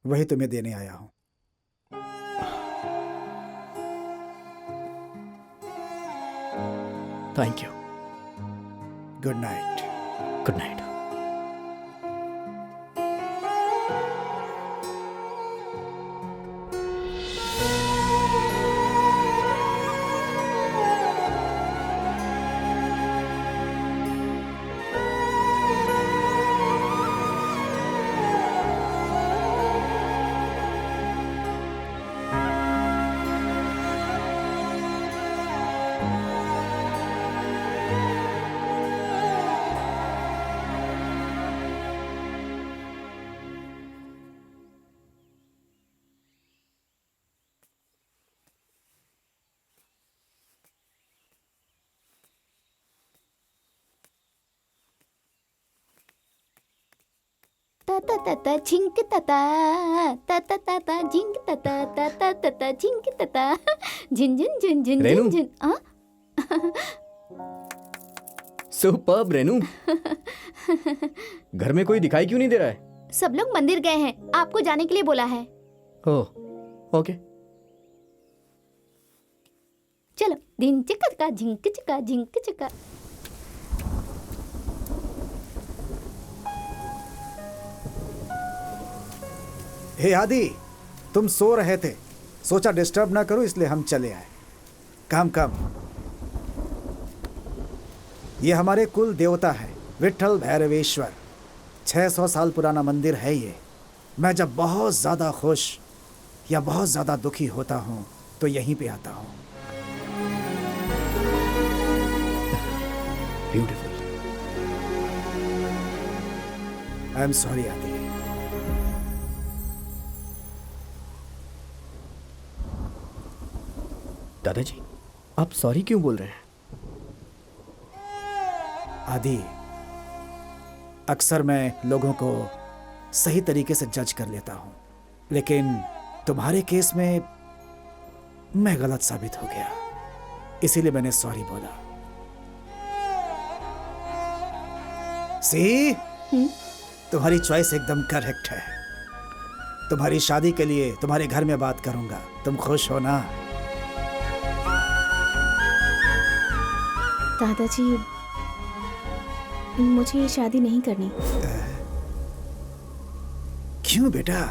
वही तुम्हें देने आया हूं। Thank you. Good night. Good night. ता ता ता झिंक ता ता ता झिंक ता झिंक ता झिन झिन झिन झिन रेनू। झिन झिन। हाँ? सुपर्ब रेनू। घर में कोई दिखाई क्यों नहीं दे रहा है? सब लोग मंदिर गए हैं, आपको जाने के लिए बोला है। ओह, ओके। चलो, दिन चिका झिंक चिका झिंक चिका। हे आदि, तुम सो रहे थे, सोचा डिस्टर्ब ना करो इसलिए हम चले आए। काम काम। ये हमारे कुल देवता है, विट्ठल भैरवेश्वर। 600 साल पुराना मंदिर है ये। मैं जब बहुत ज़्यादा खुश या बहुत ज़्यादा दुखी होता हूँ तो यहीं पे आता हूँ। ब्यूटीफुल। आई एम सॉरी आदि। दादाजी, आप सॉरी क्यों बोल रहे हैं? आदि, अक्सर मैं लोगों को सही तरीके से जज कर लेता हूं, लेकिन तुम्हारे केस में मैं गलत साबित हो गया, इसीलिए मैंने सॉरी बोला। सी, तुम्हारी चॉइस एकदम करेक्ट है। तुम्हारी शादी के लिए तुम्हारे घर में बात करूंगा। तुम खुश हो ना? दादाजी, मुझे ये शादी नहीं करनी। क्यों बेटा?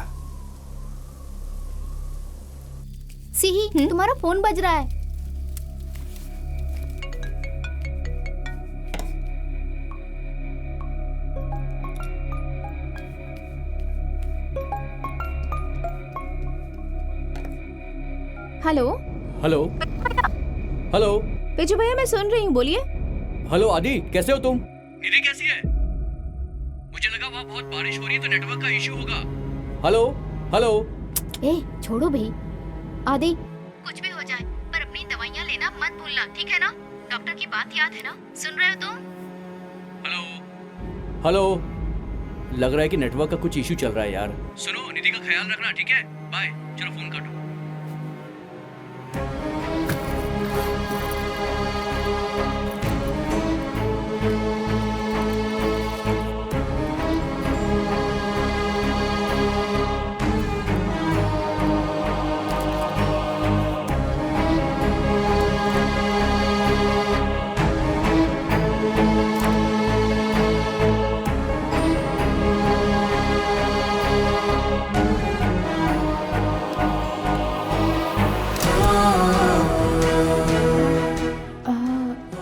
सी, तुम्हारा फोन बज रहा है। हेलो हेलो हेलो पेजू भैया, मैं सुन रही हूँ, बोलिए। हेलो आदि, कैसे हो तुम? निधि कैसी है? मुझे लगा वहाँ बहुत बारिश हो रही है तो नेटवर्क का इशू होगा। Hello hello. ए, छोड़ो भाई। आदि, कुछ भी हो जाए पर अपनी दवाइयाँ बोला, ठीक है ना? डॉक्टर की बात याद है ना? सुन रहे हो तुम? हेलो, लग रहा है कि नेटवर्क का कुछ इशू चल रहा है यार। सुनो, निधि का ख्याल रखना, ठीक है? बाय। चलो फोन काटो।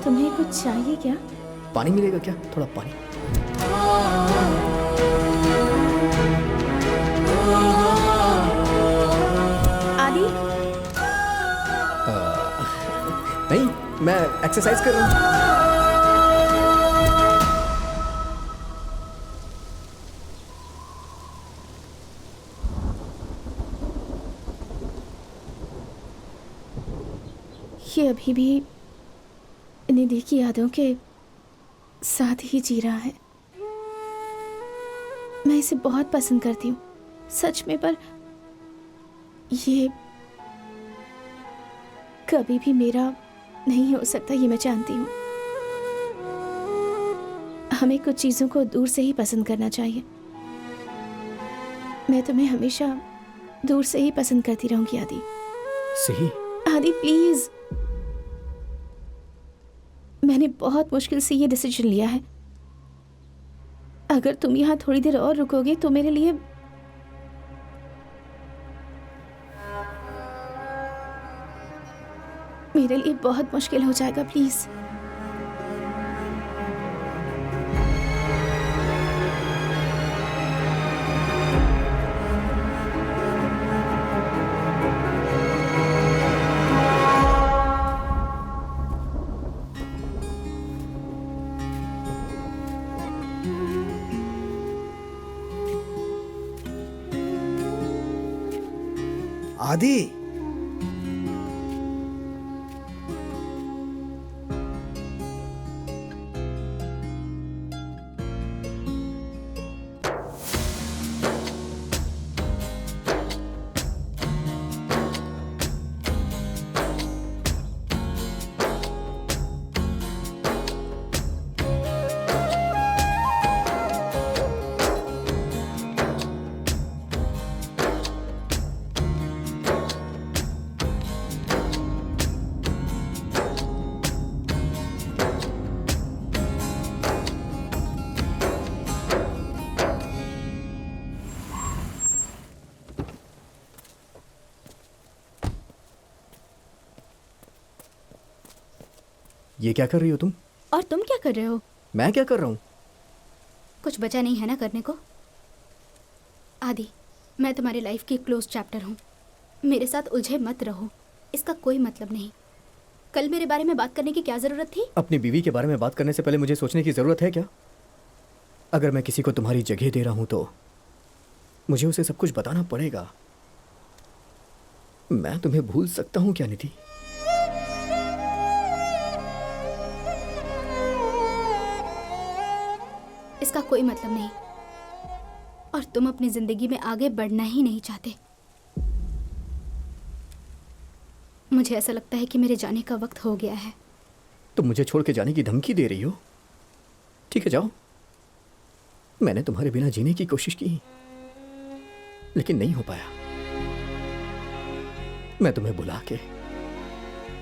तुम्हें कुछ चाहिए क्या? पानी मिलेगा क्या? थोड़ा पानी। आदि, नहीं, मैं एक्सरसाइज कर रहा हूँ। ये अभी भी निधि की यादों के साथ ही जी रहा है। मैं इसे बहुत पसंद करती हूँ, सच में, पर ये कभी भी मेरा नहीं हो सकता, ये मैं जानती हूँ। हमें कुछ चीजों को दूर से ही पसंद करना चाहिए। मैं तुम्हें हमेशा दूर से ही पसंद करती रहूंगी आदि। सही। आदि प्लीज, मैंने बहुत मुश्किल से ये डिसीजन लिया है। अगर तुम यहाँ थोड़ी देर और रुकोगे तो मेरे लिए बहुत मुश्किल हो जाएगा। प्लीज। आदि, ये क्या कर रही हो तुम? और तुम क्या कर रहे हो? मैं क्या कर रहा हूँ? कुछ बचा नहीं है ना करने को? आदि, मैं तुम्हारी लाइफ की क्लोज चैप्टर हूँ। मेरे साथ उलझे मत रहो, इसका कोई मतलब नहीं। कल मेरे बारे में बात करने की क्या जरूरत थी? अपनी बीवी के बारे में बात करने से पहले मुझे सोचने की जरूरत है क्या? अगर मैं किसी को तुम्हारी जगह दे रहा हूं तो मुझे उसे सब कुछ बताना पड़ेगा। मैं तुम्हें भूल सकता हूं क्या निधि? इसका कोई मतलब नहीं, और तुम अपनी जिंदगी में आगे बढ़ना ही नहीं चाहते। मुझे ऐसा लगता है कि मेरे जाने का वक्त हो गया है। तुम मुझे छोड़ के जाने की धमकी दे रही हो? ठीक है, जाओ। मैंने तुम्हारे बिना जीने की कोशिश की, लेकिन नहीं हो पाया। मैं तुम्हें बुला के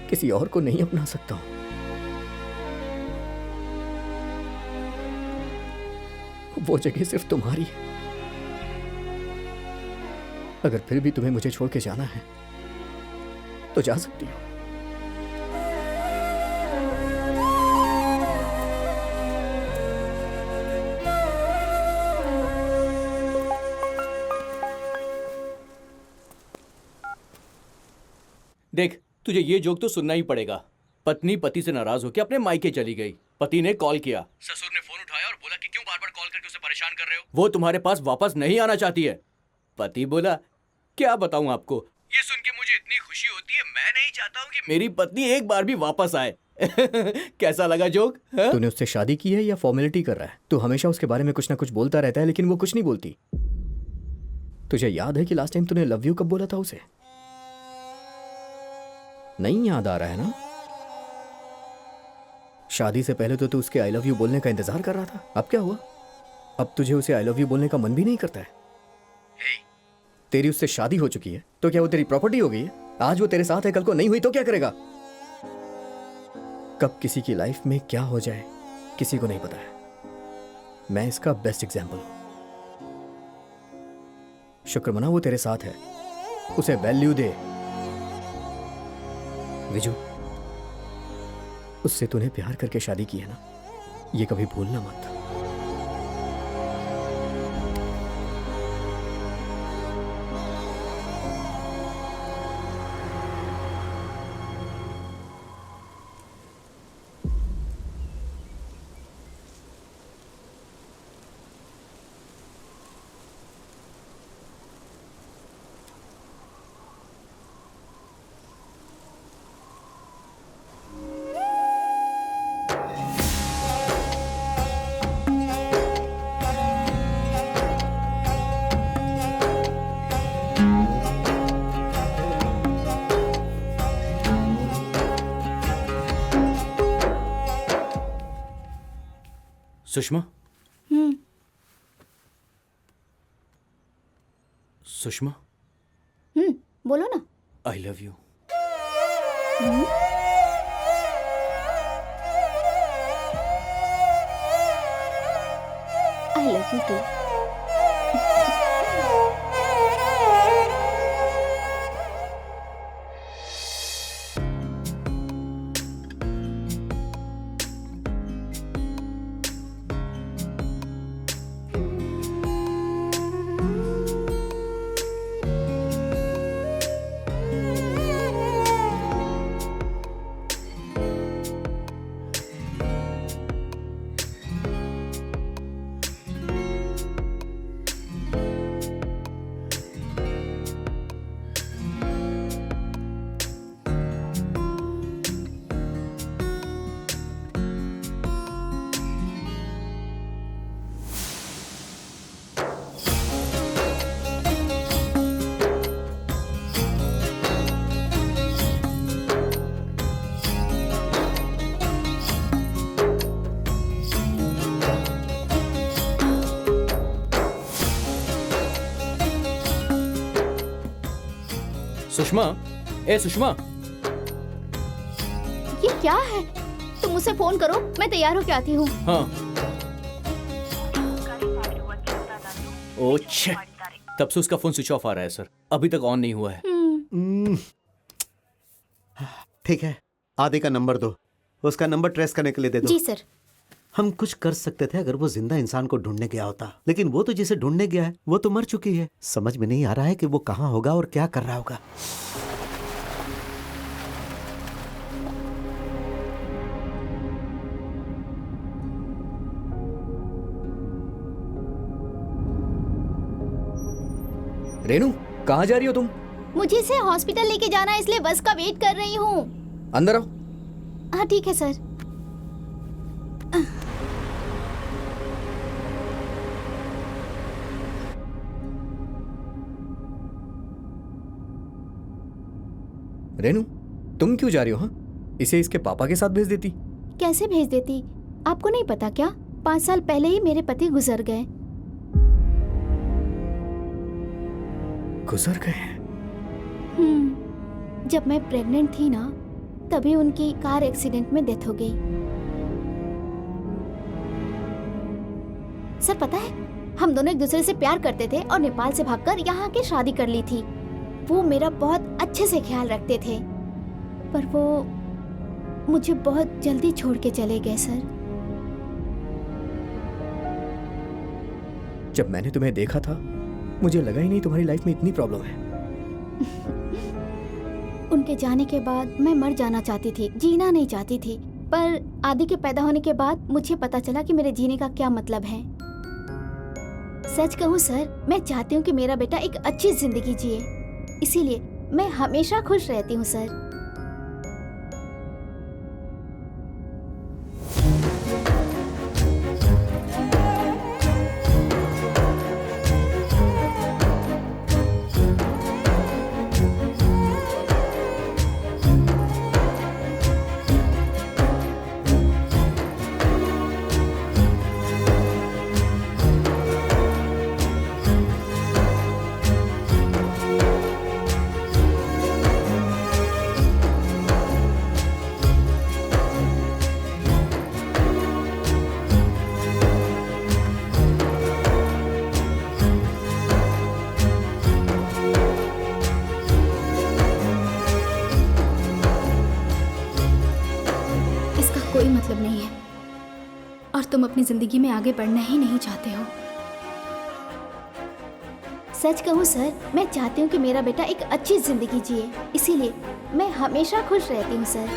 किसी और को नहीं अपना सकता हूं। वो जगह सिर्फ तुम्हारी है। अगर फिर भी तुम्हें मुझे छोड़ के जाना है तो जा सकती हो। देख, तुझे ये जोक तो सुनना ही पड़ेगा। पत्नी पति से नाराज होकर अपने मायके चली गई। पति ने कॉल किया, ससुर ने फोन उठाया और बोला कि क्यों बार बार कॉल करके उसे परेशान कर रहे हो, वो तुम्हारे पास वापस नहीं आना चाहती है। पति बोला, क्या बताऊं आपको, ये सुन के मुझे इतनी खुशी होती है। मैं नहीं चाहता हूँ कि मेरी पत्नी एक बार भी वापस आए। कैसा लगा जोक? हाँ? तूने उससे शादी की है या फॉर्मेलिटी कर रहा है? तू हमेशा उसके बारे में कुछ ना कुछ बोलता रहता है, लेकिन वो कुछ नहीं बोलती। तुझे याद है कि लास्ट टाइम तूने लव यू कब बोला था उसे? नहीं याद आ रहा है ना? शादी से पहले तो तू उसके आई लव यू बोलने का इंतजार कर रहा था। अब क्या हुआ? अब तुझे उसे आई लव यू बोलने का मन भी नहीं करता है? तेरी उससे शादी हो चुकी है तो क्या वो तेरी प्रॉपर्टी हो गई है? आज वो तेरे साथ है, कल को नहीं हुई तो क्या करेगा? कब किसी की लाइफ में क्या हो जाए किसी को नहीं पता है। मैं इसका बेस्ट एग्जाम्पल हूं। शुक्र मना वो तेरे साथ है, उसे वैल्यू दे। विजू, उससे तूने प्यार करके शादी की है ना, ये कभी भूलना मत। सुषमा, सुषमा, बोलो ना। I love you. I love you too. Sushma, ए सुषमा, ये क्या है? तुम उसे फोन करो, मैं तैयार होके आती हूँ। हाँ। ओ छे, तब से उसका फोन स्विच ऑफ आ रहा है सर, अभी तक ऑन नहीं हुआ है। ठीक है, आदि का नंबर दो, उसका नंबर ट्रेस करने के लिए दे दो। जी सर। हम कुछ कर सकते थे अगर वो जिंदा इंसान को ढूंढने गया होता, लेकिन वो तो जिसे ढूंढने गया है वो तो मर चुकी है। समझ में नहीं आ रहा है कि वो कहाँ होगा और क्या कर रहा होगा। रेनू, कहाँ जा रही हो तुम? मुझे इसे हॉस्पिटल लेके जाना है, इसलिए बस का वेट कर रही हूँ। अंदर आओ। हाँ ठीक है सर। रेनू, तुम क्यों जा रही हो? हाँ, इसे इसके पापा के साथ भेज देती। कैसे भेज देती? आपको नहीं पता क्या? 5 साल पहले ही मेरे पति गुजर गए। गुजर गए? जब मैं प्रेग्नेंट थी ना, तभी उनकी कार एक्सीडेंट में डेथ हो गई। सर पता है, हम दोनों एक दूसरे से प्यार करते थे और नेपाल से भागकर यहाँ के शादी कर ली थी। वो मेरा बहुत अच्छे से ख्याल रखते थे, पर वो मुझे बहुत जल्दी छोड़ के चले गए सर। जब मैंने तुम्हें देखा था मुझे लगा ही नहीं तुम्हारी लाइफ में इतनी प्रॉब्लम है। उनके जाने के बाद मैं मर जाना चाहती थी, जीना नहीं चाहती थी, पर आदि के पैदा होने के बाद मुझे पता चला कि मेरे जीने का क्या मतलब है। सच कहूँ सर, मैं चाहती हूँ कि मेरा बेटा एक अच्छी जिंदगी जिए, इसीलिए मैं हमेशा खुश रहती हूँ सर। कोई मतलब नहीं है और तुम अपनी जिंदगी में आगे बढ़ना ही नहीं चाहते हो। सच कहूँ सर, मैं चाहती हूँ कि मेरा बेटा एक अच्छी जिंदगी जिए, इसीलिए मैं हमेशा खुश रहती हूँ सर।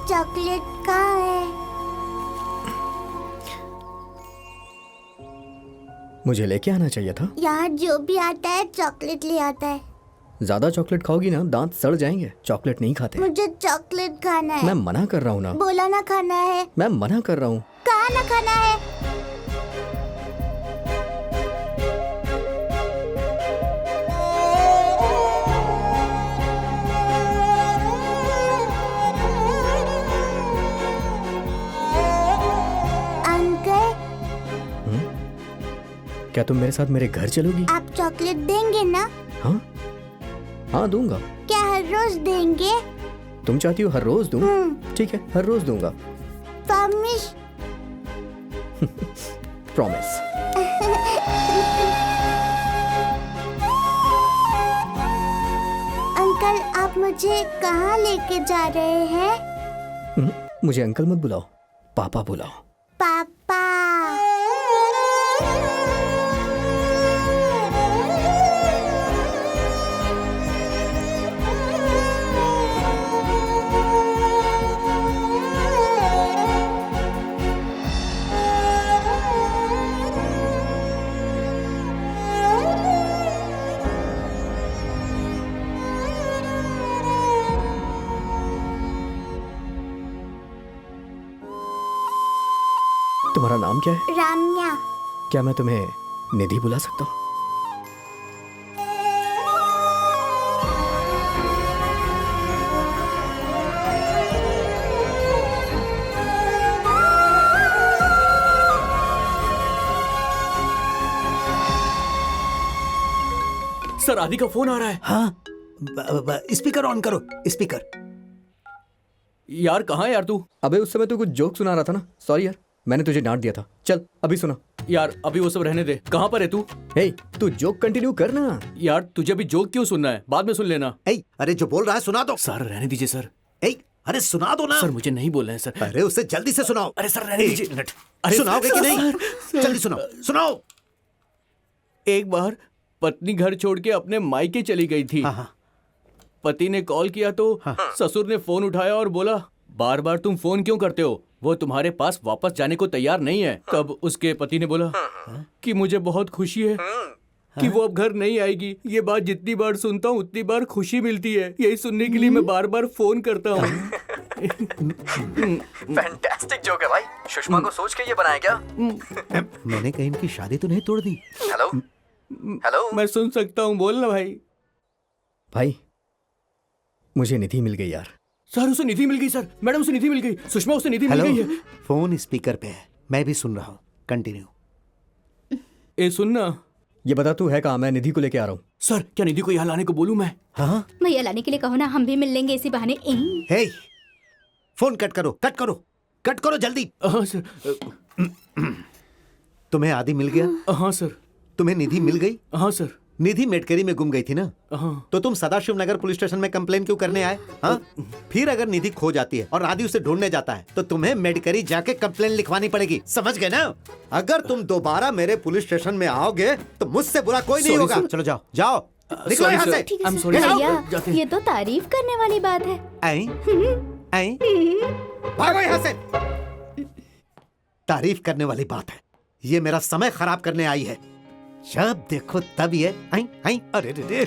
चॉकलेट कहाँ है? मुझे लेके आना चाहिए था। यहाँ जो भी आता है चॉकलेट ले आता है। ज्यादा चॉकलेट खाओगी ना दांत सड़ जाएंगे। चॉकलेट नहीं खाते। मुझे चॉकलेट खाना है। मैं मना कर रहा हूँ ना। बोला ना खाना है। मैं मना कर रहा हूँ। कहाँ ना खाना है? क्या तुम मेरे साथ मेरे घर चलोगी? आप चॉकलेट देंगे ना? हाँ हाँ दूंगा। क्या हर रोज देंगे? तुम चाहती हो हर रोज दूं? ठीक है, हर रोज दूंगा। प्रॉमिस? प्रॉमिस। अंकल आप मुझे कहाँ लेके जा रहे हैं? मुझे अंकल मत बुलाओ, पापा बुलाओ। पापा। तुम्हारा नाम क्या है? राम्या। क्या मैं तुम्हें निधि बुला सकता हूँ? सर आदि का फोन आ रहा है। हाँ स्पीकर ऑन करो। स्पीकर। यार कहाँ है यार तू? अबे उस समय तू कुछ जोक सुना रहा था ना। सॉरी यार, मैंने तुझे डांट दिया था। चल अभी सुना। यार अभी वो सब रहने दे। कहाँ पर है तू? हे तू जोक कंटिन्यू करना। यार तुझे अभी जोक क्यों सुनना है? बाद में सुन लेना। अरे जो बोल रहा है सुना दो। सर रहने दीजिए सर। अरे सुना दो ना। सर मुझे नहीं बोलना है सर। अरे उससे जल्दी से सुनाओ। अरे सर रहने दीजिए। अरे सुनाओगे कि नहीं? जल्दी सुनाओ। एक बार पत्नी घर छोड़ के अपने मायके चली गई थी। पति ने कॉल किया तो ससुर ने फोन उठाया और बोला, बार बार तुम फोन क्यों करते हो? वो तुम्हारे पास वापस जाने को तैयार नहीं है। तब उसके पति ने बोला कि मुझे बहुत खुशी है कि वो अब घर नहीं आएगी। ये बात जितनी बार सुनता हूँ उतनी बार खुशी मिलती है। यही सुनने के लिए मैं बार बार फोन करता हूँ। फैंटास्टिक जोक है भाई। सुषमा को सोच के ये बनाया क्या? मैंने कहीं इनकी शादी तो नहीं तोड़ दी? Hello hello. मैं सुन सकता हूँ, बोल ना भाई। भाई मुझे निधि मिल गई यार। सर उसे निधि मिल गई सर, मैडम उसे निधि मिल गई, सुषमा उसे निधि मिल हेलो, गई है। फोन स्पीकर पे है, मैं भी सुन रहा हूँ। कंटिन्यू। ए सुनना। ये बता तू है कहाँ? मैं निधि को लेके आ रहा हूँ। सर क्या निधि को यहाँ लाने को बोलूँ मैं? हाँ भैया लाने के लिए कहो ना, हम भी मिल लेंगे इसी बहाने। हे, फोन कट करो, कट करो, कट करो जल्दी। हाँ सर। तुम्हें आदि मिल गया? हाँ सर। तुम्हें निधि मिल गई? हाँ सर। निधि मेडकरी में गुम गई थी ना? हाँ। तो तुम सदाशिव नगर पुलिस स्टेशन में कंप्लेन क्यों करने आए? हाँ? फिर अगर निधि खो जाती है और आदि उसे ढूंढने जाता है तो तुम्हें मेडकरी जाके कंप्लेन लिखवानी पड़ेगी, समझ गए ना? अगर तुम दोबारा मेरे पुलिस स्टेशन में आओगे तो मुझसे बुरा कोई नहीं Sorry, होगा। sir. चलो जाओ, जाओ, निकलो यहाँ से। ठीक है I'm सर। sorry, sir. भैया जाते हैं। ये तो तारीफ करने वाली बात है। आई, आई, भागो यहाँ से। तारीफ करने वाली बात है, ये मेरा समय खराब करने आई है। जब देखो तब ये आई आई। अरे रे रे।